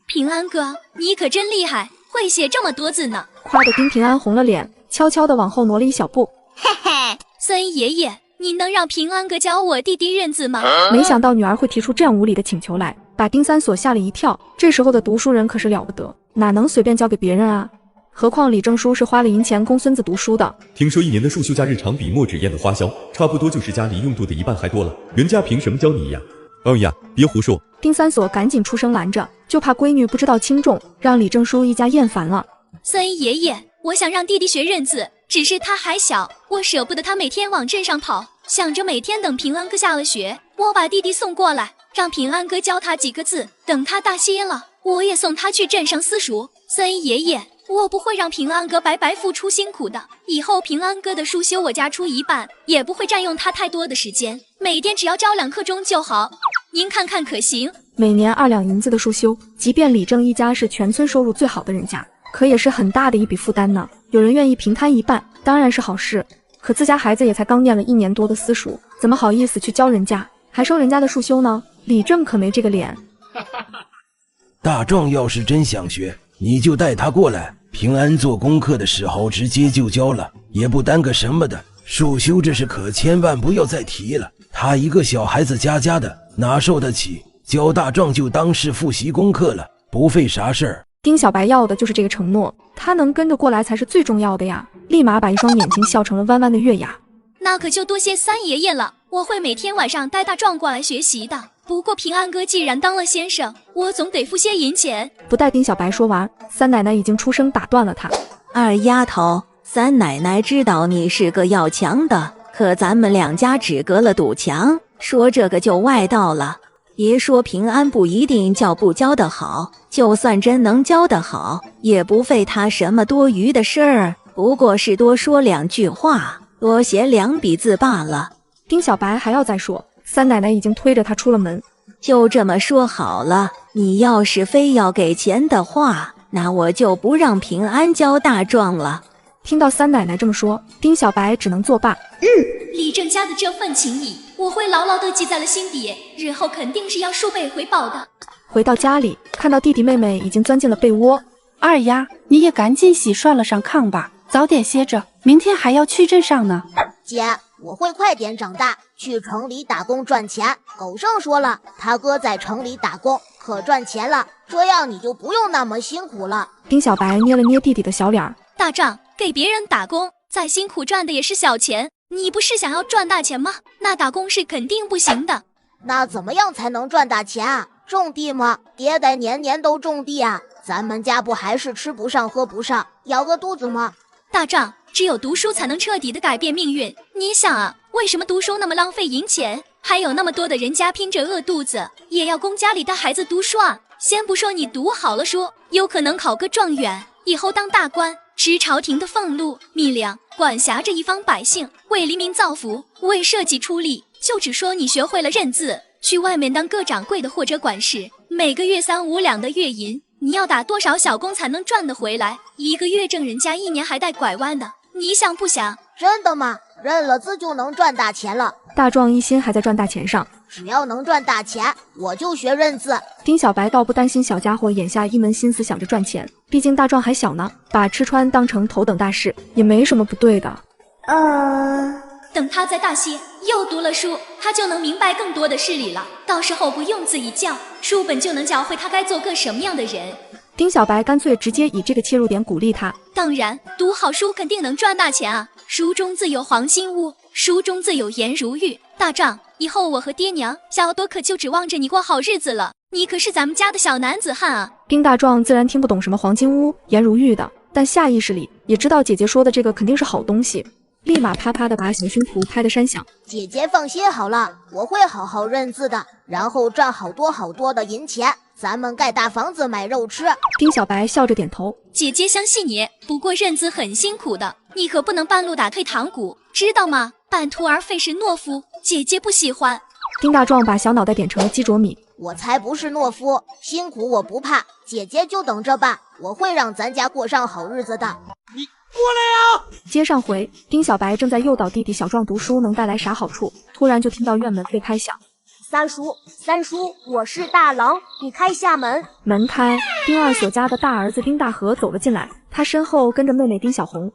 平安哥，你可真厉害，会写这么多字呢。夸得丁平安红了脸，悄悄地往后挪了一小步。嘿嘿，孙爷爷，你能让平安哥教我弟弟认字吗？没想到女儿会提出这样无理的请求来，把丁三所吓了一跳。这时候的读书人可是了不得，哪能随便交给别人啊？何况李正叔是花了银钱供孙子读书的。听说1年的束修加日常比墨纸砚的花销差不多就是家里用度的1半还多了，人家凭什么教你呀？呀，别胡说！丁三所赶紧出声拦着，就怕闺女不知道轻重，让李正叔一家厌烦了。孙爷爷，我想让弟弟学认字，只是他还小，我舍不得他每天往镇上跑，想着每天等平安哥下了学，我把弟弟送过来，让平安哥教他几个字，等他大些了，我也送他去镇上私塾。孙爷爷，我不会让平安哥白白付出辛苦的，以后平安哥的书修我家出一半，也不会占用他太多的时间，每天只要教2课钟就好，您看看可行？每年2两银子的书修，即便李正一家是全村收入最好的人家，可也是很大的一笔负担呢。有人愿意平摊一半，当然是好事，可自家孩子也才刚念了1年多的私塾，怎么好意思去教人家，还收人家的书修呢？李正可没这个脸。大壮要是真想学，你就带他过来，平安做功课的时候直接就教了，也不耽搁什么的。束修这事可千万不要再提了，他一个小孩子家的，哪受得起？教大壮就当是复习功课了，不费啥事儿。丁小白要的就是这个承诺，他能跟着过来才是最重要的呀！立马把一双眼睛笑成了弯弯的月牙。那可就多谢三爷爷了，我会每天晚上带大壮过来学习的。不过平安哥既然当了先生，我总得付些银钱。不待丁小白说完，三奶奶已经出声打断了他。二丫头，三奶奶知道你是个要强的，可咱们两家只隔了堵墙，说这个就外道了。别说平安不一定教不教得好，就算真能教得好，也不费他什么多余的事儿，不过是多说两句话，多写2笔字罢了。丁小白还要再说，三奶奶已经推着他出了门。就这么说好了，你要是非要给钱的话，那我就不让平安教大壮了。听到三奶奶这么说，丁小白只能作罢。李正家的这份情谊，我会牢牢地记在了心底，日后肯定是要数倍回报的。回到家里，看到弟弟妹妹已经钻进了被窝。二丫，你也赶紧洗涮了上炕吧，早点歇着，明天还要去镇上呢。姐，我会快点长大，去城里打工赚钱。狗剩说了，他哥在城里打工可赚钱了，这样你就不用那么辛苦了。丁小白捏了捏弟弟的小脸儿。大壮，给别人打工，再辛苦赚的也是小钱，你不是想要赚大钱吗？那打工是肯定不行的。那怎么样才能赚大钱啊？种地吗？爹得年年都种地啊，咱们家不还是吃不上喝不上，咬个肚子吗？大壮，只有读书才能彻底的改变命运。你想啊，为什么读书那么浪费银钱？还有那么多的人家拼着饿肚子，也要供家里的孩子读书啊。先不说你读好了书，有可能考个状元，以后当大官，吃朝廷的俸禄米粮，管辖着一方百姓，为黎民造福，为社稷出力。就只说你学会了认字，去外面当个掌柜的或者管事，每个月3、5两的月银，你要打多少小工才能赚得回来？一个月挣人家1年还带拐弯的，你想不想？真的吗？认了字就能赚大钱了？大壮一心还在赚大钱上，只要能赚大钱，我就学认字。丁小白倒不担心小家伙眼下一门心思想着赚钱，毕竟大壮还小呢，把吃穿当成头等大事也没什么不对的。等他再大些，又读了书，他就能明白更多的事理了。到时候不用字一教，书本就能教会他该做个什么样的人。丁小白干脆直接以这个切入点鼓励他。当然，读好书肯定能赚大钱啊！书中自有黄金屋，书中自有颜如玉。大壮，以后我和爹娘、小多可就指望着你过好日子了。你可是咱们家的小男子汉啊！丁大壮自然听不懂什么黄金屋、颜如玉的，但下意识里也知道姐姐说的这个肯定是好东西，立马啪啪的把小胸脯拍得山响。姐姐放心好了，我会好好认字的，然后赚好多的银钱，咱们盖大房子买肉吃。丁小白笑着点头，姐姐相信你，不过认字很辛苦的，你可不能半路打退堂鼓，知道吗？半途而废是懦夫，姐姐不喜欢。丁大壮把小脑袋点成了鸡啄米。我才不是懦夫，辛苦我不怕，姐姐就等着吧，我会让咱家过上好日子的。你过来呀！接上回，丁小白正在诱导弟弟小壮读书能带来啥好处，突然就听到院门被开响。三叔，我是大郎，你开下门。门开，丁二所家的大儿子丁大和走了进来，他身后跟着妹妹丁小红。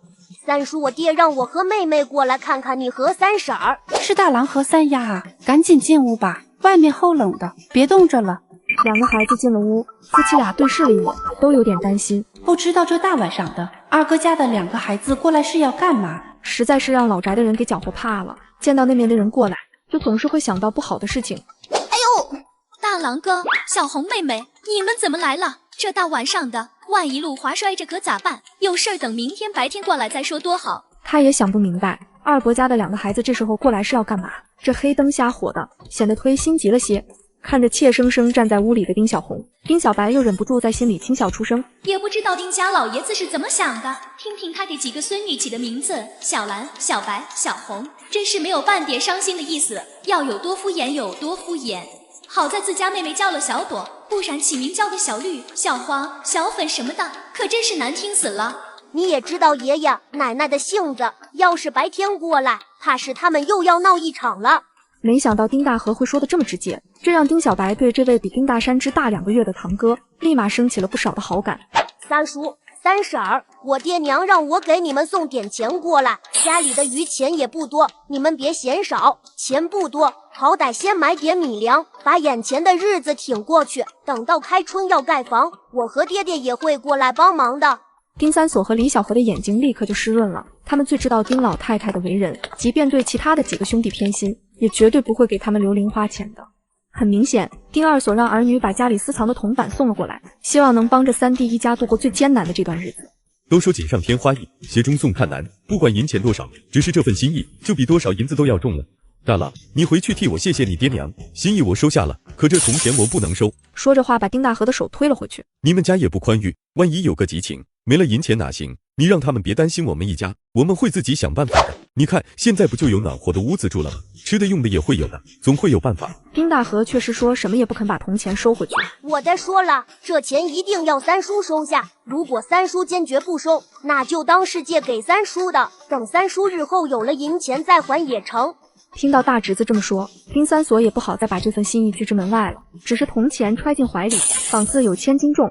三叔，我爹让我和妹妹过来看看你和三婶儿。是大郎和三丫啊，赶紧进屋吧，外面齁冷的，别冻着了。两个孩子进了屋，夫妻俩对视了一眼，都有点担心。不知道这大晚上的，二哥家的2个孩子过来是要干嘛？实在是让老宅的人给搅和怕了，见到那边的人过来，就总是会想到不好的事情。哎呦，大郎哥，小红妹妹，你们怎么来了？这大晚上的，万一路滑摔着可咋办？有事儿等明天白天过来再说多好。他也想不明白，二伯家的2个孩子这时候过来是要干嘛？这黑灯瞎火的，显得忒心急了些。看着怯生生站在屋里的丁小红，丁小白又忍不住在心里轻笑出声。也不知道丁家老爷子是怎么想的，听听他给几个孙女起的名字，小兰、小白、小红，真是没有半点伤心的意思，要有多敷衍有多敷衍。好在自家妹妹叫了小朵，不然起名叫个小绿、小黄、小粉什么的，可真是难听死了。你也知道爷爷奶奶的性子，要是白天过来，怕是他们又要闹一场了。没想到丁大和会说的这么直接，这让丁小白对这位比丁大山只大2个月的堂哥立马升起了不少的好感。三叔、三婶儿，我爹娘让我给你们送点钱过来，家里的余钱也不多，你们别嫌少。钱不多，好歹先买点米粮，把眼前的日子挺过去。等到开春要盖房，我和爹爹也会过来帮忙的。丁三锁和李小河的眼睛立刻就湿润了，他们最知道丁老太太的为人，即便对其他的几个兄弟偏心，也绝对不会给他们留零花钱的。很明显，丁二锁让儿女把家里私藏的铜板送了过来，希望能帮着三弟一家度过最艰难的这段日子。都说锦上添花易，鞋中送炭难，不管银钱多少，只是这份心意就比多少银子都要重了。大郎，你回去替我谢谢你爹娘，心意我收下了，可这铜钱我不能收。说着话，把丁大河的手推了回去。你们家也不宽裕，万一有个急情，没了银钱哪行？你让他们别担心我们一家，我们会自己想办法的。你看现在不就有暖和的屋子住了吗？吃的用的也会有的，总会有办法。丁大河却是说什么也不肯把铜钱收回去。我爹说了，这钱一定要三叔收下，如果三叔坚决不收，那就当是借给三叔的，等三叔日后有了银钱再还也成。听到大侄子这么说，丁三锁也不好再把这份心意拒之门外了，只是铜钱揣进怀里，仿似有千斤重。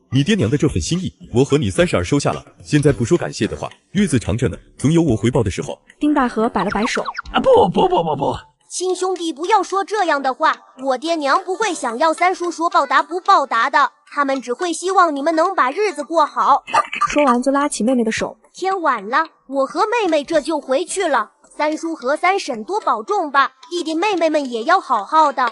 你爹娘的这份心意，我和你32收下了。现在不说感谢的话，日子长着呢，总有我回报的时候。丁大河摆了摆手，不，亲兄弟不要说这样的话，我爹娘不会想要三叔说报答不报答的，他们只会希望你们能把日子过好。说完就拉起妹妹的手。天晚了，我和妹妹这就回去了。三叔和三婶多保重吧，弟弟妹妹们也要好好的。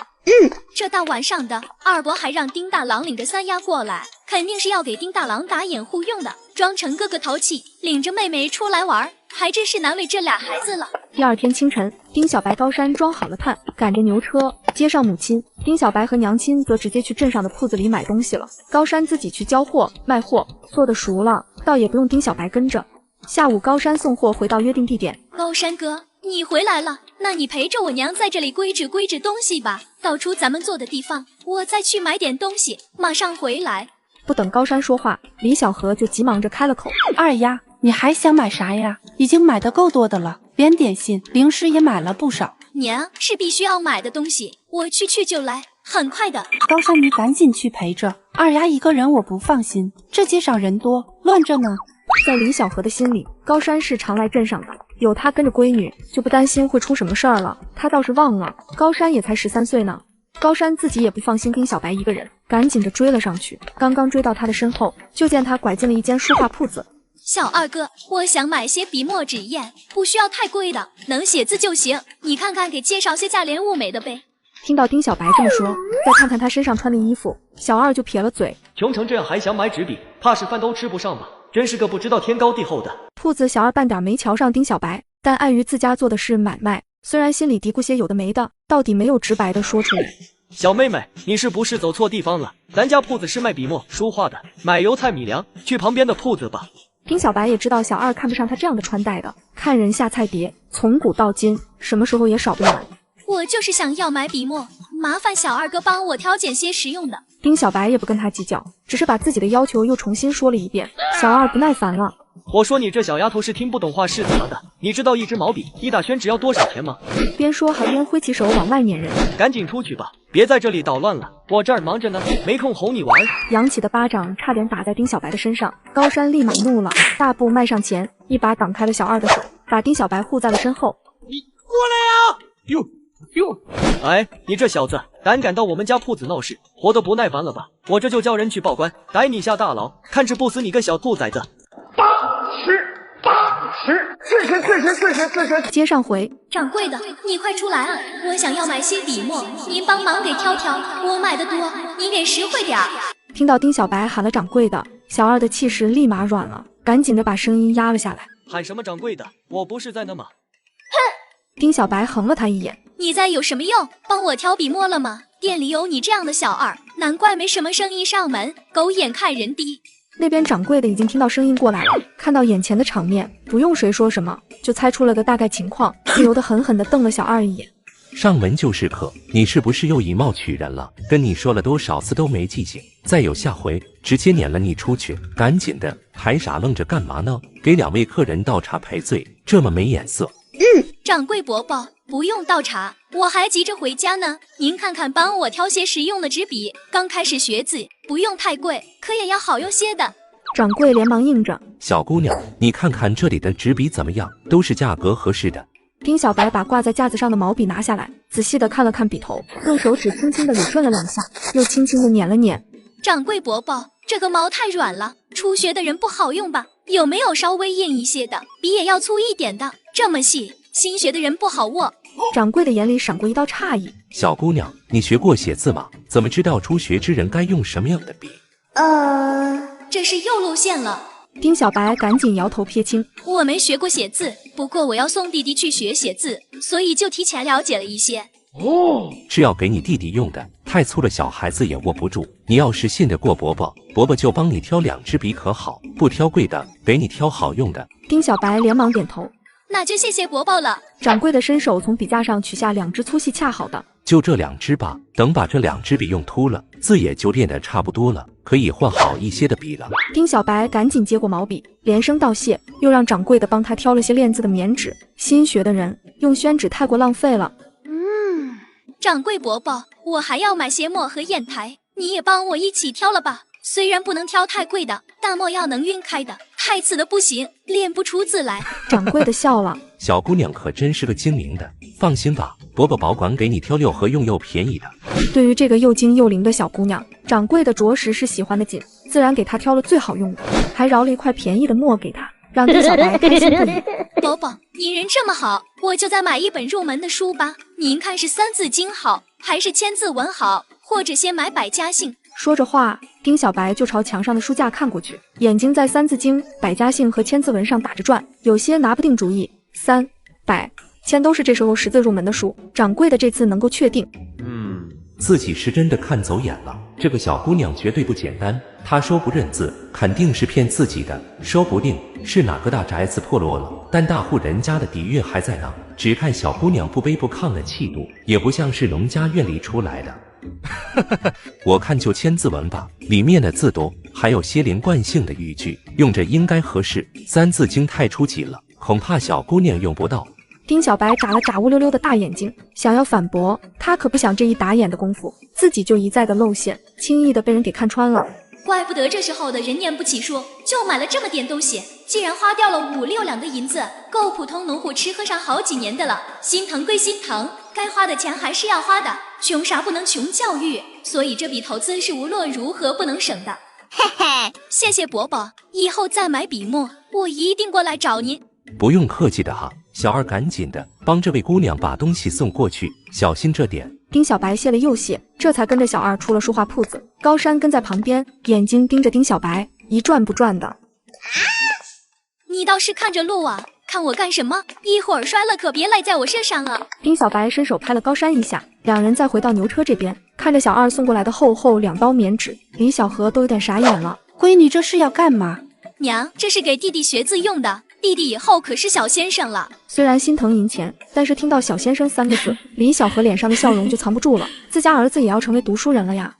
这大晚上的，二伯还让丁大郎领着三丫过来，肯定是要给丁大郎打掩护用的，装成哥哥淘气，领着妹妹出来玩，还真是难为这俩孩子了。第二天清晨，丁小白、高山装好了炭，赶着牛车接上母亲。丁小白和娘亲则直接去镇上的铺子里买东西了。高山自己去交货卖货，做得熟了，倒也不用丁小白跟着。下午，高山送货回到约定地点。高山哥，你回来了，那你陪着我娘在这里归置东西吧，到出咱们坐的地方，我再去买点东西，马上回来。不等高山说话，李小河就急忙着开了口：二丫，你还想买啥呀？已经买的够多的了，连点心、零食也买了不少。娘，是必须要买的东西，我去就来，很快的。高山，你赶紧去陪着二丫一个人，我不放心，这街上人多，乱着呢。在李小河的心里，高山是常来镇上的，有他跟着闺女，就不担心会出什么事儿了。他倒是忘了，高山也才13岁呢。高山自己也不放心丁小白一个人，赶紧着追了上去。刚刚追到他的身后，就见他拐进了一间书画铺子。小二哥，我想买些笔墨纸砚，不需要太贵的，能写字就行。你看看，给介绍些价廉物美的呗。听到丁小白这么说，再看看他身上穿的衣服，小二就撇了嘴。穷成这样还想买纸笔，怕是饭都吃不上吧？真是个不知道天高地厚的。铺子小二半点没瞧上丁小白，但碍于自家做的是买卖，虽然心里嘀咕些有的没的，到底没有直白的说出来。小妹妹，你是不是走错地方了？咱家铺子是卖笔墨书画的，买油菜米粮，去旁边的铺子吧。丁小白也知道小二看不上他这样的穿戴的，看人下菜碟，从古到今，什么时候也少不了。我就是想要买笔墨，麻烦小二哥帮我挑拣些实用的。丁小白也不跟他计较，只是把自己的要求又重新说了一遍。小二不耐烦了，我说你这小丫头是听不懂话是怎么的？你知道一支毛笔一大圈只要多少钱吗？边说还边挥起手往外撵人。赶紧出去吧，别在这里捣乱了，我这儿忙着呢，没空哄你玩。扬起的巴掌差点打在丁小白的身上，高山立马怒了，大步迈上前，一把挡开了小二的手，把丁小白护在了身后。你过来啊！哟，哎，你这小子敢到我们家铺子闹事，活得不耐烦了吧？我这就叫人去报官，逮你下大牢，看治不死你个小兔崽子！是。接上回，掌柜的，你快出来啊！我想要买些笔墨，您帮忙给挑挑，我买的多，您给实惠点儿。听到丁小白喊了掌柜的，小二的气势立马软了，赶紧的把声音压了下来。喊什么掌柜的？我不是在那吗？丁小白横了他一眼。你在有什么用？帮我挑笔墨了吗？店里有你这样的小二，难怪没什么生意上门，狗眼看人低。那边掌柜的已经听到声音过来了，看到眼前的场面，不用谁说什么，就猜出了个大概情况，不由得狠狠地瞪了小二一眼。上门就是客，你是不是又以貌取人了？跟你说了多少次都没记性，再有下回直接撵了你出去！赶紧的，还傻愣着干嘛呢？给2位客人倒茶赔罪，这么没眼色。掌柜伯伯，不用倒茶，我还急着回家呢。您看看，帮我挑些实用的纸笔，刚开始学字，不用太贵，可也要好用些的。掌柜连忙应着。小姑娘，你看看这里的纸笔怎么样？都是价格合适的。丁小白把挂在架子上的毛笔拿下来，仔细的看了看笔头，用手指轻轻的捋顺了2下，又轻轻的捻了捻。掌柜伯伯，这个毛太软了，初学的人不好用吧？有没有稍微硬一些的？笔也要粗一点的，这么细，新学的人不好握。掌柜的眼里闪过一道诧异。小姑娘，你学过写字吗？怎么知道初学之人该用什么样的笔？这是又露馅了。丁小白赶紧摇头撇清。我没学过写字，不过我要送弟弟去学写字，所以就提前了解了一些。是要给你弟弟用的，太粗了小孩子也握不住。你要是信得过伯伯，伯伯就帮你挑2支笔可好？不挑贵的，给你挑好用的。丁小白连忙点头。那就谢谢伯伯了。掌柜的伸手从笔架上取下2支粗细恰好的。就这2支吧，等把这2支笔用秃了，字也就练得差不多了，可以换好一些的笔了。丁小白赶紧接过毛笔，连声道谢，又让掌柜的帮他挑了些练字的棉纸。新学的人用宣纸太过浪费了。掌柜伯伯，我还要买些墨和砚台，你也帮我一起挑了吧。虽然不能挑太贵的，但墨要能晕开的，太次的不行，练不出字来。掌柜的笑了。小姑娘可真是个精明的，放心吧，伯伯保管给你挑又合用又便宜的。对于这个又精又灵的小姑娘，掌柜的着实是喜欢的紧，自然给她挑了最好用的，还饶了一块便宜的墨给她，让丁小白开心不已。伯伯，你人这么好，我就再买一本入门的书吧。您看是3字经好，还是千字文好，或者先买百家姓？说着话，丁小白就朝墙上的书架看过去，眼睛在3字经、百家姓和千字文上打着转，有些拿不定主意。3、百、千都是这时候识字入门的书，掌柜的这次能够确定。自己是真的看走眼了，这个小姑娘绝对不简单。她说不认字，肯定是骗自己的，说不定是哪个大宅子破落了，但大户人家的底蕴还在呢。只看小姑娘不卑不亢的气度，也不像是农家院里出来的。我看就千字文吧，里面的字多，还有些连贯性的语句，用着应该合适。3字经太初级了，恐怕小姑娘用不到。丁小白眨了眨乌溜溜的大眼睛，想要反驳，他可不想这一打眼的功夫，自己就一再的露馅，轻易的被人给看穿了。怪不得这时候的人念不起书，就买了这么点东西，既然花掉了5、6两的银子，够普通农户吃喝上好几年的了。心疼归心疼，该花的钱还是要花的，穷啥不能穷教育，所以这笔投资是无论如何不能省的。嘿嘿，谢谢伯伯，以后再买笔墨，我一定过来找您。不用客气的哈，小二赶紧的帮这位姑娘把东西送过去，小心这点。丁小白谢了又谢，这才跟着小二出了书画铺子。高山跟在旁边，眼睛盯着丁小白，一转不转的。你倒是看着路啊，看我干什么？一会儿摔了可别赖在我身上啊！丁小白伸手拍了高山一下，两人再回到牛车这边，看着小二送过来的厚厚2包棉纸，李小河都有点傻眼了。闺女这是要干嘛？娘，这是给弟弟学字用的，弟弟以后可是小先生了。虽然心疼银钱，但是听到小先生3个字，李小河脸上的笑容就藏不住了。自家儿子也要成为读书人了呀。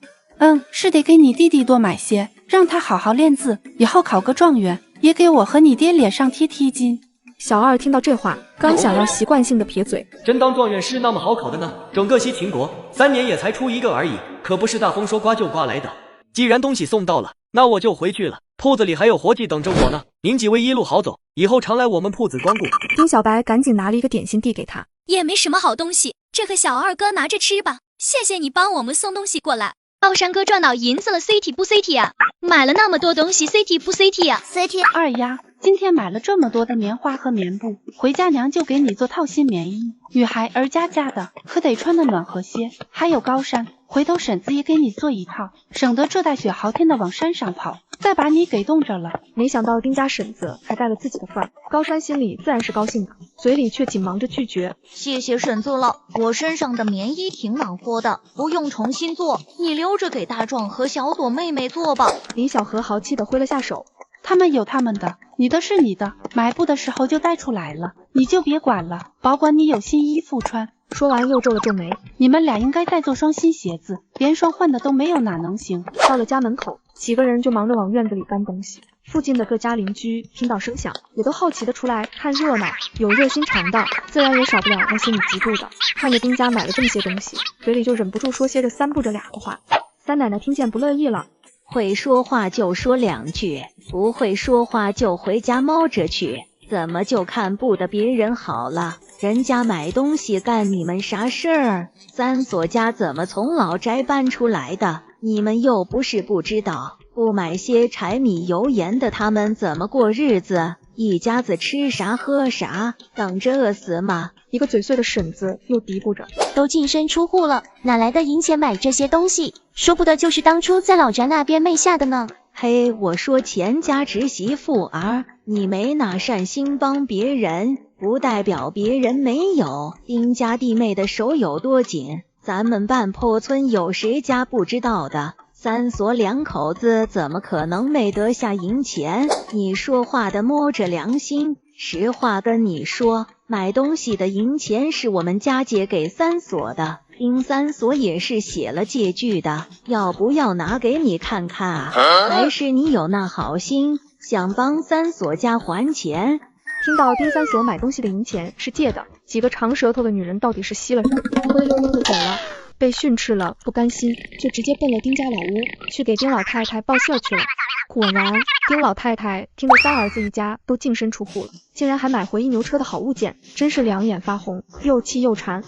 是得给你弟弟多买些，让他好好练字，以后考个状元，也给我和你爹脸上贴贴金。小二听到这话，刚想要习惯性的撇嘴，真当状元是那么好考的呢？整个西秦国3年也才出1个而已，可不是大风说刮就刮来的。既然东西送到了，那我就回去了，铺子里还有活计等着我呢。您几位一路好走，以后常来我们铺子光顾。丁小白赶紧拿了一个点心递给他，也没什么好东西，这个小二哥拿着吃吧，谢谢你帮我们送东西过来。高山哥赚到银子了 ，CT 不 CT 啊？买了那么多东西 ，CT 不 CT 啊 ？CT 二丫，今天买了这么多的棉花和棉布，回家娘就给你做套新棉衣，女孩儿家的可得穿的暖和些。还有高山，回头婶子也给你做一套，省得这大雪豪天的往山上跑，再把你给冻着了。没想到丁家婶子还带了自己的份儿，高山心里自然是高兴的，嘴里却紧忙着拒绝。谢谢婶子了，我身上的棉衣挺暖和的，不用重新做，你留着给大壮和小朵妹妹做吧。李小河豪气的挥了下手，他们有他们的，你的是你的，买布的时候就带出来了，你就别管了，保管你有新衣服穿。说完又皱了皱眉，你们俩应该再做双新鞋子，连双换的都没有哪能行。到了家门口，几个人就忙着往院子里搬东西。附近的各家邻居听到声响，也都好奇的出来看热闹，有热心肠的，自然也少不了那心里嫉妒的。看着丁家买了这么些东西，嘴里就忍不住说些着3不着2的话。三奶奶听见不乐意了，会说话就说2句，不会说话就回家猫着去。怎么就看不得别人好了？人家买东西干你们啥事儿？三所家怎么从老宅搬出来的？你们又不是不知道，不买些柴米油盐的，他们怎么过日子？一家子吃啥喝啥，等着饿死吗？一个嘴碎的婶子又嘀咕着，都净身出户了，哪来的银钱买这些东西？说不得就是当初在老宅那边昧下的呢。嘿，我说钱家侄媳妇儿，你没那善心帮别人，不代表别人没有。丁家弟妹的手有多紧，咱们半坡村有谁家不知道的？三所2口子怎么可能没得下银钱？你说话的摸着良心，实话跟你说，买东西的银钱是我们家借给三所的。丁三所也是写了借据的，要不要拿给你看看啊？还是你有那好心，想帮三所家还钱？听到丁三所买东西的银钱是借的，几个长舌头的女人到底是吸了什么？灰溜溜的走了，被训斥了，不甘心，就直接奔了丁家老屋，去给丁老太太报信去了。果然，丁老太太听得三儿子一家都净身出户了，竟然还买回1牛车的好物件，真是两眼发红，又气又馋。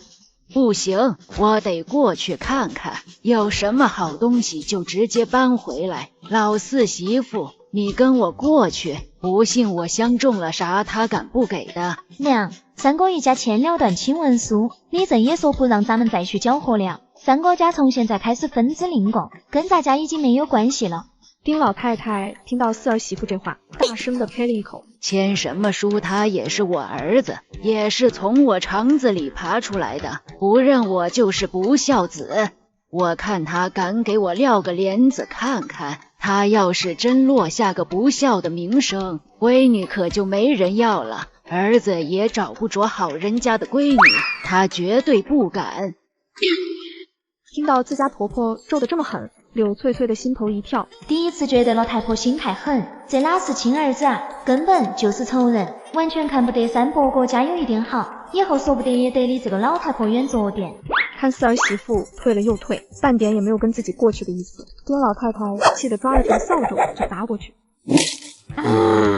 不行，我得过去看看，有什么好东西就直接搬回来。老四媳妇，你跟我过去，不信我相中了啥，他敢不给的？娘，三哥一家签了段亲文书，李正也说不让咱们再去搅和了。三哥家从现在开始分支另供，跟咱家已经没有关系了。丁老太太听到四儿媳妇这话，大声的呸了一口。签什么书？他也是我儿子，也是从我肠子里爬出来的，不认我就是不孝子。我看他敢给我撂个帘子看看，他要是真落下个不孝的名声，闺女可就没人要了，儿子也找不着好人家的闺女，他绝对不敢。听到自家婆婆咒得这么狠，柳翠翠的心头一跳，第一次觉得老太婆心太狠，这哪是亲儿子啊，根本就是仇人，完全看不得三伯哥家有一点好，以后说不定也得离这个老太婆远着点。看四儿媳妇退了又退，半点也没有跟自己过去的意思，丁老太太气得抓了条扫帚就打过去。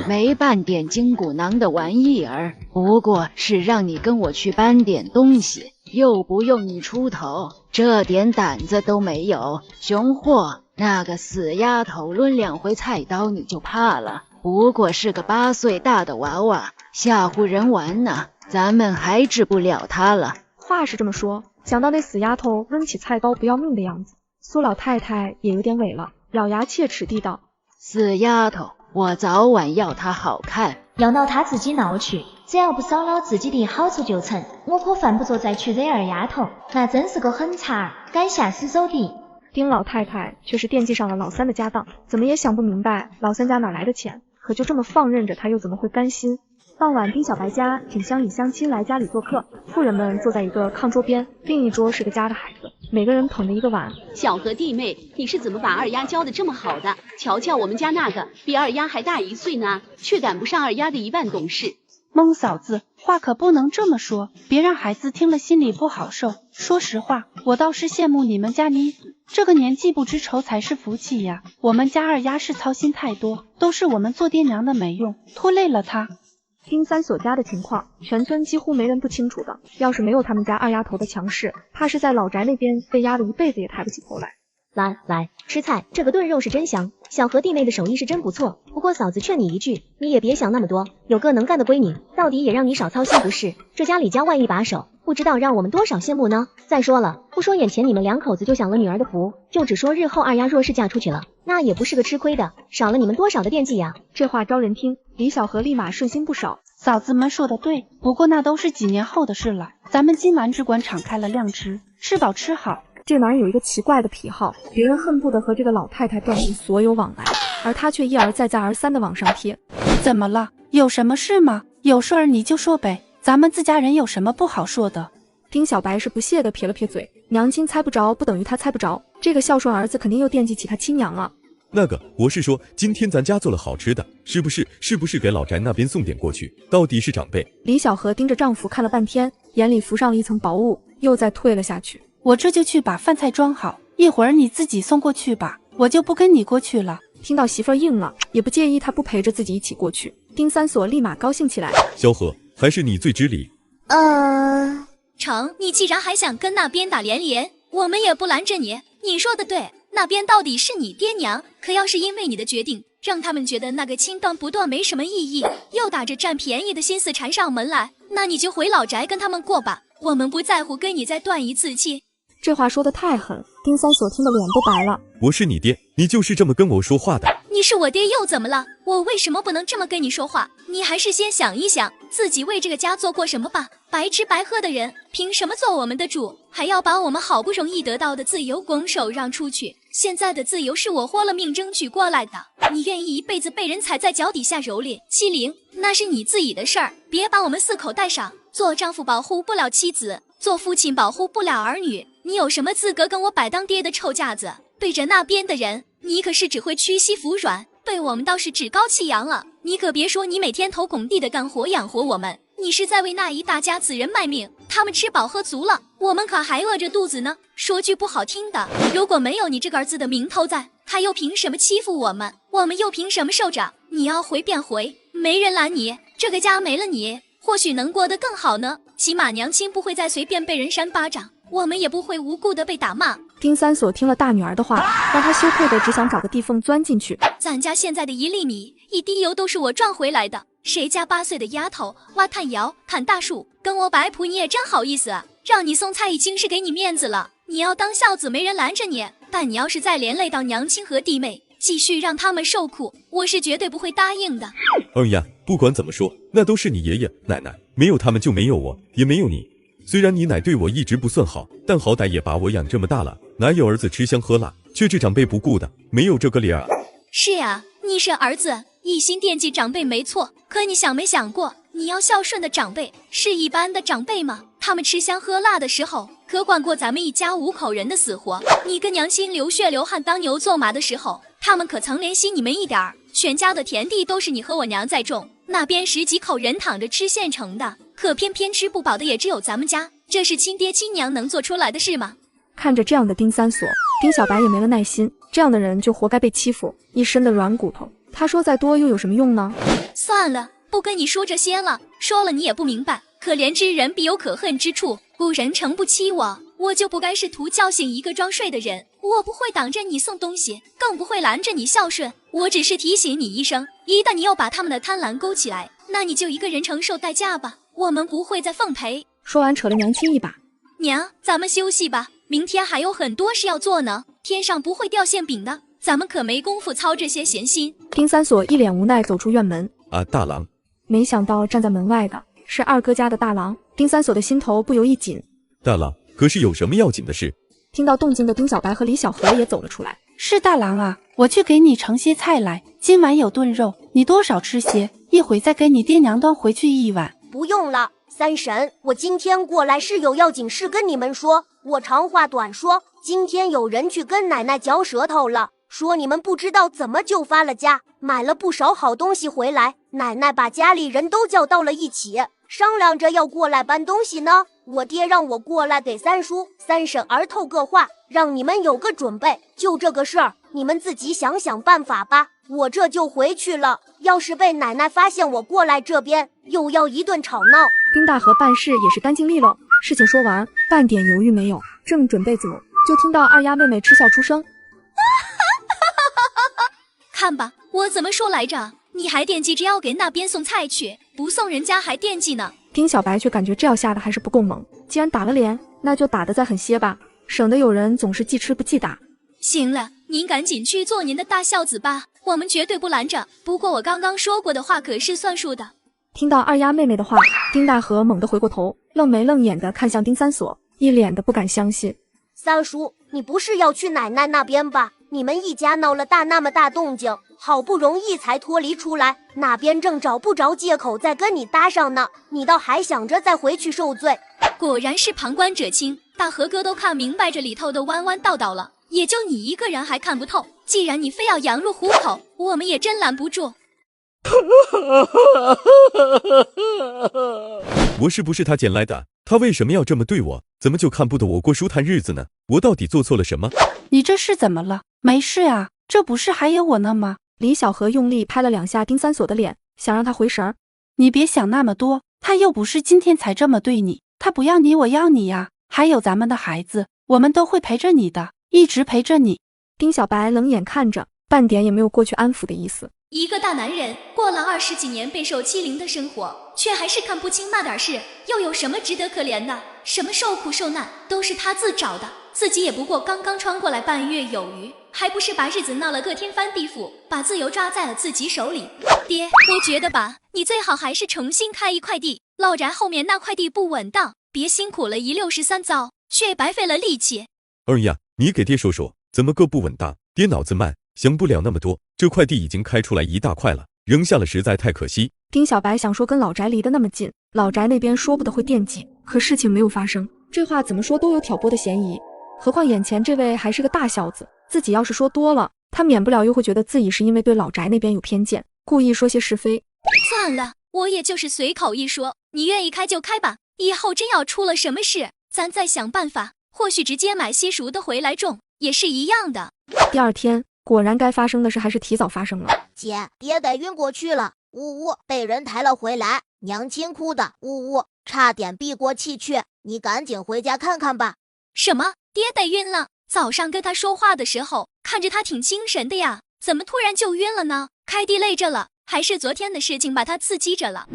没半点筋骨囊的玩意儿，不过是让你跟我去搬点东西，又不用你出头，这点胆子都没有，熊货！那个死丫头抡2回菜刀你就怕了，不过是个8岁大的娃娃，吓唬人玩呢，咱们还治不了他了。话是这么说，想到那死丫头抡起菜刀不要命的样子，苏老太太也有点委了，咬牙切齿地道：死丫头，我早晚要她好看，要闹她自己闹去，只要不扫了自己的好处就成，我可犯不着再去惹二丫头，那真是个狠茬儿，敢下死手的。丁老太太却是惦记上了老三的家当，怎么也想不明白老三家哪来的钱，可就这么放任着他又怎么会甘心？傍晚，丁小白家请乡里乡亲来家里做客，妇人们坐在一个炕桌边，另一桌是个家的孩子，每个人捧着一个碗。小何弟妹，你是怎么把二丫教得这么好的？瞧瞧我们家那个，比二丫还大1岁呢，却赶不上二丫的1半懂事。孟嫂子，话可不能这么说，别让孩子听了心里不好受。说实话，我倒是羡慕你们家妮子，这个年纪不知愁才是福气呀。我们家二丫是操心太多，都是我们做爹娘的没用，拖累了她。丁三所家的情况，全村几乎没人不清楚的。要是没有他们家二丫头的强势，怕是在老宅那边被压得一辈子也抬不起头来。来，吃菜，这个炖肉是真香。小何弟妹的手艺是真不错，不过嫂子劝你一句，你也别想那么多，有个能干的闺女，到底也让你少操心不是？这家里家外一把手，不知道让我们多少羡慕呢。再说了，不说眼前你们2口子就享了女儿的福，就只说日后二丫若是嫁出去了，那也不是个吃亏的，少了你们多少的惦记呀。这话招人听，李小何立马顺心不少。嫂子们说的对，不过那都是几年后的事了，咱们今晚只管敞开了量吃，吃饱吃好。这男人有一个奇怪的癖好，别人恨不得和这个老太太断绝所有往来，而他却一而再再而三的往上贴。怎么了？有什么事吗？有事儿你就说呗，咱们自家人有什么不好说的？丁小白是不屑的撇了撇嘴，娘亲猜不着不等于他猜不着，这个孝顺儿子肯定又惦记起他亲娘了。那个，我是说，今天咱家做了好吃的，是不是给老宅那边送点过去？到底是长辈。李小河盯着丈夫看了半天，眼里浮上了一层薄雾，又再退了下去。我这就去把饭菜装好，一会儿你自己送过去吧。我就不跟你过去了。听到媳妇儿应了，也不介意他不陪着自己一起过去。丁三锁立马高兴起来。萧何，还是你最知理。成，你既然还想跟那边打连连，我们也不拦着你。你说的对，那边到底是你爹娘，可要是因为你的决定，让他们觉得那个清当不断没什么意义，又打着占便宜的心思缠上门来，那你就回老宅跟他们过吧，我们不在乎跟你再断一次气。这话说得太狠，丁三锁听得脸都白了。我是你爹，你就是这么跟我说话的。你是我爹又怎么了？我为什么不能这么跟你说话？你还是先想一想，自己为这个家做过什么吧。白吃白喝的人，凭什么做我们的主？还要把我们好不容易得到的自由拱手让出去？现在的自由是我豁了命争取过来的，你愿意一辈子被人踩在脚底下蹂躏欺凌，那是你自己的事儿，别把我们4口带上。做丈夫保护不了妻子，做父亲保护不了儿女，你有什么资格跟我摆当爹的臭架子？对着那边的人，你可是只会屈膝服软，对我们倒是趾高气扬了。你可别说你每天头拱地的干活养活我们，你是在为那一大家子人卖命，他们吃饱喝足了，我们可还饿着肚子呢。说句不好听的，如果没有你这个儿子的名头在，他又凭什么欺负我们？我们又凭什么受着？你要回便回，没人拦你，这个家没了你，或许能过得更好呢。起码娘亲不会再随便被人扇巴掌，我们也不会无故的被打骂。丁三锁听了大女儿的话，让他羞愧的只想找个地缝钻进去。咱家现在的1粒米1滴油都是我赚回来的，谁家8岁的丫头挖炭窑砍大树，跟我摆谱你也真好意思啊？让你送菜已经是给你面子了，你要当孝子没人拦着你，但你要是再连累到娘亲和弟妹，继续让他们受苦，我是绝对不会答应的。二丫，不管怎么说，那都是你爷爷奶奶，没有他们就没有我，也没有你。虽然你奶对我一直不算好，但好歹也把我养这么大了，哪有儿子吃香喝辣却置长辈不顾的？没有这个理儿啊。是啊，你是儿子，一心惦记长辈没错，可你想没想过，你要孝顺的长辈是一般的长辈吗？他们吃香喝辣的时候，可管过咱们一家5口人的死活。你跟娘亲流血流汗当牛做马的时候，他们可曾怜惜你们一点儿？全家的田地都是你和我娘在种，那边10几口人躺着吃现成的，可偏偏吃不饱的也只有咱们家，这是亲爹亲娘能做出来的事吗？看着这样的丁三锁，丁小白也没了耐心，这样的人就活该被欺负，一身的软骨头。他说再多又有什么用呢？算了，不跟你说这些了，说了你也不明白。可怜之人必有可恨之处，古人诚不欺我就不该试图叫醒一个装睡的人。我不会挡着你送东西，更不会拦着你孝顺，我只是提醒你一声，一旦你又把他们的贪婪勾起来，那你就一个人承受代价吧，我们不会再奉陪。说完扯了娘亲一把。娘，咱们休息吧，明天还有很多事要做呢，天上不会掉馅饼的，咱们可没工夫操这些闲心。丁三锁一脸无奈走出院门。啊，大郎。没想到站在门外的是二哥家的大郎，丁三锁的心头不由一紧。大郎，可是有什么要紧的事？听到动静的丁小白和李小河也走了出来。是大郎啊，我去给你盛些菜来，今晚有炖肉，你多少吃些，一会再给你爹娘端回去1碗。不用了，三婶，我今天过来是有要紧事跟你们说。我长话短说，今天有人去跟奶奶嚼舌头了，说你们不知道怎么就发了家，买了不少好东西回来，奶奶把家里人都叫到了一起，商量着要过来搬东西呢。我爹让我过来给三叔三婶儿透个话，让你们有个准备。就这个事儿，你们自己想想办法吧。我这就回去了，要是被奶奶发现我过来这边，又要一顿吵闹。丁大河办事也是干净利落，事情说完，半点犹豫没有，正准备走，就听到二丫妹妹嗤笑出声。看吧，我怎么说来着？你还惦记着要给那边送菜去，不送人家还惦记呢。丁小白却感觉这药下的还是不够猛，既然打了脸，那就打得再狠些吧，省得有人总是记吃不记打。行了，您赶紧去做您的大孝子吧，我们绝对不拦着。不过我刚刚说过的话可是算数的。听到二丫妹妹的话，丁大河猛地回过头，愣眉愣眼的看向丁三锁，一脸的不敢相信。三叔，你不是要去奶奶那边吧？你们一家闹了那么大动静，好不容易才脱离出来，那边正找不着借口再跟你搭上呢，你倒还想着再回去受罪。果然是旁观者清，大河哥都看明白这里头的弯弯道道了，也就你一个人还看不透。既然你非要羊入虎口，我们也真拦不住。我是不是他捡来的？他为什么要这么对我？怎么就看不得我过舒坦日子呢？我到底做错了什么？你这是怎么了？没事啊，这不是还有我呢吗？李小河用力拍了2下丁三锁的脸，想让他回神儿。你别想那么多，他又不是今天才这么对你，他不要你我要你呀，还有咱们的孩子，我们都会陪着你的，一直陪着你。丁小白冷眼看着，半点也没有过去安抚的意思。一个大男人过了20几年备受欺凌的生活，却还是看不清那点事，又有什么值得可怜的？什么受苦受难都是他自找的，自己也不过刚刚穿过来半月有余，还不是把日子闹了个天翻地覆，把自由抓在了自己手里。爹，我觉得吧，你最好还是重新开一块地，老宅后面那块地不稳当，别辛苦了一63遭，却白费了力气。二呀，你给爹说说，怎么个不稳当？爹脑子慢，想不了那么多。这块地已经开出来一大块了，扔下了实在太可惜。丁小白想说跟老宅离得那么近，老宅那边说不得会惦记，可事情没有发生，这话怎么说都有挑拨的嫌疑。何况眼前这位还是个大小子，自己要是说多了，他免不了又会觉得自己是因为对老宅那边有偏见，故意说些是非。算了，我也就是随口一说，你愿意开就开吧，以后真要出了什么事，咱再想办法，或许直接买稀熟的回来种也是一样的。第二天，果然该发生的事还是提早发生了。姐，爹得晕过去了，呜呜，被人抬了回来，娘亲哭的，呜呜，差点避过气去，你赶紧回家看看吧。什么？爹得晕了？早上跟他说话的时候，看着他挺精神的呀，怎么突然就晕了呢？开地累着了，还是昨天的事情把他刺激着了？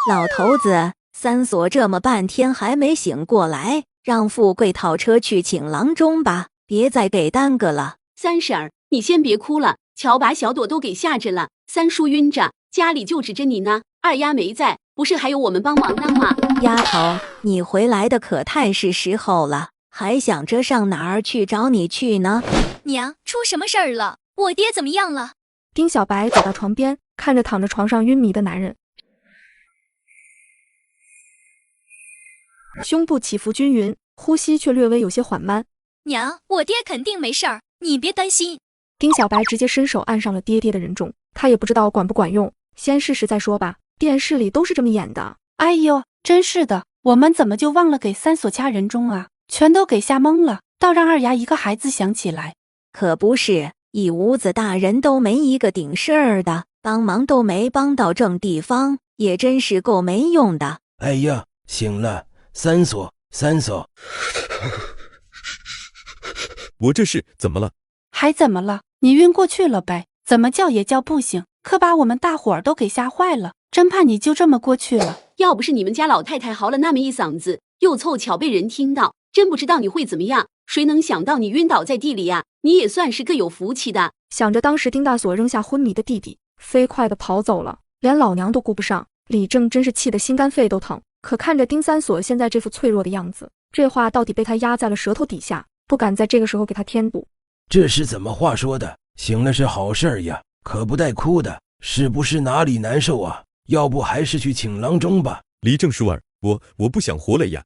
老头子，三锁这么半天还没醒过来，让富贵讨车去请郎中吧，别再给耽搁了。三婶儿，你先别哭了，瞧把小朵都给吓着了。三叔晕着，家里就指着你呢，二丫没在，不是还有我们帮忙呢吗？丫头，你回来的可太是时候了，还想着上哪儿去找你去呢？娘，出什么事儿了？我爹怎么样了？丁小白走到床边，看着躺着床上晕迷的男人，胸部起伏均匀，呼吸却略微有些缓慢。娘，我爹肯定没事儿，你别担心。丁小白直接伸手按上了爹爹的人中，他也不知道管不管用，先试试再说吧，电视里都是这么演的。哎呦，真是的，我们怎么就忘了给三锁掐人中啊？全都给吓懵了，倒让二丫一个孩子想起来。可不是，一屋子大人都没一个顶事儿的，帮忙都没帮到正地方，也真是够没用的。哎呀，醒了，三锁，三锁。我这是怎么了？还怎么了？你晕过去了呗，怎么叫也叫不醒，可把我们大伙儿都给吓坏了，真怕你就这么过去了。要不是你们家老太太嚎了那么一嗓子，又凑巧被人听到，真不知道你会怎么样。谁能想到你晕倒在地里呀？你也算是个有福气的。想着当时丁大锁扔下昏迷的弟弟，飞快地跑走了，连老娘都顾不上，李正真是气得心肝肺都疼。可看着丁三锁现在这副脆弱的样子，这话到底被他压在了舌头底下，不敢在这个时候给他添堵。这是怎么话说的？醒了是好事儿呀，可不带哭的，是不是哪里难受啊？要不还是去请郎中吧。李正叔儿，我不想活了呀。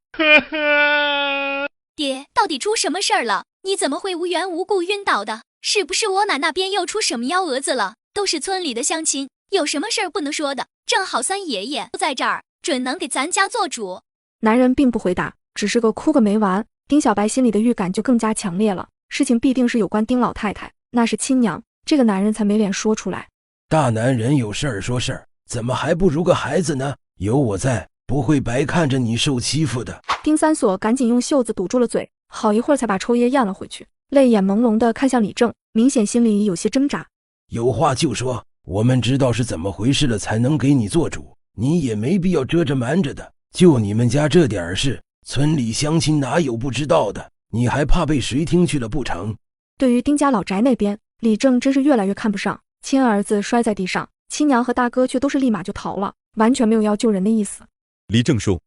爹，到底出什么事儿了？你怎么会无缘无故晕倒的？是不是我奶那边又出什么幺蛾子了？都是村里的乡亲，有什么事儿不能说的？正好三爷爷在这儿，准能给咱家做主。男人并不回答，只是个哭个没完。丁小白心里的预感就更加强烈了，事情必定是有关丁老太太，那是亲娘，这个男人才没脸说出来。大男人有事儿说事儿，怎么还不如个孩子呢？有我在，不会白看着你受欺负的。丁三锁赶紧用袖子堵住了嘴，好一会儿才把抽噎咽了回去，泪眼朦胧地看向李正，明显心里有些挣扎。有话就说，我们知道是怎么回事了才能给你做主，你也没必要遮着瞒着的。就你们家这点事，村里乡亲哪有不知道的？你还怕被谁听去了不成？对于丁家老宅那边，李正真是越来越看不上，亲儿子摔在地上，亲娘和大哥却都是立马就逃了，完全没有要救人的意思。李正说，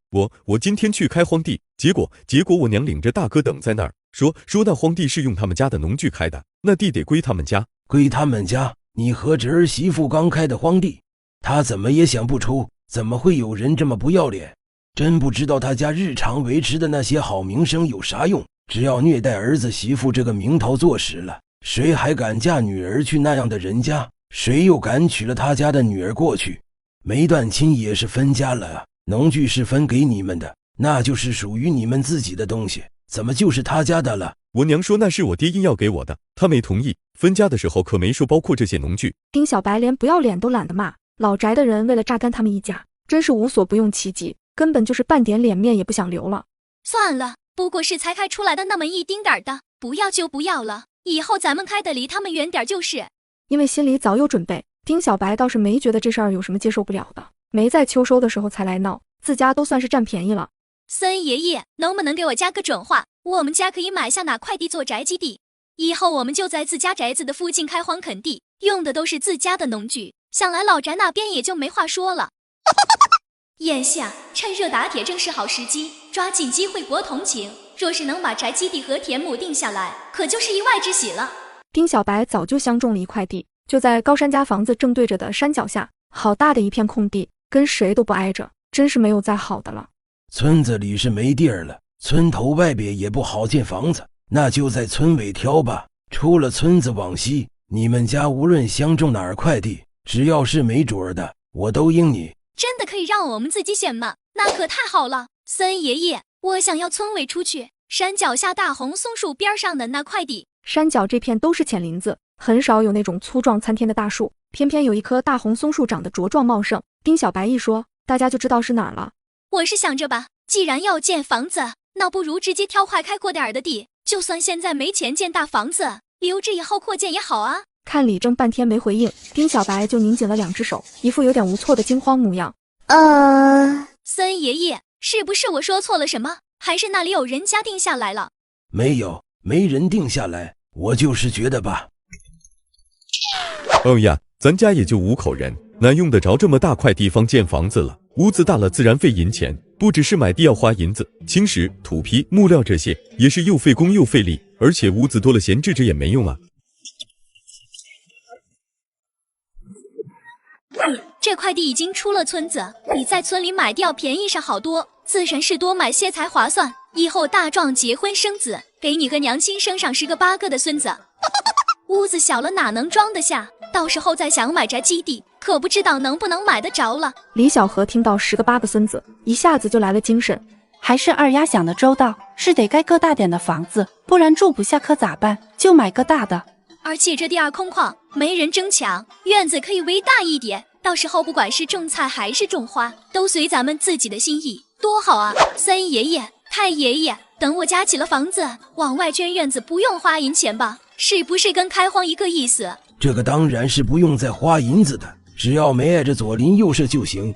我今天去开荒地，结果我娘领着大哥等在那儿，说那荒地是用他们家的农具开的，那地得归他们家。归他们家？你和侄儿媳妇刚开的荒地，他怎么也想不出，怎么会有人这么不要脸？真不知道他家日常维持的那些好名声有啥用，只要虐待儿子媳妇这个名头坐实了，谁还敢嫁女儿去那样的人家？谁又敢娶了他家的女儿过去？没断亲也是分家了啊，农具是分给你们的，那就是属于你们自己的东西，怎么就是他家的了？我娘说那是我爹硬要给我的，她没同意。分家的时候可没说包括这些农具。丁小白连不要脸都懒得骂，老宅的人为了榨干他们一家，真是无所不用其极，根本就是半点脸面也不想留了。算了，不过是才开出来的那么一丁点儿的，不要就不要了，以后咱们开得离他们远点就是。因为心里早有准备，丁小白倒是没觉得这事儿有什么接受不了的，没在秋收的时候才来闹，自家都算是占便宜了。森爷爷，能不能给我加个准话？我们家可以买下哪块地做宅基地，以后我们就在自家宅子的附近开荒垦地，用的都是自家的农具，想来老宅那边也就没话说了。眼下趁热打铁正是好时机，抓紧机会博同情，若是能把宅基地和田亩定下来，可就是意外之喜了。丁小白早就相中了一块地，就在高山家房子正对着的山脚下，好大的一片空地，跟谁都不挨着，真是没有再好的了。村子里是没地儿了，村头外边也不好建房子，那就在村尾挑吧。出了村子往西，你们家无论相中哪儿块地，只要是没准的，我都应你。真的可以让我们自己选吗？那可太好了。森爷爷，我想要村尾出去，山脚下大红松树边上的那块地。山脚这片都是浅林子，很少有那种粗壮参天的大树，偏偏有一棵大红松树长得茁壮茂盛。丁小白一说，大家就知道是哪儿了。我是想着吧，既然要建房子，那不如直接挑块开阔点儿的地，就算现在没钱建大房子，留着以后扩建也好啊。看李正半天没回应，丁小白就拧紧了两只手，一副有点无措的惊慌模样。森爷爷，是不是我说错了什么？还是那里有人家定下来了？没有，没人定下来，我就是觉得吧。哦呀，咱家也就5口人，哪用得着这么大块地方建房子了？屋子大了自然费银钱，不只是买地要花银子，青石、土坯、木料这些也是又费工又费力，而且屋子多了闲置着也没用啊。这块地已经出了村子，比在村里买地要便宜上好多，自然是多买些才划算。以后大壮结婚生子，给你和娘亲生上10个8个的孙子。屋子小了哪能装得下？到时候再想买宅基地，可不知道能不能买得着了。李小河听到10个8个孙子，一下子就来了精神。还是二丫想的周到，是得盖个大点的房子，不然住不下可咋办？就买个大的。而且这地儿空旷，没人争抢，院子可以围大一点，到时候不管是种菜还是种花，都随咱们自己的心意，多好啊！三爷爷、太爷爷，等我家起了房子，往外捐院子不用花银钱吧？是不是跟开荒一个意思？这个当然是不用再花银子的，只要没挨着左邻右舍就行。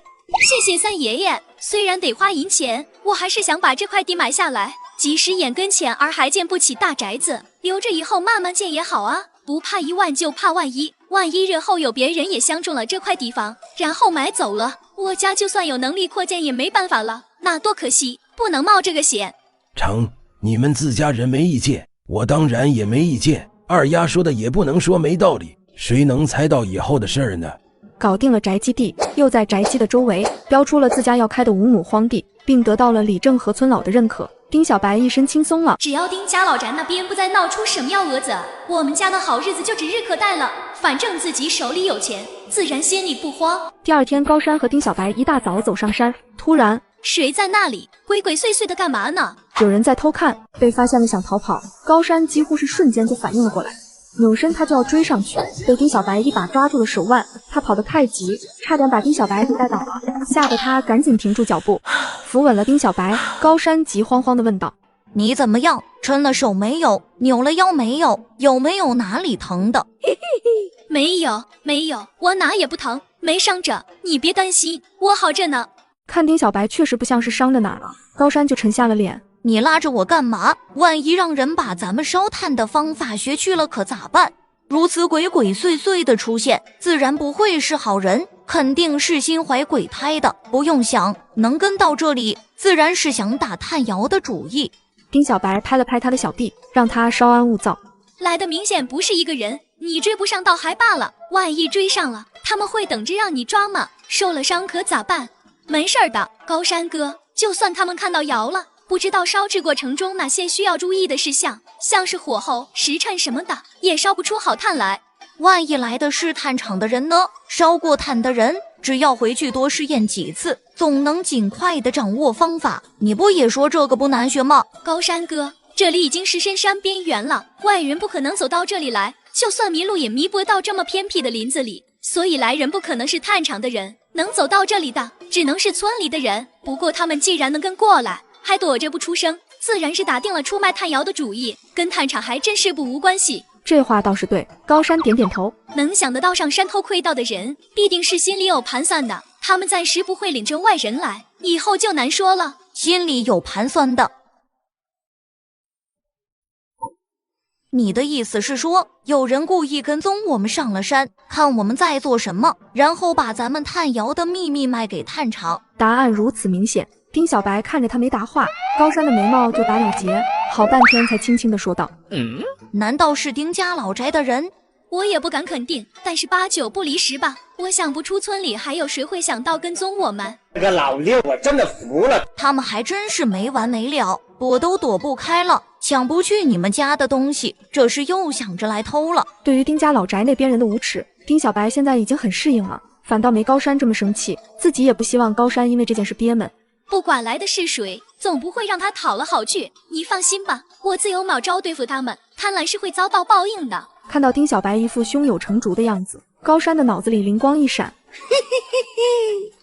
谢谢三爷爷，虽然得花银钱，我还是想把这块地买下来，即使眼跟前儿还建不起大宅子，留着以后慢慢建也好啊。不怕1万就怕万一，万一日后有别人也相中了这块地方，然后买走了，我家就算有能力扩建也没办法了，那多可惜，不能冒这个险。成，你们自家人没意见，我当然也没意见。二丫说的也不能说没道理，谁能猜到以后的事儿呢？搞定了宅基地，又在宅基的周围标出了自家要开的5亩荒地，并得到了李正和村老的认可。丁小白一身轻松了，只要丁家老宅那边不再闹出什么幺蛾子，我们家的好日子就指日可待了。反正自己手里有钱，自然心里不慌。第二天，高山和丁小白一大早走上山，突然，谁在那里鬼鬼祟祟的干嘛呢？有人在偷看，被发现了想逃跑，高山几乎是瞬间就反应了过来，扭身他就要追上去，被丁小白一把抓住了手腕，他跑得太急，差点把丁小白给带倒了，吓得他赶紧停住脚步，扶稳了丁小白。高山急慌慌地问道：你怎么样？抻了手没有？扭了腰没有？有没有哪里疼的？没有，我哪也不疼，没伤着，你别担心，我好着呢。看丁小白确实不像是伤着哪儿了，高山就沉下了脸。你拉着我干嘛？万一让人把咱们烧炭的方法学去了可咋办？如此鬼鬼祟祟的出现，自然不会是好人，肯定是心怀鬼胎的。不用想，能跟到这里，自然是想打炭窑的主意。丁小白拍了拍他的小臂，让他稍安勿躁。来的明显不是一个人，你追不上倒还罢了，万一追上了，他们会等着让你抓吗？受了伤可咋办？没事的，高山哥，就算他们看到窑了，不知道烧制过程中哪些需要注意的事项，像是火候、时辰什么的，也烧不出好炭来。万一来的是炭厂的人呢？烧过炭的人只要回去多试验几次，总能尽快的掌握方法。你不也说这个不难学吗？高山哥，这里已经是深山边缘了，外人不可能走到这里来，就算迷路也迷不到这么偏僻的林子里，所以来人不可能是探场的人，能走到这里的只能是村里的人。不过他们既然能跟过来，还躲着不出声，自然是打定了出卖炭窑的主意，跟探场还真是不无关系。这话倒是对。高山点点头，能想得到上山偷窥到的人，必定是心里有盘算的，他们暂时不会领着外人来，以后就难说了。心里有盘算的，你的意思是说，有人故意跟踪我们上了山，看我们在做什么，然后把咱们炭窑的秘密卖给炭厂？答案如此明显，丁小白看着他没答话，高山的眉毛就打了结，好半天才轻轻地说道：难道是丁家老宅的人？我也不敢肯定，但是8、9不离10吧。我想不出村里还有谁会想到跟踪我们。这个老六我真的服了，他们还真是没完没了，躲都躲不开了，抢不去你们家的东西，这是又想着来偷了。对于丁家老宅那边人的无耻，丁小白现在已经很适应了，反倒没高山这么生气，自己也不希望高山因为这件事憋闷。不管来的是谁，总不会让他讨了好去。你放心吧，我自有卯招对付他们，贪婪是会遭到报应的。看到丁小白一副胸有成竹的样子，高山的脑子里灵光一闪。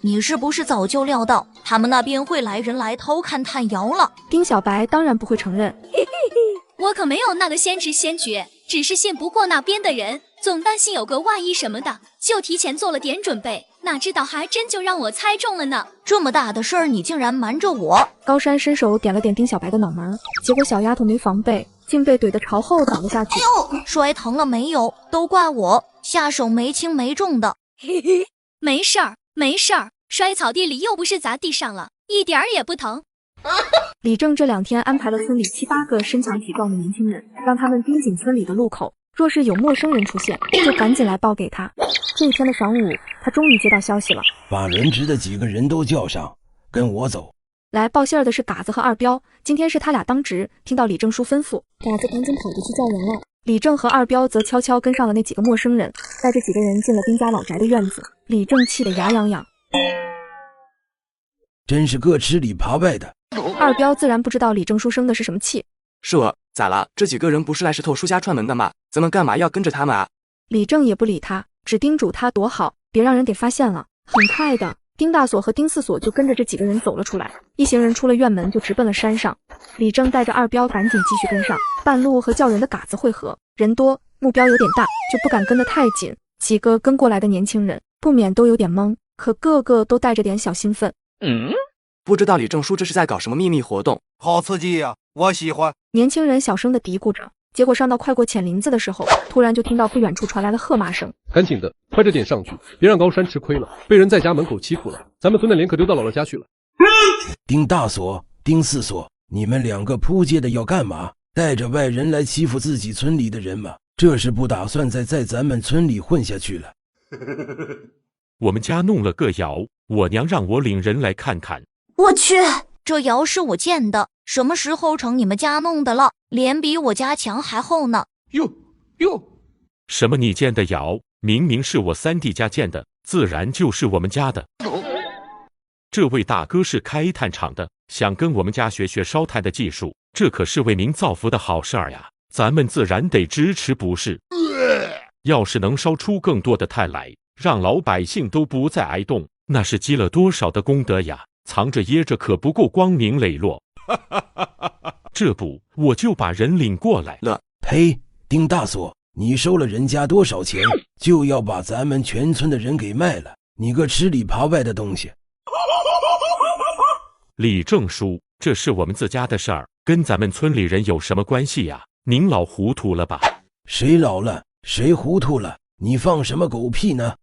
你是不是早就料到他们那边会来人来偷看炭窑了？丁小白当然不会承认。我可没有那个先知先觉，只是信不过那边的人，总担心有个万一什么的，就提前做了点准备，哪知道还真就让我猜中了呢。这么大的事儿你竟然瞒着我！高山伸手点了点丁小白的脑门，结果小丫头没防备，竟被怼得朝后倒了下去。哎呦，摔疼了没有？都怪我下手没轻没重的。没事儿没事儿，摔草地里又不是砸地上了，一点儿也不疼。李正这2天安排了村里7、8个身强体壮的年轻人，让他们盯紧村里的路口，若是有陌生人出现，就赶紧来报给他。这一天的晌午，他终于接到消息了，把轮值的几个人都叫上，跟我走。来报信儿的是嘎子和二彪，今天是他俩当值。听到李正叔吩咐，嘎子赶紧跑着去叫人了。李正和二彪则悄悄跟上了那几个陌生人，带着几个人进了丁家老宅的院子。李正气得牙痒痒，真是各吃里扒外的。二彪自然不知道李正叔生的是什么气。是我，咋了？这几个人不是来石头书家串门的吗？咱们干嘛要跟着他们啊？李正也不理他，只叮嘱他躲好，别让人给发现了。很快的，丁大锁和丁四锁就跟着这几个人走了出来，一行人出了院门就直奔了山上。李正带着二彪赶紧继续跟上，半路和叫人的嘎子会合，人多目标有点大，就不敢跟得太紧。几个跟过来的年轻人不免都有点懵，可个个都带着点小兴奋。不知道李正叔这是在搞什么秘密活动？好刺激呀，我喜欢。年轻人小声地嘀咕着，结果上到快过浅林子的时候，突然就听到不远处传来了喝骂声。赶紧的，快着点上去，别让高山吃亏了，被人在家门口欺负了，咱们村的脸可丢到姥姥家去了。丁大锁、丁四锁，你们2个扑街的要干嘛？带着外人来欺负自己村里的人吗？这是不打算再在咱们村里混下去了。我们家弄了个窑，我娘让我领人来看看。我去，这窑是我建的，什么时候成你们家弄的了？脸比我家墙还厚呢。哟，什么你建的窑？明明是我3弟家建的，自然就是我们家的。这位大哥是开炭厂的，想跟我们家学学烧炭的技术，这可是为民造福的好事儿呀，咱们自然得支持不是？要是能烧出更多的炭来，让老百姓都不再挨冻，那是积了多少的功德呀！藏着掖着可不够光明磊落。这不，我就把人领过来了。呸！丁大锁，你收了人家多少钱，就要把咱们全村的人给卖了？你个吃里扒外的东西！李正叔，这是我们自家的事儿，跟咱们村里人有什么关系呀？您老糊涂了吧？谁老了？谁糊涂了？你放什么狗屁呢？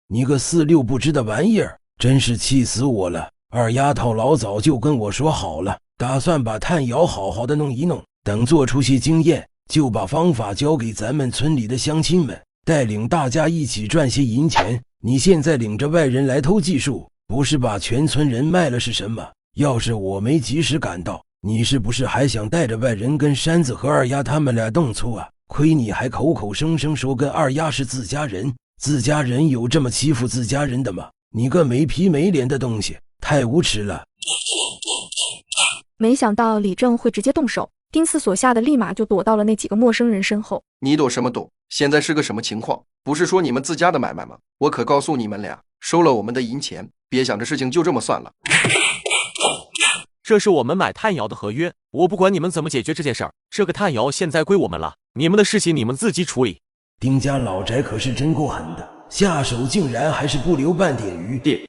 你个4、6不知的玩意儿，真是气死我了！二丫头老早就跟我说好了，打算把炭窑好好的弄一弄，等做出些经验，就把方法交给咱们村里的乡亲们，带领大家一起赚些银钱。你现在领着外人来偷技术，不是把全村人卖了是什么？要是我没及时赶到，你是不是还想带着外人跟山子和二丫他们俩动粗啊？亏你还口口声声说跟二丫是自家人，自家人有这么欺负自家人的吗？你个没皮没脸的东西，太无耻了！没想到李正会直接动手，丁思索吓得立马就躲到了那几个陌生人身后。你躲什么躲？现在是个什么情况？不是说你们自家的买卖吗？我可告诉你们俩，收了我们的银钱，别想着事情就这么算了。这是我们买炭窑的合约，我不管你们怎么解决这件事儿，这个炭窑现在归我们了，你们的事情你们自己处理。丁家老宅可是真够狠的，下手竟然还是不留半点余地。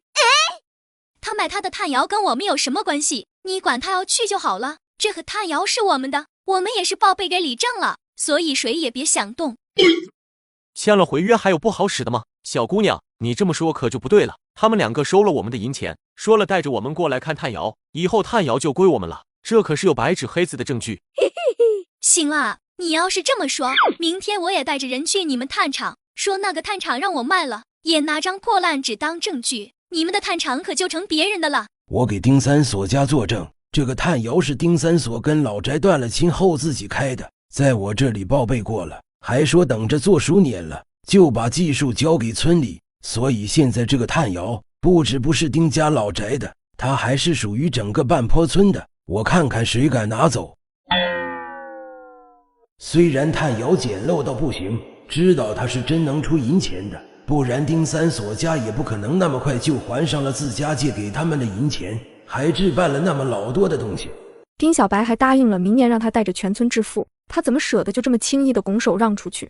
他买他的炭窑跟我们有什么关系？你管他要去就好了。这个炭窑是我们的，我们也是报备给李正了，所以谁也别想动。签了回约还有不好使的吗？小姑娘，你这么说可就不对了。他们两个收了我们的银钱，说了带着我们过来看炭窑，以后炭窑就归我们了，这可是有白纸黑字的证据。行了，你要是这么说，明天我也带着人去你们炭厂，说那个炭厂让我卖了，也拿张破烂纸当证据，你们的炭厂可就成别人的了。我给丁三所家作证，这个炭窑是丁三所跟老宅断了亲后自己开的，在我这里报备过了，还说等着做熟年了就把技术交给村里，所以现在这个炭窑不只不是丁家老宅的，它还是属于整个半坡村的，我看看谁敢拿走。虽然炭窑简陋到不行，知道他是真能出银钱的，不然丁三所家也不可能那么快就还上了自家借给他们的银钱，还置办了那么老多的东西。丁小白还答应了明年让他带着全村致富，他怎么舍得就这么轻易的拱手让出去？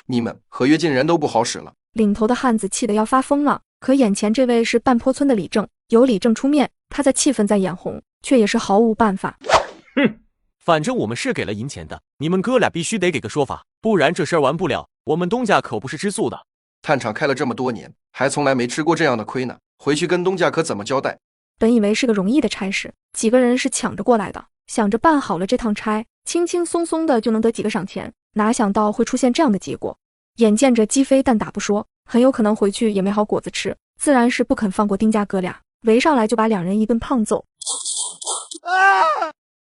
你们合约竟然都不好使了。领头的汉子气得要发疯了，可眼前这位是半坡村的李正，由李正出面，他在气愤在眼红，却也是毫无办法。哼，反正我们是给了银钱的，你们哥俩必须得给个说法，不然这事儿完不了，我们东家可不是吃素的。炭厂开了这么多年，还从来没吃过这样的亏呢，回去跟东家可怎么交代？本以为是个容易的差事，几个人是抢着过来的，想着办好了这趟差，轻轻松松的就能得几个赏钱，哪想到会出现这样的结果。眼见着鸡飞蛋打不说，很有可能回去也没好果子吃，自然是不肯放过丁家哥俩，围上来就把两人一顿胖揍。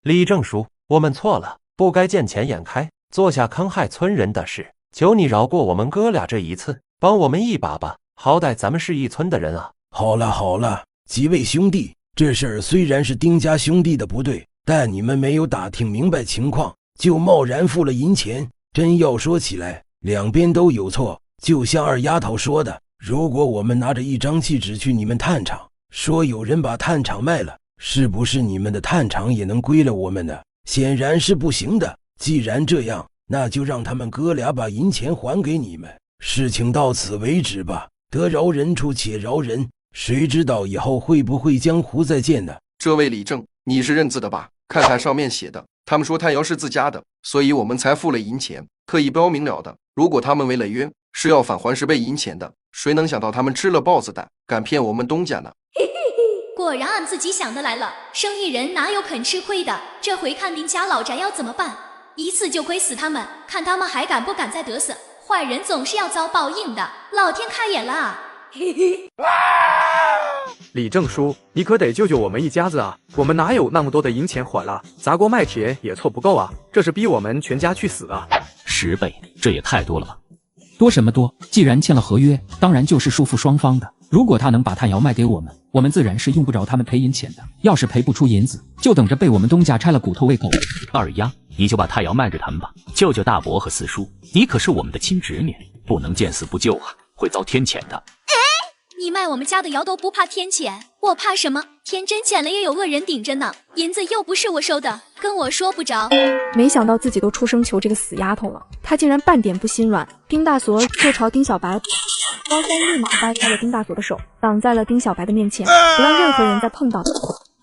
李正叔，我们错了，不该见钱眼开，做下坑害村人的事，求你饶过我们哥俩这一次，帮我们一把吧，好歹咱们是一村的人啊。好了好了，几位兄弟，这事儿虽然是丁家兄弟的不对，但你们没有打听明白情况，就贸然付了银钱，真要说起来，两边都有错。就像二丫头说的，如果我们拿着一张契纸去你们炭厂，说有人把炭厂卖了，是不是你们的炭厂也能归了我们呢？显然是不行的。既然这样，那就让他们哥俩把银钱还给你们，事情到此为止吧。得饶人处且饶人，谁知道以后会不会江湖再见呢？这位李正，你是认字的吧？看看上面写的，他们说炭窑是自家的，所以我们才付了银钱，可以标明了的。如果他们违了约，是要返还10倍银钱的。谁能想到他们吃了豹子胆，敢骗我们东家呢？果然按自己想的来了，生意人哪有肯吃亏的？这回看丁家老宅要怎么办？一次就亏死他们，看他们还敢不敢再得瑟。坏人总是要遭报应的，老天开眼了啊！李正叔，你可得救救我们一家子啊！我们哪有那么多的银钱还了？砸锅卖铁也凑不够啊！这是逼我们全家去死啊！10倍，这也太多了吧？多什么多？既然签了合约，当然就是束缚双方的。如果他能把炭窑卖给我们，我们自然是用不着他们赔银钱的。要是赔不出银子，就等着被我们东家拆了骨头喂狗。二丫，你就把炭窑卖给他们吧，救救大伯和四叔。你可是我们的亲侄女，不能见死不救啊，会遭天谴的。你卖我们家的窑都不怕天谴，我怕什么？天真捡了也有恶人顶着呢，银子又不是我收的，跟我说不着。没想到自己都出生求这个死丫头了，她竟然半点不心软。丁大锁就朝丁小白，高山立马掰开了丁大锁的手，挡在了丁小白的面前，不让任何人再碰到。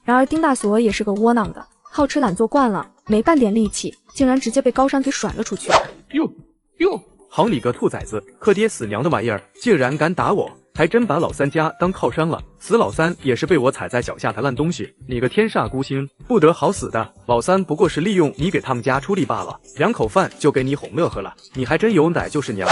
然而丁大锁也是个窝囊的，好吃懒做惯了，没半点力气，竟然直接被高山给甩了出去。哟，好你个兔崽子，可爹死娘的玩意儿，竟然敢打我！还真把老三家当靠山了，死老三也是被我踩在脚下的烂东西，你个天煞孤星，不得好死的！老三不过是利用你给他们家出力罢了，2口饭就给你哄乐呵了，你还真有奶就是娘。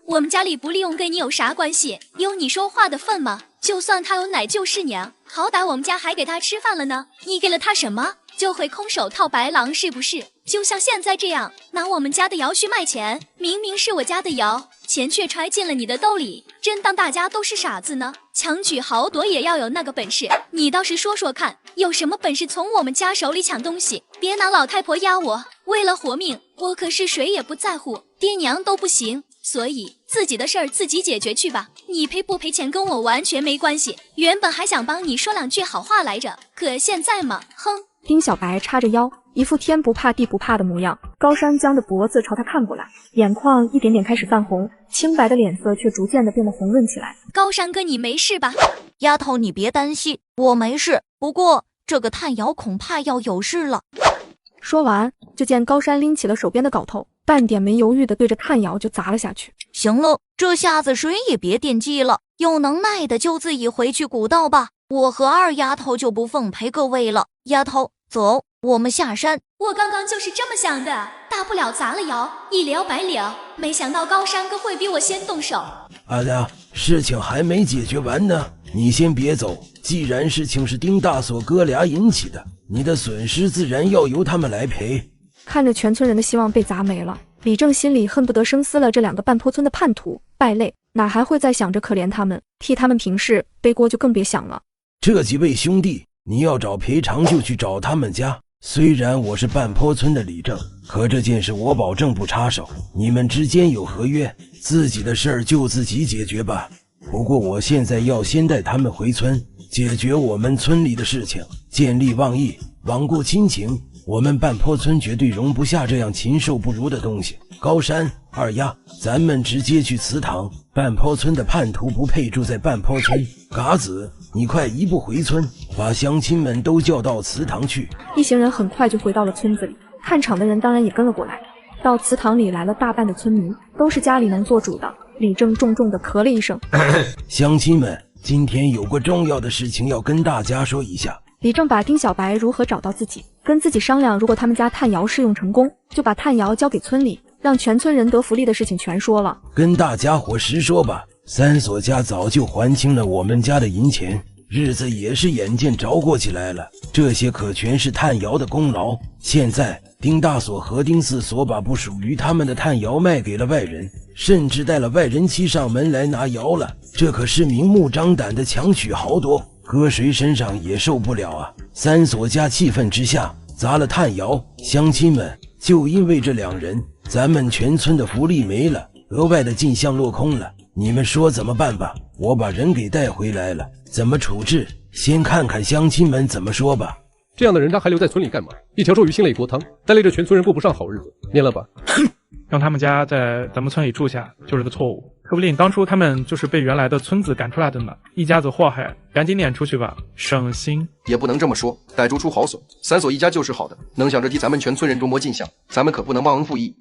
我们家里不利用跟你有啥关系？有你说话的份吗？就算他有奶就是娘，好歹我们家还给他吃饭了呢。你给了他什么，就会空手套白狼是不是？就像现在这样，拿我们家的窑去卖钱，明明是我家的窑，钱却揣进了你的兜里，真当大家都是傻子呢？强取豪夺也要有那个本事，你倒是说说看，有什么本事从我们家手里抢东西？别拿老太婆压我，为了活命，我可是谁也不在乎，爹娘都不行。所以自己的事儿自己解决去吧，你赔不赔钱跟我完全没关系。原本还想帮你说两句好话来着，可现在嘛，哼。丁小白叉着腰，一副天不怕地不怕的模样。高山僵着脖子朝他看过来，眼眶一点点开始泛红，清白的脸色却逐渐的变得红润起来。高山哥，你没事吧？丫头，你别担心，我没事。不过这个炭窑恐怕要有事了。说完，就见高山拎起了手边的镐头，半点没犹豫的对着炭窑就砸了下去。行了，这下子谁也别惦记了，有能耐的就自己回去古道吧。我和二丫头就不奉陪各位了。丫头，走，我们下山。我刚刚就是这么想的，大不了砸了窑，一了百了。没想到高山哥会比我先动手。阿亮，事情还没解决完呢，你先别走。既然事情是丁大锁哥俩引起的，你的损失自然要由他们来赔。看着全村人的希望被砸没了，李正心里恨不得生撕了这两个半坡村的叛徒败类，哪还会再想着可怜他们，替他们平事，背锅就更别想了。这几位兄弟，你要找赔偿就去找他们家。虽然我是半坡村的李正，可这件事我保证不插手。你们之间有合约，自己的事儿就自己解决吧。不过我现在要先带他们回村，解决我们村里的事情，见利忘义，罔顾亲情。我们半坡村绝对容不下这样禽兽不如的东西。高山、二丫，咱们直接去祠堂。半坡村的叛徒不配住在半坡村。嘎子，你快一步回村，把乡亲们都叫到祠堂去。一行人很快就回到了村子里，看场的人当然也跟了过来。到祠堂里来了大半的村民，都是家里能做主的。李正重重地咳了一声。乡亲们，今天有个重要的事情要跟大家说一下。李正把丁小白如何找到自己，跟自己商量，如果他们家炭窑试用成功，就把炭窑交给村里，让全村人得福利的事情全说了。跟大家伙实说吧，三锁家早就还清了我们家的银钱，日子也是眼见着过起来了，这些可全是炭窑的功劳。现在丁大锁和丁四锁把不属于他们的炭窑卖给了外人，甚至带了外人妻上门来拿窑了，这可是明目张胆的强取豪夺，搁谁身上也受不了啊！三锁家气愤之下砸了炭窑，乡亲们，就因为这两人，咱们全村的福利没了，额外的进项落空了，你们说怎么办吧？我把人给带回来了，怎么处置？先看看乡亲们怎么说吧。这样的人他还留在村里干嘛？一条臭鱼心泪锅汤，带累着全村人过不上好日子，念了吧。让他们家在咱们村里住下就是个错误，说不定当初他们就是被原来的村子赶出来的呢。一家子祸害，赶紧撵出去吧，省心。也不能这么说，歹猪出好手，三锁一家就是好的，能想着替咱们全村人琢磨进项，咱们可不能忘恩负义。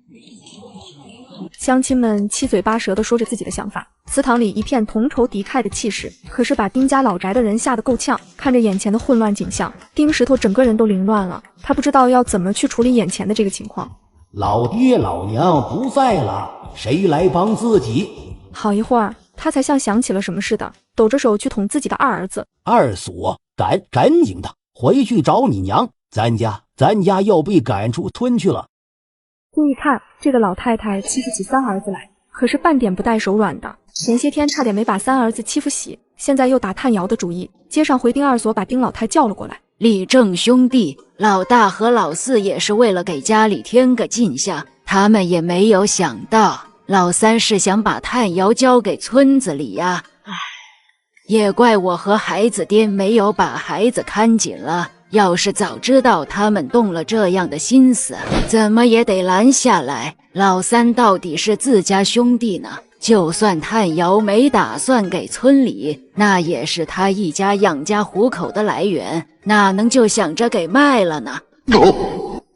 乡亲们七嘴八舌地说着自己的想法，祠堂里一片同仇敌忾的气势，可是把丁家老宅的人吓得够呛。看着眼前的混乱景象，丁石头整个人都凌乱了，他不知道要怎么去处理眼前的这个情况。老爹老娘不在了，谁来帮自己？好一会儿，他才像想起了什么似的，抖着手去捅自己的二儿子。二锁，赶紧的回去找你娘，咱家要被赶出村去了。注意看，这个老太太欺负起三儿子来，可是半点不带手软的。前些天差点没把三儿子欺负洗，现在又打炭窑的主意。接上回丁二锁把丁老太叫了过来。李正兄弟，老大和老四也是为了给家里添个进项，他们也没有想到老三是想把炭窑交给村子里呀。也怪我和孩子爹没有把孩子看紧了，要是早知道他们动了这样的心思，怎么也得拦下来。老三到底是自家兄弟呢，就算炭窑没打算给村里，那也是他一家养家糊口的来源，哪能就想着给卖了呢？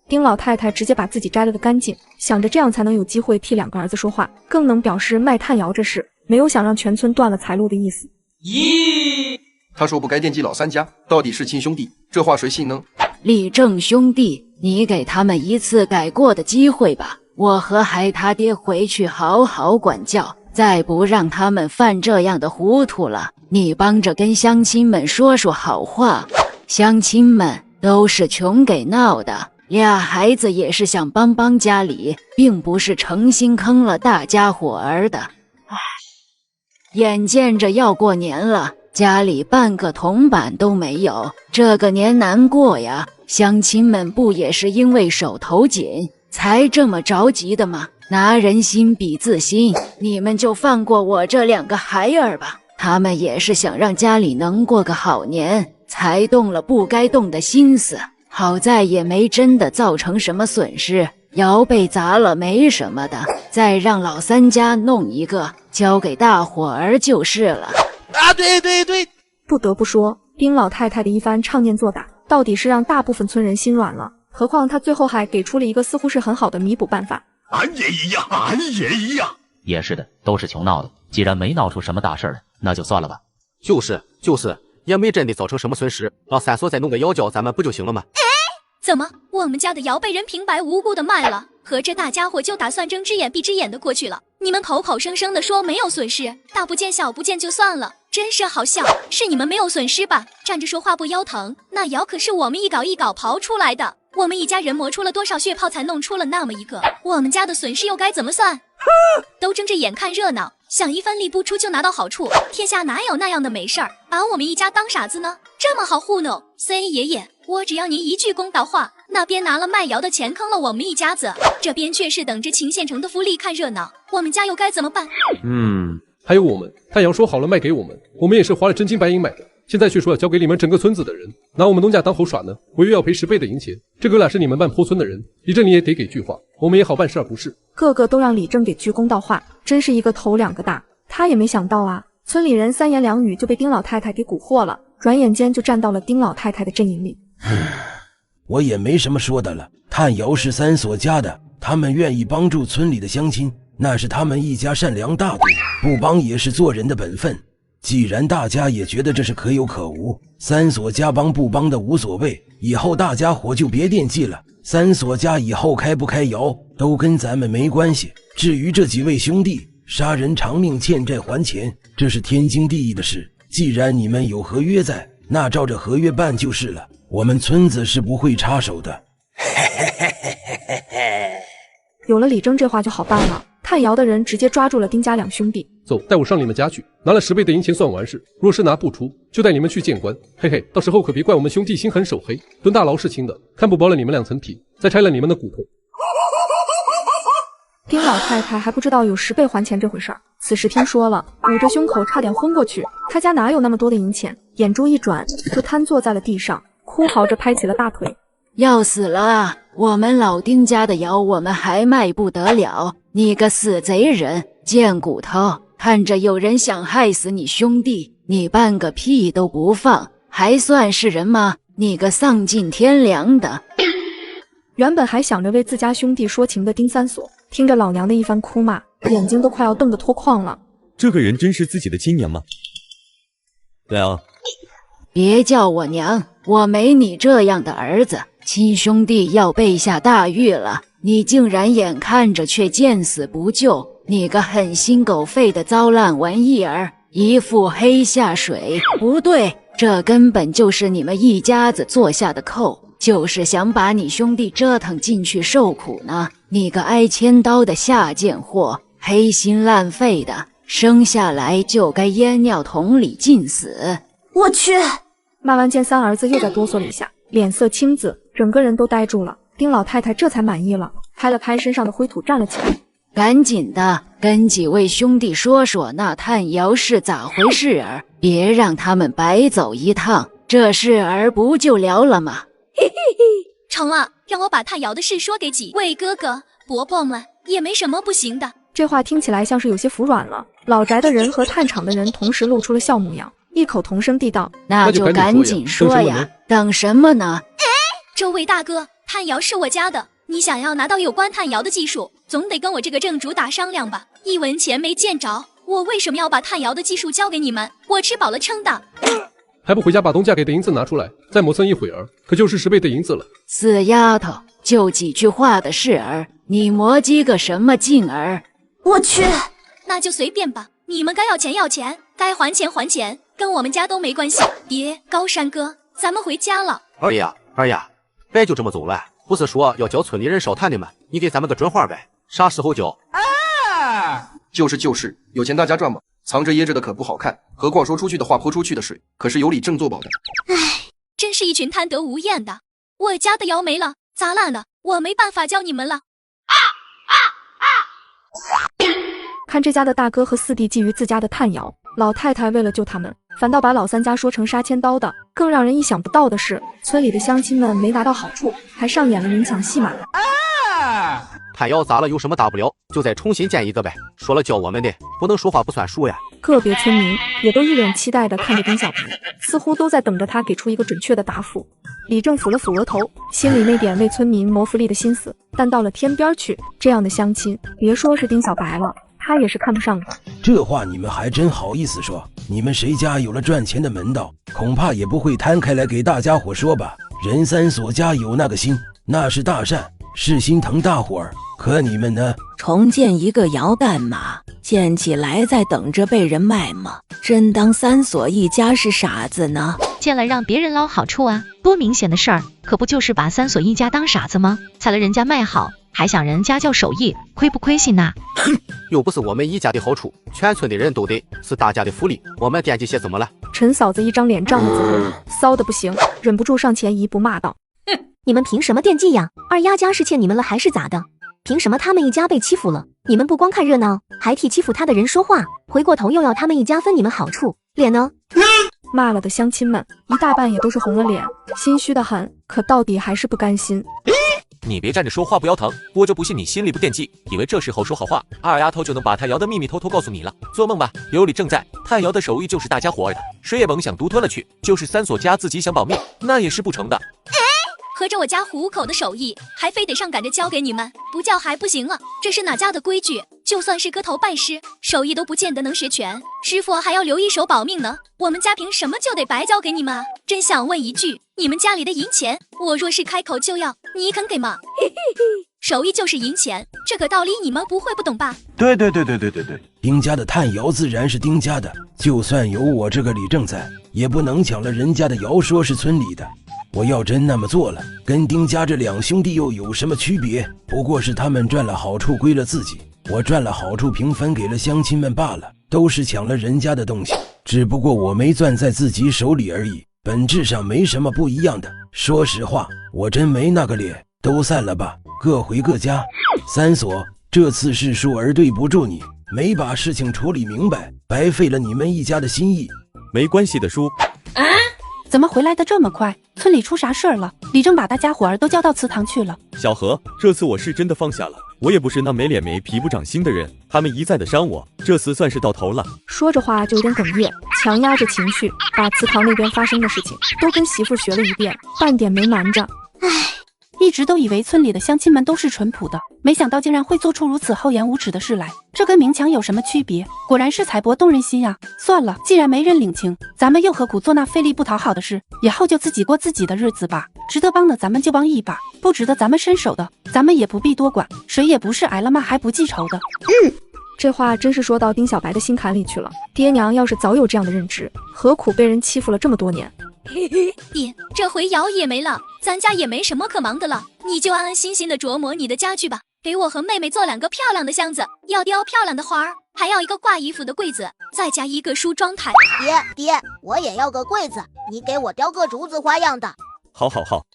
丁老太太直接把自己摘了个干净，想着这样才能有机会替两个儿子说话，更能表示卖炭窑这事，没有想让全村断了财路的意思。咦，他说不该惦记老三家，到底是亲兄弟，这话谁信呢？李正兄弟，你给他们一次改过的机会吧，我和孩他爹回去好好管教，再不让他们犯这样的糊涂了，你帮着跟乡亲们说说好话。乡亲们都是穷给闹的，俩孩子也是想帮帮家里，并不是诚心坑了大家伙儿的。眼见着要过年了，家里半个铜板都没有，这个年难过呀。乡亲们不也是因为手头紧才这么着急的吗？拿人心比自心，你们就放过我这2个孩儿吧，他们也是想让家里能过个好年，才动了不该动的心思。好在也没真的造成什么损失，窑被砸了没什么的，再让老三家弄一个交给大伙儿就是了。啊，对，不得不说，丁老太太的一番唱念做打，到底是让大部分村人心软了。何况她最后还给出了一个似乎是很好的弥补办法。俺也一样，俺也一样。也是的，都是穷闹的。既然没闹出什么大事儿，那就算了吧。就是，也没真的造成什么损失。让三所再弄个窑教咱们不就行了吗？怎么，我们家的窑被人平白无故的卖了？合着大家伙就打算睁只眼闭只眼的过去了？你们口口声声的说没有损失，大不见小不见就算了，真是好笑。是你们没有损失吧？站着说话不腰疼？那窑可是我们一镐一镐刨出来的，我们一家人磨出了多少血泡才弄出了那么一个？我们家的损失又该怎么算？都睁着眼看热闹，想一分力不出就拿到好处，天下哪有那样的没事儿？把我们一家当傻子呢？这么好糊弄？C 爷爷，我只要您一句公道话，那边拿了卖窑的钱坑了我们一家子，这边却是等着秦县城的福利看热闹，我们家又该怎么办？还有我们，太阳说好了卖给我们，我们也是花了真金白银买的，现在却说要交给你们整个村子的人，拿我们东家当猴耍呢，违约要赔10倍的银钱。这哥俩是你们办坡村的人，李正你也得给句话，我们也好办事儿不是？个个都让李正给句公道话，真是一个头2个大。他也没想到啊，村里人3言2语就被丁老太太给蛊惑了，转眼间就站到了丁老太太的阵营里。我也没什么说的了，炭窑是3所家的，他们愿意帮助村里的乡亲，那是他们一家善良大度，不帮也是做人的本分。既然大家也觉得这是可有可无，3所家帮不帮的无所谓，以后大家伙就别惦记了。3所家以后开不开窑都跟咱们没关系。至于这几位兄弟，杀人偿命，欠债还钱，这是天经地义的事。既然你们有合约在，那照着合约办就是了，我们村子是不会插手的。有了李征这话就好办了，炭窑的人直接抓住了丁家2兄弟。走，带我上你们家去，拿了10倍的银钱算完事，若是拿不出，就带你们去见官。嘿嘿，到时候可别怪我们兄弟心狠手黑，蹲大牢是轻的，看不薄了你们2层皮，再拆了你们的骨头。丁老太太还不知道有10倍还钱这回事儿，此时听说了，捂着胸口差点昏过去。他家哪有那么多的银钱？眼珠一转，就瘫坐在了地上，哭嚎着拍起了大腿。要死了啊！我们老丁家的窑我们还卖不得了，你个死贼人，贱骨头！看着有人想害死你兄弟，你半个屁都不放，还算是人吗？你个丧尽天良的！原本还想着为自家兄弟说情的丁3所，听着老娘的一番哭骂，眼睛都快要瞪得脱眶了。这个人真是自己的亲娘吗？对啊，别叫我娘，我没你这样的儿子。亲兄弟要备下大狱了，你竟然眼看着却见死不救，你个狠心狗肺的糟烂玩意儿，一副黑下水！不对，这根本就是你们一家子做下的扣，就是想把你兄弟折腾进去受苦呢。你个挨千刀的下贱货，黑心烂肺的，生下来就该烟尿桶里浸死！我去！骂完见3儿子又再哆嗦了一下，脸色青紫，整个人都呆住了。丁老太太这才满意了，拍了拍身上的灰土，站了起来。赶紧的，跟几位兄弟说说那炭窑是咋回事儿，别让他们白走一趟，这事儿不就了了吗？嘿嘿嘿，成了，让我把炭窑的事说给几位哥哥伯伯们，也没什么不行的。这话听起来像是有些服软了。老宅的人和炭厂的人同时露出了笑模样，异口同声地道：那就赶紧说呀，等什么呢？这位大哥，炭窑是我家的，你想要拿到有关炭窑的技术，总得跟我这个正主打商量吧。1文钱没见着，我为什么要把炭窑的技术交给你们？我吃饱了撑的。还不回家把东家给的银子拿出来，再磨蹭一会儿，可就是10倍的银子了。死丫头，就几句话的事儿，你磨叽个什么劲儿？我去，那就随便吧，你们该要钱要钱，该还钱还钱，跟我们家都没关系。爹，高山哥，咱们回家了。二爷，别就这么走了，不是说要教村里人烧炭的吗？你给咱们个准话呗，啥时候教？就是，有钱大家赚嘛，藏着掖着的可不好看，何况说出去的话泼出去的水，可是有理正做保的。唉，真是一群贪得无厌的。我家的窑没了，砸烂了，我没办法教你们了。看这家的大哥和四弟觊觎自家的炭窑，老太太为了救他们，反倒把老三家说成杀千刀的。更让人意想不到的是，村里的乡亲们没拿到好处，还上演了明抢戏码。炭窑砸了有什么大不了，就再重新建一个呗。说了教我们的，不能说话不算数呀。个别村民也都一脸期待地看着丁小白，似乎都在等着他给出一个准确的答复。李正抚了抚额头，心里那点为村民谋福利的心思淡到了天边去。这样的乡亲，别说是丁小白了，他也是看不上的。这话你们还真好意思说？你们谁家有了赚钱的门道，恐怕也不会摊开来给大家伙说吧？任三所家有那个心，那是大善，是心疼大伙儿。可你们呢？重建一个窑干嘛？建起来在等着被人卖吗？真当三所一家是傻子呢？建了让别人捞好处啊，多明显的事儿，可不就是把三所一家当傻子吗？踩了人家卖好，还想人家叫手艺，亏不亏心呐？又不是我们一家的好处，全村的人都得，是大家的福利，我们惦记些怎么了？陈嫂子一张脸涨得紫红，骚得不行，忍不住上前一步骂道：你们凭什么惦记呀？二丫家是欠你们了还是咋的？凭什么他们一家被欺负了，你们不光看热闹，还替欺负他的人说话，回过头又要他们一家分你们好处，脸呢？骂了的乡亲们一大半也都是红了脸，心虚的很，可到底还是不甘心。你别站着说话不腰疼，我就不信你心里不惦记，以为这时候说好话，二丫头就能把炭窑的秘密偷偷告诉你了。做梦吧，有理正在，炭窑的手艺就是大家伙儿的，谁也甭想独吞了去。就是三所家自己想保密，那也是不成的。合着我家糊口的手艺，还非得上赶着教给你们，不教还不行啊！这是哪家的规矩？就算是割头拜师，手艺都不见得能学全，师傅还要留一手保命呢。我们家凭什么就得白教给你们啊？真想问一句，你们家里的银钱，我若是开口就要，你肯给吗？手艺就是银钱，这个道理你们不会不懂吧？对，丁家的炭窑自然是丁家的，就算有我这个李正在，也不能抢了人家的窑说是村里的。我要真那么做了，跟丁家这两兄弟又有什么区别？不过是他们赚了好处归了自己，我赚了好处平分给了乡亲们罢了，都是抢了人家的东西，只不过我没攥在自己手里而已，本质上没什么不一样的。说实话，我真没那个脸，都散了吧，各回各家。三所，这次是树儿对不住你，没把事情处理明白，白费了你们一家的心意。没关系的叔。怎么回来的这么快？村里出啥事儿了？李正把大家伙儿都叫到祠堂去了。小何，这次我是真的放下了，我也不是那没脸没皮不长心的人，他们一再的伤我，这次算是到头了。说着话就有点哽咽，强压着情绪，把祠堂那边发生的事情都跟媳妇学了一遍，半点没瞒着。一直都以为村里的乡亲们都是淳朴的，没想到竟然会做出如此厚颜无耻的事来，这跟明抢有什么区别？果然是财帛动人心呀！算了，既然没人领情，咱们又何苦做那费力不讨好的事？以后就自己过自己的日子吧。值得帮的咱们就帮一把，不值得咱们伸手的，咱们也不必多管。谁也不是挨了骂还不记仇的。这话真是说到丁小白的心坎里去了。爹娘要是早有这样的认知，何苦被人欺负了这么多年？爹，这回窑也没了，咱家也没什么可忙的了，你就安安心心的琢磨你的家具吧。给我和妹妹做2个漂亮的箱子，要雕漂亮的花儿，还要一个挂衣服的柜子，再加一个梳妆台。爹，我也要个柜子，你给我雕个竹子花样的。好，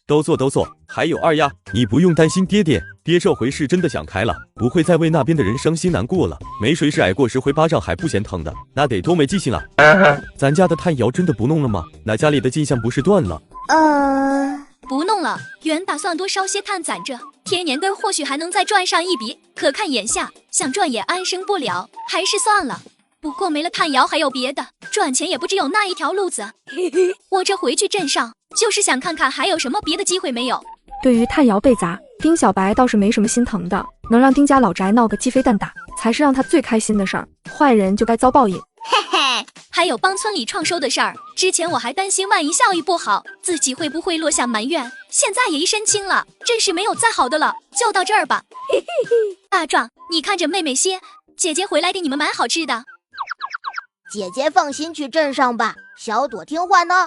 都做。还有二丫，你不用担心爹，爹这回是真的想开了，不会再为那边的人伤心难过了。没谁是挨过10回巴掌还不嫌疼的，那得多没记性啊！咱家的炭窑真的不弄了吗？那家里的进项不是断了？不弄了，原打算多烧些炭攒着，天年根或许还能再赚上一笔，可看眼下想赚也安生不了，还是算了。不过没了炭窑还有别的，赚钱也不只有那一条路子。我这回去镇上就是想看看还有什么别的机会没有。对于炭窑被砸，丁小白倒是没什么心疼的，能让丁家老宅闹个鸡飞蛋打，才是让他最开心的事儿。坏人就该遭报应。还有帮村里创收的事儿，之前我还担心万一效益不好，自己会不会落下埋怨，现在也一身轻了，真是没有再好的了，就到这儿吧。大壮，你看着妹妹些，姐姐回来给你们买好吃的。姐姐放心去镇上吧，小朵听话呢？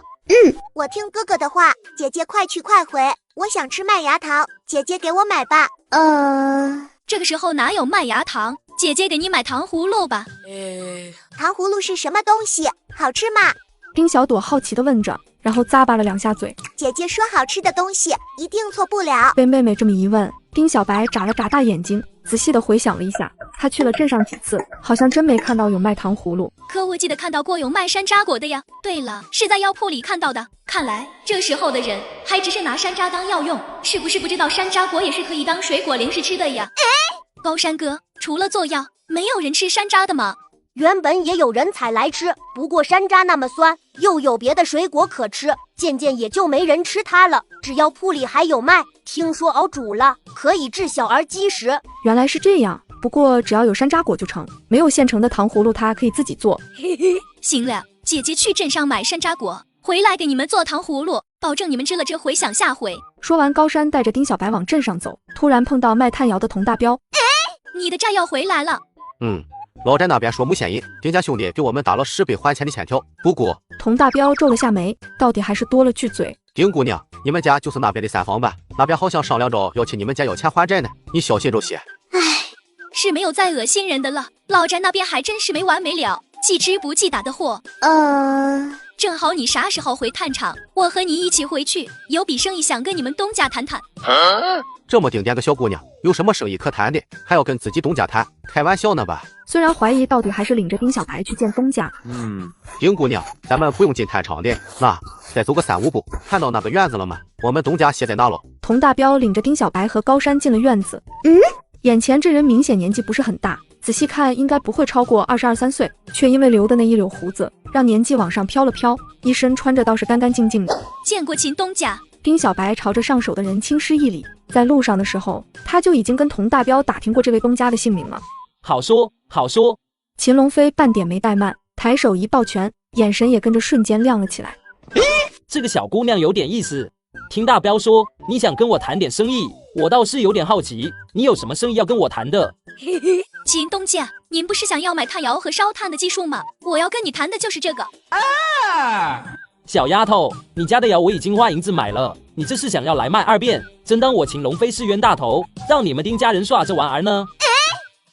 我听哥哥的话，姐姐快去快回。我想吃麦芽糖，姐姐给我买吧。这个时候哪有麦芽糖？姐姐给你买糖葫芦吧。糖葫芦是什么东西？好吃吗？丁小朵好奇地问着，然后咂巴了2下嘴。姐姐说好吃的东西一定错不了。被妹妹这么一问，丁小白眨了眨大眼睛，仔细地回想了一下，他去了镇上几次，好像真没看到有卖糖葫芦。可我记得看到过有卖山楂果的呀。对了，是在药铺里看到的。看来这时候的人还只是拿山楂当药用，是不是不知道山楂果也是可以当水果零食吃的呀？高山哥，除了做药，没有人吃山楂的吗？原本也有人采来吃，不过山楂那么酸，又有别的水果可吃，渐渐也就没人吃它了。只要铺里还有卖，听说熬煮了可以治小儿积食。原来是这样，不过只要有山楂果就成，没有现成的糖葫芦他可以自己做。行了，姐姐去镇上买山楂果，回来给你们做糖葫芦，保证你们吃了这回想下回。说完，高山带着丁小白往镇上走，突然碰到卖炭窑的佟大彪。你的炸药回来了。老寨那边说没现银，丁家兄弟给我们打了10倍还钱的欠条。不过佟大彪皱了下眉，到底还是多了句嘴。丁姑娘，你们家就是那边的3房吧？那边好像商量着要去你们家要钱还债呢，你小心着些。是没有再恶心人的了，老寨那边还真是没完没了，记吃不记打的货。正好你啥时候回炭厂，我和你一起回去，有笔生意想跟你们东家谈谈。这么顶点个小姑娘，有什么生意可谈的，还要跟自己东家谈？开玩笑呢吧？虽然怀疑到底还是领着丁小白去见东家。丁姑娘，咱们不用进炭厂的，那再走个3、5步，看到那个院子了吗？我们东家歇在那了。佟大彪领着丁小白和高山进了院子。眼前这人明显年纪不是很大，仔细看应该不会超过22、23岁，却因为留的那一绺胡子，让年纪往上飘了飘，一身穿着倒是干干净净的。见过秦东家。丁小白朝着上手的人轻施一礼，在路上的时候，他就已经跟佟大彪打听过这位东家的姓名了。好说好说。秦龙飞半点没怠慢，抬手一抱拳，眼神也跟着瞬间亮了起来。这个小姑娘有点意思。听大彪说你想跟我谈点生意，我倒是有点好奇，你有什么生意要跟我谈的？秦东家，您不是想要买炭窑和烧炭的技术吗？我要跟你谈的就是这个。小丫头，你家的窑我已经花银子买了，你这是想要来卖2遍，真当我秦龙飞是冤大头，让你们丁家人耍着玩儿呢？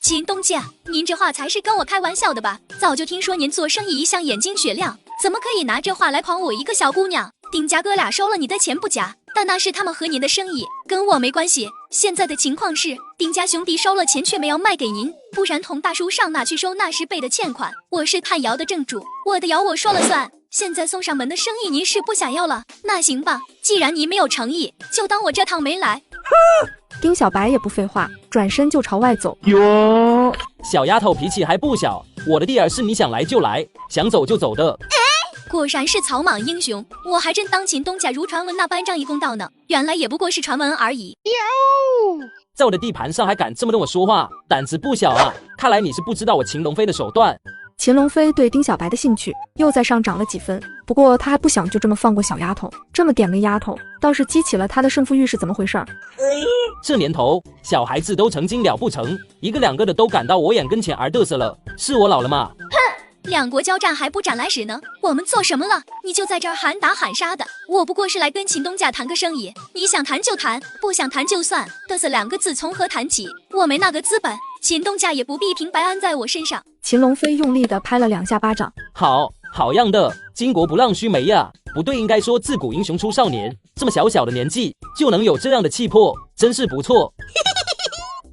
秦东家，您这话才是跟我开玩笑的吧？早就听说您做生意一向眼睛雪亮，怎么可以拿这话来诓我一个小姑娘？丁家哥俩收了你的钱不假，但那是他们和您的生意，跟我没关系。现在的情况是，丁家兄弟收了钱却没有卖给您，不然佟大叔上哪去收那10倍的欠款？我是炭窑的正主，我的窑我说了算。现在送上门的生意您是不想要了，那行吧，既然您没有诚意，就当我这趟没来。丁小白也不废话，转身就朝外走。哟，小丫头脾气还不小，我的弟儿是你想来就来，想走就走的。果然是草莽英雄，我还真当秦东家如传闻那般仗义公道呢，原来也不过是传闻而已。在我的地盘上还敢这么跟我说话，胆子不小啊！看来你是不知道我秦龙飞的手段。秦龙飞对丁小白的兴趣又在上涨了几分，不过他还不想就这么放过小丫头，这么点个丫头倒是激起了他的胜负欲，是怎么回事？这年头小孩子都成精了不成，一个两个的都赶到我眼跟前而嘚瑟了，是我老了吗？哼，两国交战还不斩来使呢，我们做什么了？你就在这儿喊打喊杀的，我不过是来跟秦东家谈个生意，你想谈就谈，不想谈就算，嘚瑟2个字从何谈起？我没那个资本，秦东家也不必平白安在我身上。秦龙飞用力地拍了2下巴掌。好样的，巾帼不让须眉呀！不对，应该说自古英雄出少年，这么小的年纪就能有这样的气魄，真是不错。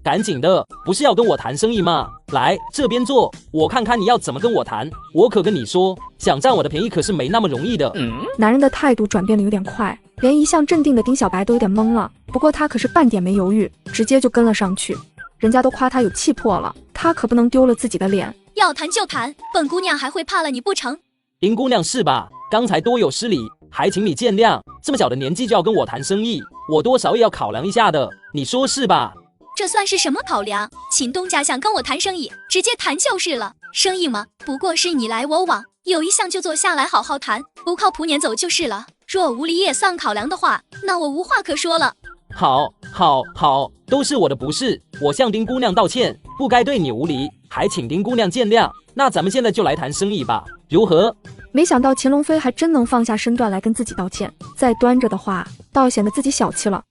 赶紧的，不是要跟我谈生意吗？来这边坐，我看看你要怎么跟我谈。我可跟你说，想占我的便宜可是没那么容易的。男人的态度转变得有点快，连一向镇定的丁小白都有点懵了。不过他可是半点没犹豫，直接就跟了上去。人家都夸他有气魄了，他可不能丢了自己的脸。要谈就谈，本姑娘还会怕了你不成？林姑娘是吧？刚才多有失礼，还请你见谅。这么小的年纪就要跟我谈生意，我多少也要考量一下的，你说是吧？这算是什么考量？秦东家想跟我谈生意，直接谈就是了。生意嘛，不过是你来我往，有一项就坐下来好好谈，不靠谱撵走就是了。若无理也算考量的话，那我无话可说了。好，都是我的不是，我向丁姑娘道歉，不该对你无礼，还请丁姑娘见谅。那咱们现在就来谈生意吧，如何？没想到秦龙飞还真能放下身段来跟自己道歉，再端着的话，倒显得自己小气了。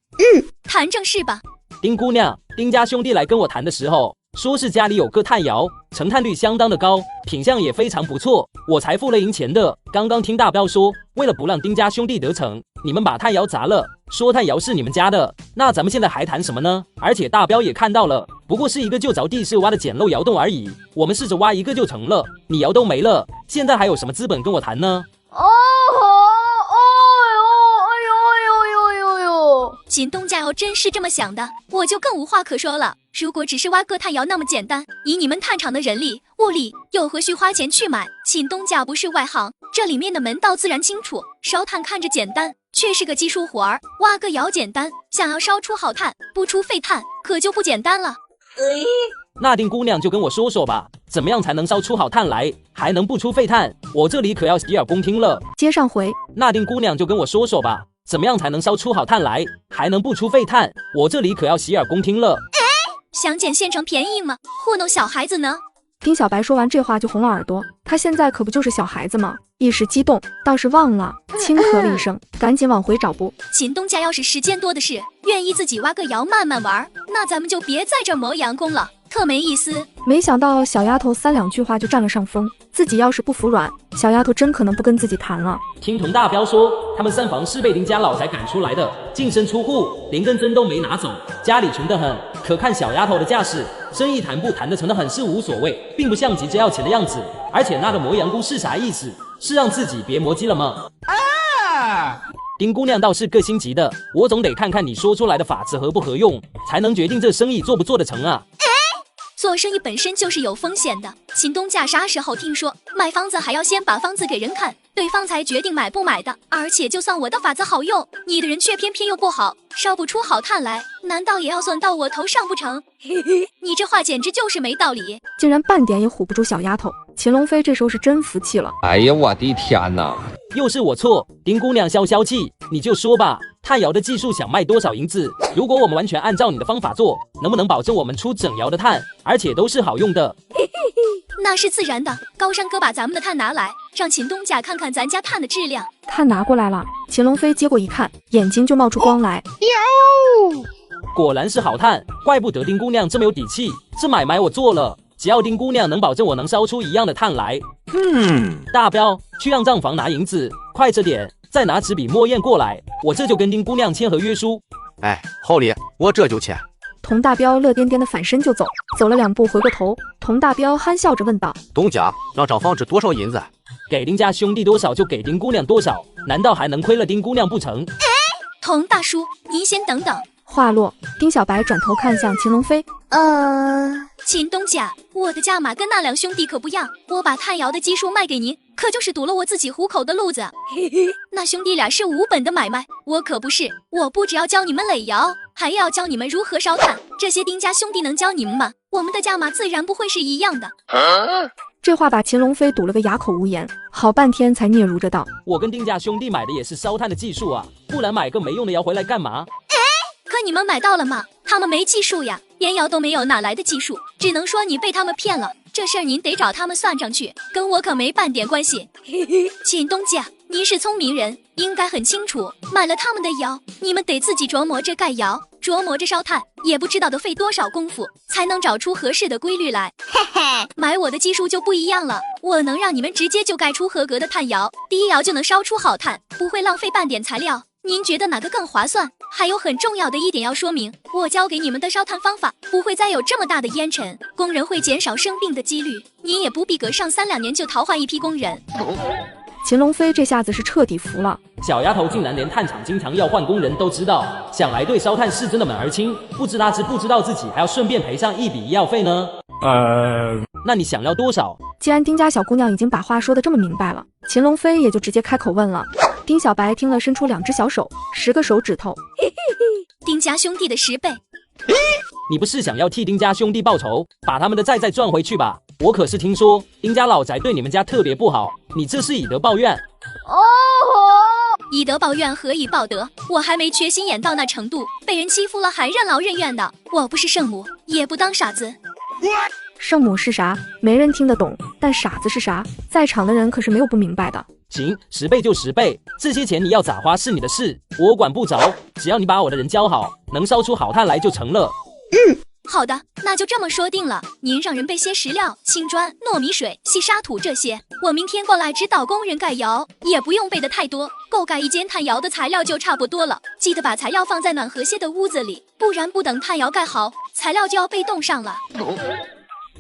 谈正事吧。丁姑娘，丁家兄弟来跟我谈的时候，说是家里有个炭窑，成炭率相当的高，品相也非常不错，我才付了银钱的。刚刚听大彪说，为了不让丁家兄弟得逞，你们把炭窑砸了，说炭窑是你们家的，那咱们现在还谈什么呢？而且大彪也看到了，不过是一个旧着地是挖的简陋窑洞而已，我们试着挖一个就成了，你窑洞没了，现在还有什么资本跟我谈呢？秦东家要真是这么想的，我就更无话可说了。如果只是挖个炭窑那么简单，以你们炭厂的人力物力，又何须花钱去买？秦东家不是外行，这里面的门道自然清楚。烧炭看着简单，却是个技术活儿；挖个窑简单，想要烧出好炭，不出废炭，可就不简单了。那丁姑娘就跟我说说吧，怎么样才能烧出好炭来，还能不出废炭？我这里可要洗耳恭听了。接上回，那丁姑娘就跟我说说吧，怎么样才能烧出好炭来，还能不出废炭？我这里可要洗耳恭听了。想捡现成便宜吗？糊弄小孩子呢？丁小白说完这话就红了耳朵，他现在可不就是小孩子吗？一时激动，倒是忘了，轻咳了一声，赶紧往回找补。秦东家要是时间多的是，愿意自己挖个窑慢慢玩，那咱们就别在这磨洋工了，特没意思。没想到小丫头三两句话就占了上风，自己要是不服软，小丫头真可能不跟自己谈了。听童大彪说，他们三房是被丁家老宅赶出来的，净身出户，连根针都没拿走，家里穷得很。可看小丫头的架势，生意谈不谈得成的很是无所谓，并不像急着要钱的样子。而且那个磨洋工是啥意思？是让自己别磨叽了吗？丁姑娘倒是个心急的，我总得看看你说出来的法子合不合用，才能决定这生意做不做得成啊。做生意本身就是有风险的。秦东家啥时候听说买房子还要先把房子给人看，对方才决定买不买的？而且就算我的法子好用，你的人却偏偏又不好，烧不出好炭来，难道也要算到我头上不成？你这话简直就是没道理，竟然半点也唬不住小丫头。秦龙飞这时候是真服气了。哎呀，我的天哪！又是我错，丁姑娘消消气，你就说吧，炭窑的技术想卖多少银子？如果我们完全按照你的方法做，能不能保证我们出整窑的炭，而且都是好用的？那是自然的。高山哥把咱们的炭拿来，让秦东家看看咱家炭的质量。炭拿过来了，秦龙飞接过一看，眼睛就冒出光来。果然是好炭，怪不得丁姑娘这么有底气，这买卖我做了。只要丁姑娘能保证我能烧出一样的炭来，大彪去让账房拿银子，快着点，再拿纸笔墨砚过来，我这就跟丁姑娘签合约书。哎，厚礼，我这就签。童大彪乐颠颠的反身就走，走了2步回过头，童大彪憨笑着问道：东家让账房值多少银子？给丁家兄弟多少就给丁姑娘多少，难道还能亏了丁姑娘不成？童大叔，您先等等。话落，丁小白转头看向秦龙飞，秦东家，我的价码跟那两兄弟可不一样，我把炭窑的基数卖给您，可就是堵了我自己糊口的路子。那兄弟俩是无本的买卖，我可不是，我不只要教你们垒窑，还要教你们如何烧炭，这些丁家兄弟能教你们吗？我们的价码自然不会是一样的。这话把秦龙飞堵了个哑口无言，好半天才嗫嚅着道：我跟丁家兄弟买的也是烧炭的技术啊，不然买个没用的窑回来干嘛？可你们买到了吗？他们没技术呀，连窑都没有，哪来的技术？只能说你被他们骗了，这事儿您得找他们算账去，跟我可没半点关系。秦东家，您是聪明人，应该很清楚，买了他们的窑，你们得自己琢磨着盖窑，琢磨着烧炭，也不知道得费多少功夫，才能找出合适的规律来。买我的技术就不一样了，我能让你们直接就盖出合格的炭窑，第一窑就能烧出好炭，不会浪费半点材料。您觉得哪个更划算？还有很重要的一点要说明，我教给你们的烧炭方法不会再有这么大的烟尘，工人会减少生病的几率，您也不必隔上3-2年就淘换一批工人。秦龙飞这下子是彻底服了，小丫头竟然连炭厂经常要换工人都知道，想来对烧炭是真的门儿清，不知他知不知道自己还要顺便赔上一笔医药费呢？那你想要多少？既然丁家小姑娘已经把话说得这么明白了，秦龙飞也就直接开口问了。丁小白听了，伸出2只小手，10个手指头。丁家兄弟的10倍。你不是想要替丁家兄弟报仇，把他们的债再赚回去吧？我可是听说丁家老宅对你们家特别不好，你这是以德报怨。以德报怨何以报德？我还没缺心眼到那程度，被人欺负了还任劳任怨的。我不是圣母，也不当傻子。圣母是啥？没人听得懂，但傻子是啥？在场的人可是没有不明白的。行，10倍就10倍，这些钱你要咋花是你的事，我管不着。只要你把我的人教好，能烧出好炭来就成了。好的，那就这么说定了。您让人备些石料、青砖、糯米水、细沙土这些，我明天过来指导工人盖窑，也不用备的太多，够盖一间炭窑的材料就差不多了。记得把材料放在暖和些的屋子里，不然不等炭窑盖好，材料就要被冻上了。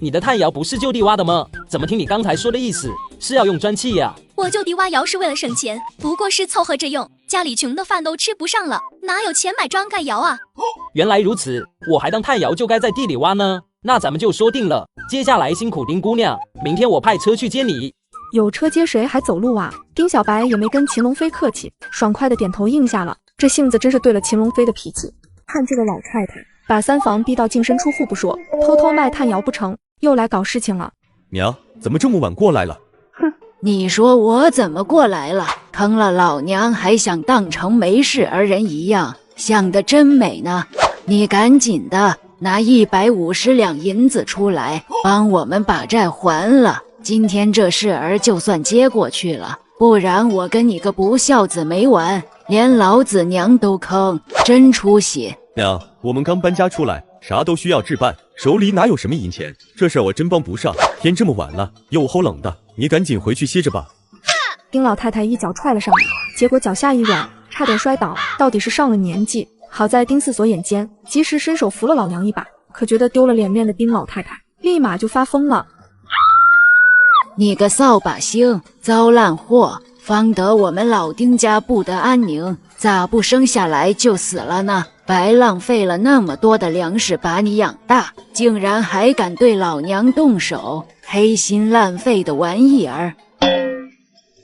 你的炭窑不是就地挖的吗？怎么听你刚才说的意思是要用砖砌呀？我就地挖窑是为了省钱，不过是凑合着用，家里穷的饭都吃不上了，哪有钱买砖盖窑啊？原来如此，我还当炭窑就该在地里挖呢。那咱们就说定了，接下来辛苦丁姑娘，明天我派车去接你。有车接谁还走路啊？丁小白也没跟秦龙飞客气，爽快的点头应下了。这性子真是对了秦龙飞的脾气。看这个老太太，把三房逼到净身出户不说，偷偷卖炭窑不成，又来搞事情了。娘，怎么这么晚过来了？你说我怎么过来了？坑了老娘还想当成没事儿人一样，想得真美呢。你赶紧的拿150两银子出来，帮我们把债还了。今天这事儿就算接过去了，不然我跟你个不孝子没完，连老子娘都坑，真出息。娘，我们刚搬家出来，啥都需要置办，手里哪有什么银钱？这事儿我真帮不上。天这么晚了，又齁冷的，你赶紧回去歇着吧。丁老太太一脚踹了上来，结果脚下一软，差点摔倒。到底是上了年纪，好在丁四锁眼尖，及时伸手扶了老娘一把。可觉得丢了脸面的丁老太太立马就发疯了。你个扫把星，糟烂货，方得我们老丁家不得安宁，咋不生下来就死了呢？白浪费了那么多的粮食把你养大，竟然还敢对老娘动手，黑心烂肺的玩意儿！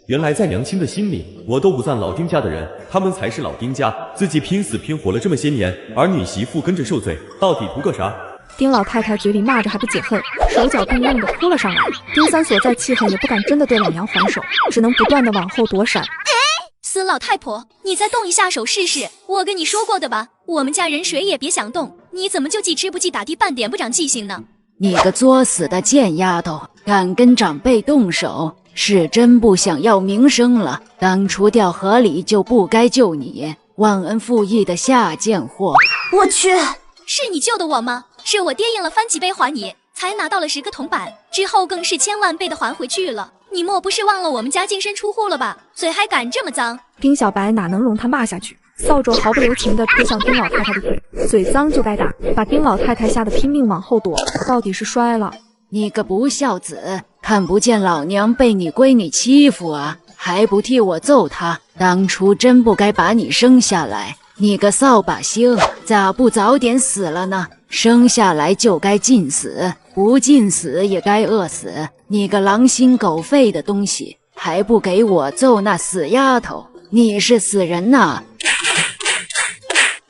原来在娘亲的心里，我都不算老丁家的人，他们才是老丁家。自己拼死拼活了这么些年，儿女媳妇跟着受罪，到底图个啥？丁老太太嘴里骂着还不解恨，手脚并用的扑了上来。丁三锁再气恨也不敢真的对老娘还手，只能不断的往后躲闪。死老太婆，你再动一下手试试！我跟你说过的吧，我们家人谁也别想动。你怎么就记吃不记打的，半点不长记性呢？你个作死的贱丫头，敢跟长辈动手，是真不想要名声了。当初掉河里就不该救你，忘恩负义的下贱货！我去，是你救的我吗？是我爹应了翻几倍还你，才拿到了10个铜板，之后更是千万倍的还回去了。你莫不是忘了我们家净身出户了吧？嘴还敢这么脏！丁小白哪能容他骂下去，扫帚毫不留情地推向丁老太太的腿，嘴脏就该打，把丁老太太吓得拼命往后躲，到底是摔了。你个不孝子，看不见老娘被你闺女欺负啊，还不替我揍她？当初真不该把你生下来，你个扫把星，咋不早点死了呢？生下来就该尽死，不尽死也该饿死。你个狼心狗肺的东西，还不给我揍那死丫头！你是死人呐！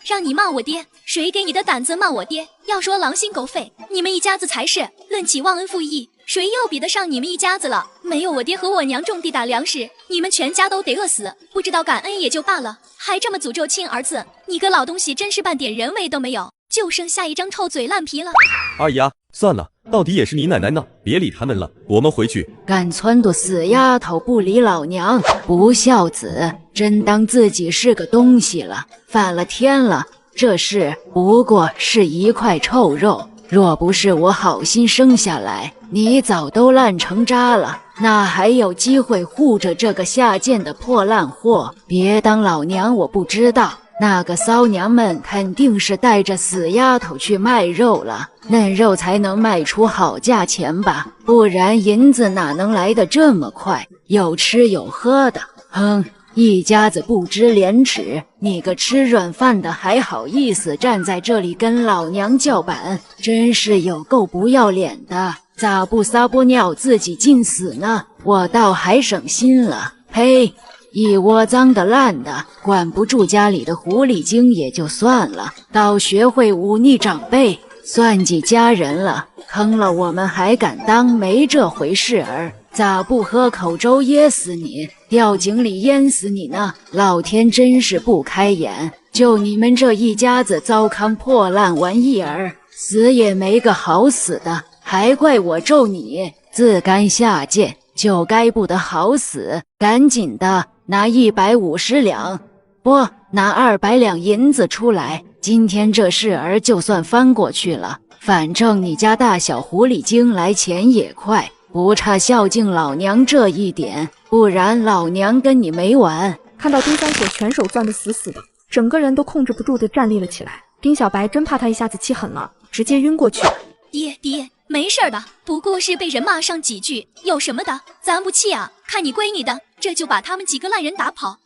让你骂我爹，谁给你的胆子骂我爹？要说狼心狗肺，你们一家子才是。论起忘恩负义，谁又比得上你们一家子了？没有我爹和我娘种地打粮食，你们全家都得饿死。不知道感恩也就罢了，还这么诅咒亲儿子，你个老东西真是半点人味都没有，就剩下一张臭嘴烂皮了。二姨啊，算了，到底也是你奶奶呢，别理他们了，我们回去。敢撺掇死丫头不理老娘，不孝子，真当自己是个东西了，反了天了。这事不过是一块臭肉，若不是我好心生下来，你早都烂成渣了，哪还有机会护着这个下贱的破烂货？别当老娘我不知道，那个骚娘们肯定是带着死丫头去卖肉了，嫩肉才能卖出好价钱吧，不然银子哪能来得这么快？有吃有喝的，哼！一家子不知廉耻，你个吃软饭的还好意思站在这里跟老娘叫板，真是有够不要脸的！咋不撒泼尿自己尽死呢？我倒还省心了。呸！一窝脏的烂的，管不住家里的狐狸精也就算了，倒学会忤逆长辈，算计家人了，坑了我们还敢当没这回事儿？咋不喝口粥噎死你，掉井里淹死你呢？老天真是不开眼，就你们这一家子糟糠破烂玩意儿，死也没个好死的，还怪我咒你，自甘下贱，就该不得好死！赶紧的，拿150两，不，拿200两银子出来。今天这事儿就算翻过去了，反正你家大小狐狸精来钱也快，不差孝敬老娘这一点，不然老娘跟你没完。看到丁三所拳手攥得死死的，整个人都控制不住地站立了起来。丁小白真怕他一下子气狠了，直接晕过去。爹，没事的，不过是被人骂上几句，有什么的？咱不气啊，看你归你的，这就把他们几个烂人打跑。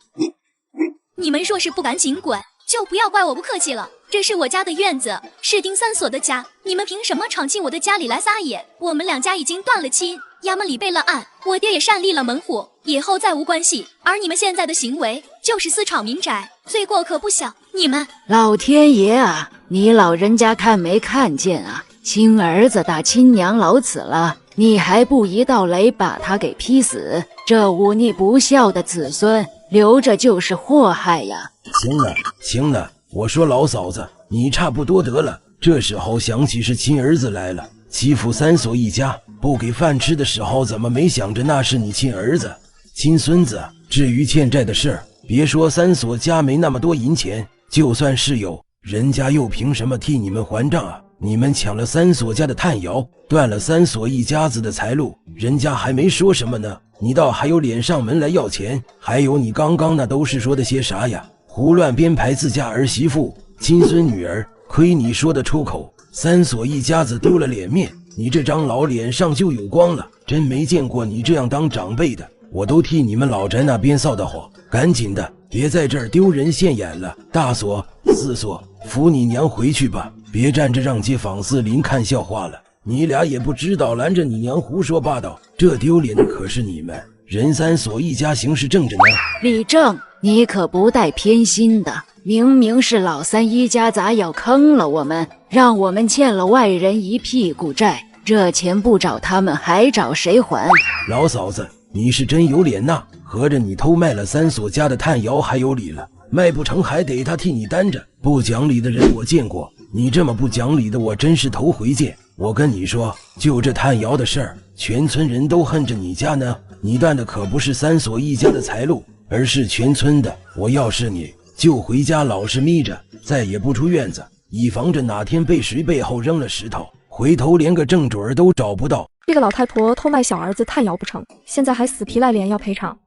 你们若是不赶紧滚，就不要怪我不客气了。这是我家的院子，是丁三所的家，你们凭什么闯进我的家里来撒野？我们2家已经断了亲，衙门里备了案，我爹也擅立了门户，以后再无关系。而你们现在的行为就是私闯民宅，罪过可不小。你们，老天爷啊，你老人家看没看见啊？亲儿子打亲娘老死了，你还不一道雷把他给劈死？这忤逆不孝的子孙，留着就是祸害呀！行了，我说老嫂子，你差不多得了。这时候想起是亲儿子来了，欺负三所一家，不给饭吃的时候，怎么没想着那是你亲儿子、亲孙子？至于欠债的事儿，别说三所家没那么多银钱，就算是有，人家又凭什么替你们还账啊？你们抢了三所家的炭窑，断了三所一家子的财路，人家还没说什么呢，你倒还有脸上门来要钱？还有你刚刚那都是说的些啥呀？胡乱编排自家儿媳妇、亲孙女儿，亏你说得出口，三所一家子丢了脸面，你这张老脸上就有光了。真没见过你这样当长辈的，我都替你们老宅那边臊得慌。赶紧的，别在这儿丢人现眼了。大所、四所，扶你娘回去吧，别站着让街坊四邻看笑话了。你俩也不知道拦着你娘胡说八道，这丢脸的可是你们。人三所一家行事正着呢。李正，你可不带偏心的，明明是老三一家咋要坑了我们，让我们欠了外人一屁股债，这钱不找他们还找谁还？老嫂子，你是真有脸呐，合着你偷卖了三所家的炭窑还有理了，卖不成还得他替你担着。不讲理的人我见过，你这么不讲理的我真是头回见。我跟你说，就这炭窑的事儿，全村人都恨着你家呢。你断的可不是三所一家的财路，而是全村的。我要是你，就回家老实眯着，再也不出院子，以防着哪天被谁背后扔了石头，回头连个正准儿都找不到。这个老太婆偷卖小儿子炭窑不成，现在还死皮赖脸要赔偿。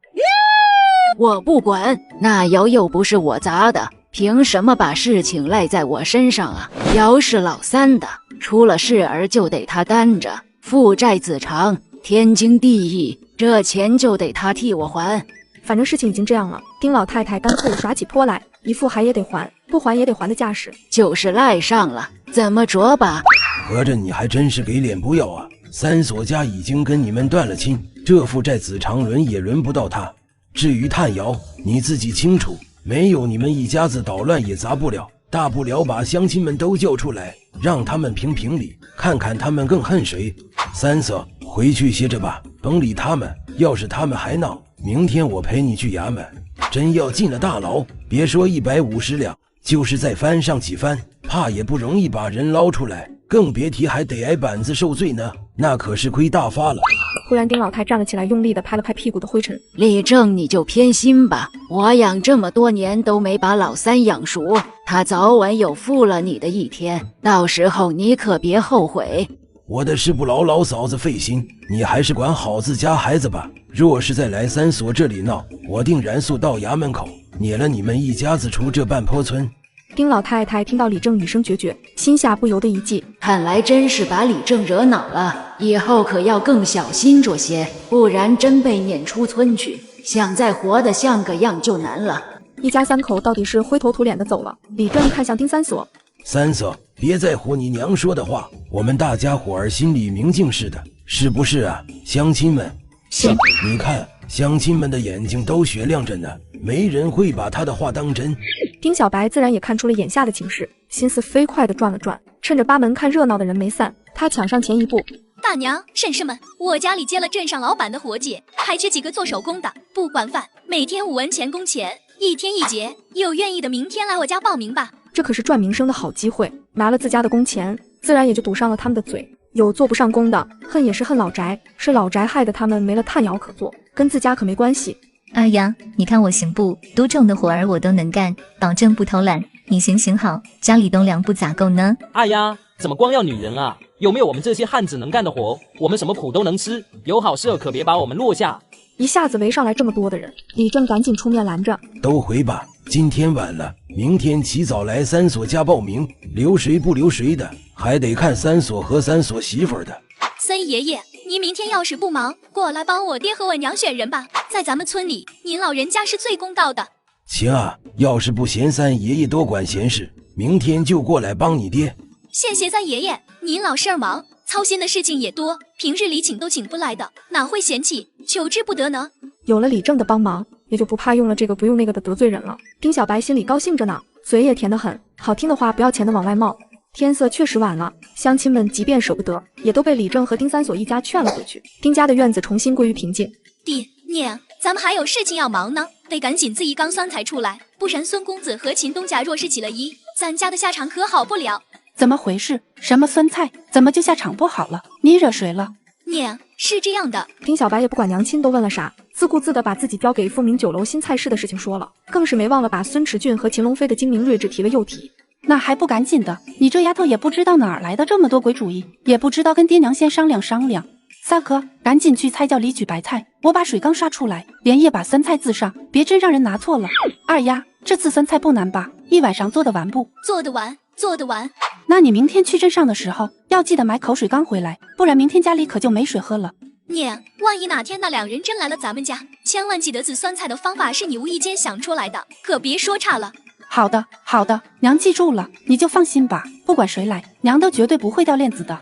我不管，那窑又不是我砸的，凭什么把事情赖在我身上啊？窑是老三的，出了事儿就得他担着，父债子偿，天经地义，这钱就得他替我还。反正事情已经这样了，丁老太太干脆耍起泼来，一副还也得还，不还也得还的架势。就是赖上了，怎么着吧？合着你还真是给脸不要啊！三所家已经跟你们断了亲，这负债子长轮也轮不到他。至于炭窑，你自己清楚，没有你们一家子捣乱也砸不了，大不了把乡亲们都叫出来，让他们评评理，看看他们更恨谁。三嫂，回去歇着吧，甭理他们，要是他们还闹，明天我陪你去衙门。真要进了大牢，别说150两，就是再翻上几番，怕也不容易把人捞出来，更别提还得挨板子受罪呢，那可是亏大发了。忽然丁老太站了起来，用力地拍了拍屁股的灰尘。李正，你就偏心吧，我养这么多年都没把老三养熟，他早晚有负了你的一天，到时候你可别后悔。我的事不劳老嫂子费心，你还是管好自家孩子吧。若是再来三所这里闹，我定然速到衙门口，撵了你们一家子出这半坡村。丁老太太听到李正语声决绝，心下不由得一悸，看来真是把李正惹恼了，以后可要更小心着些，不然真被撵出村去，想再活得像个样就难了。一家三口到底是灰头土脸的走了。李正看向丁三所，三嫂，别在乎你娘说的话，我们大家伙儿心里明镜似的，是不是啊？乡亲们，你看乡亲们的眼睛都雪亮着呢，没人会把他的话当真。丁小白自然也看出了眼下的情势，心思飞快地转了转，趁着八门看热闹的人没散，他抢上前一步。大娘、婶婶们，我家里接了镇上老板的活计，还缺几个做手工的，不管饭，每天5文钱工钱，一天一节，有愿意的明天来我家报名吧。这可是赚名声的好机会，拿了自家的工钱，自然也就堵上了他们的嘴。有做不上工的，恨也是恨老宅，是老宅害得他们没了炭窑可做，跟自家可没关系。二丫，你看我行不？多重的活儿我都能干，保证不偷懒。你行好，家里栋梁不咋够呢。二丫，怎么光要女人啊？有没有我们这些汉子能干的活？我们什么苦都能吃，有好事可别把我们落下。一下子围上来这么多的人，李正赶紧出面拦着。都回吧，今天晚了，明天起早来3所家报名，留谁不留谁的，还得看3所和3所媳妇的。三爷爷，您明天要是不忙，过来帮我爹和我娘选人吧。在咱们村里，您老人家是最公道的。行啊，要是不嫌三爷爷多管闲事，明天就过来帮你爹。谢谢三爷爷，您老事儿忙，操心的事情也多，平日里请都请不来的，哪会嫌弃，求之不得呢。有了李正的帮忙，也就不怕用了这个不用那个的得罪人了。丁小白心里高兴着呢，嘴也甜得很，好听的话不要钱的往外冒。天色确实晚了，乡亲们即便舍不得，也都被李正和丁三所一家劝了回去。丁家的院子重新归于平静。弟娘，咱们还有事情要忙呢，得赶紧自一缸酸才出来，不然孙公子和秦东家若是起了疑，咱家的下场可好不了。怎么回事？什么酸菜？怎么就下场不好了？你惹谁了？娘，是这样的。丁小白也不管娘亲都问了啥，自顾自的把自己交给凤鸣酒楼新菜式的事情说了，更是没忘了把孙迟俊和秦龙飞的精明睿智提了又提。那还不赶紧的！你这丫头也不知道哪儿来的这么多鬼主意，也不知道跟爹娘先商量商量。萨哥，赶紧去菜窖里取白菜，我把水缸刷出来，连夜把酸菜自上，别真让人拿错了。二丫，这次酸菜不难吧？一晚上做得完不？做得完，做得完。那你明天去镇上的时候，要记得买口水缸回来，不然明天家里可就没水喝了。娘，万一哪天那2人真来了咱们家，千万记得自酸菜的方法是你无意间想出来的，可别说差了。好的，娘记住了，你就放心吧，不管谁来，娘都绝对不会掉链子的。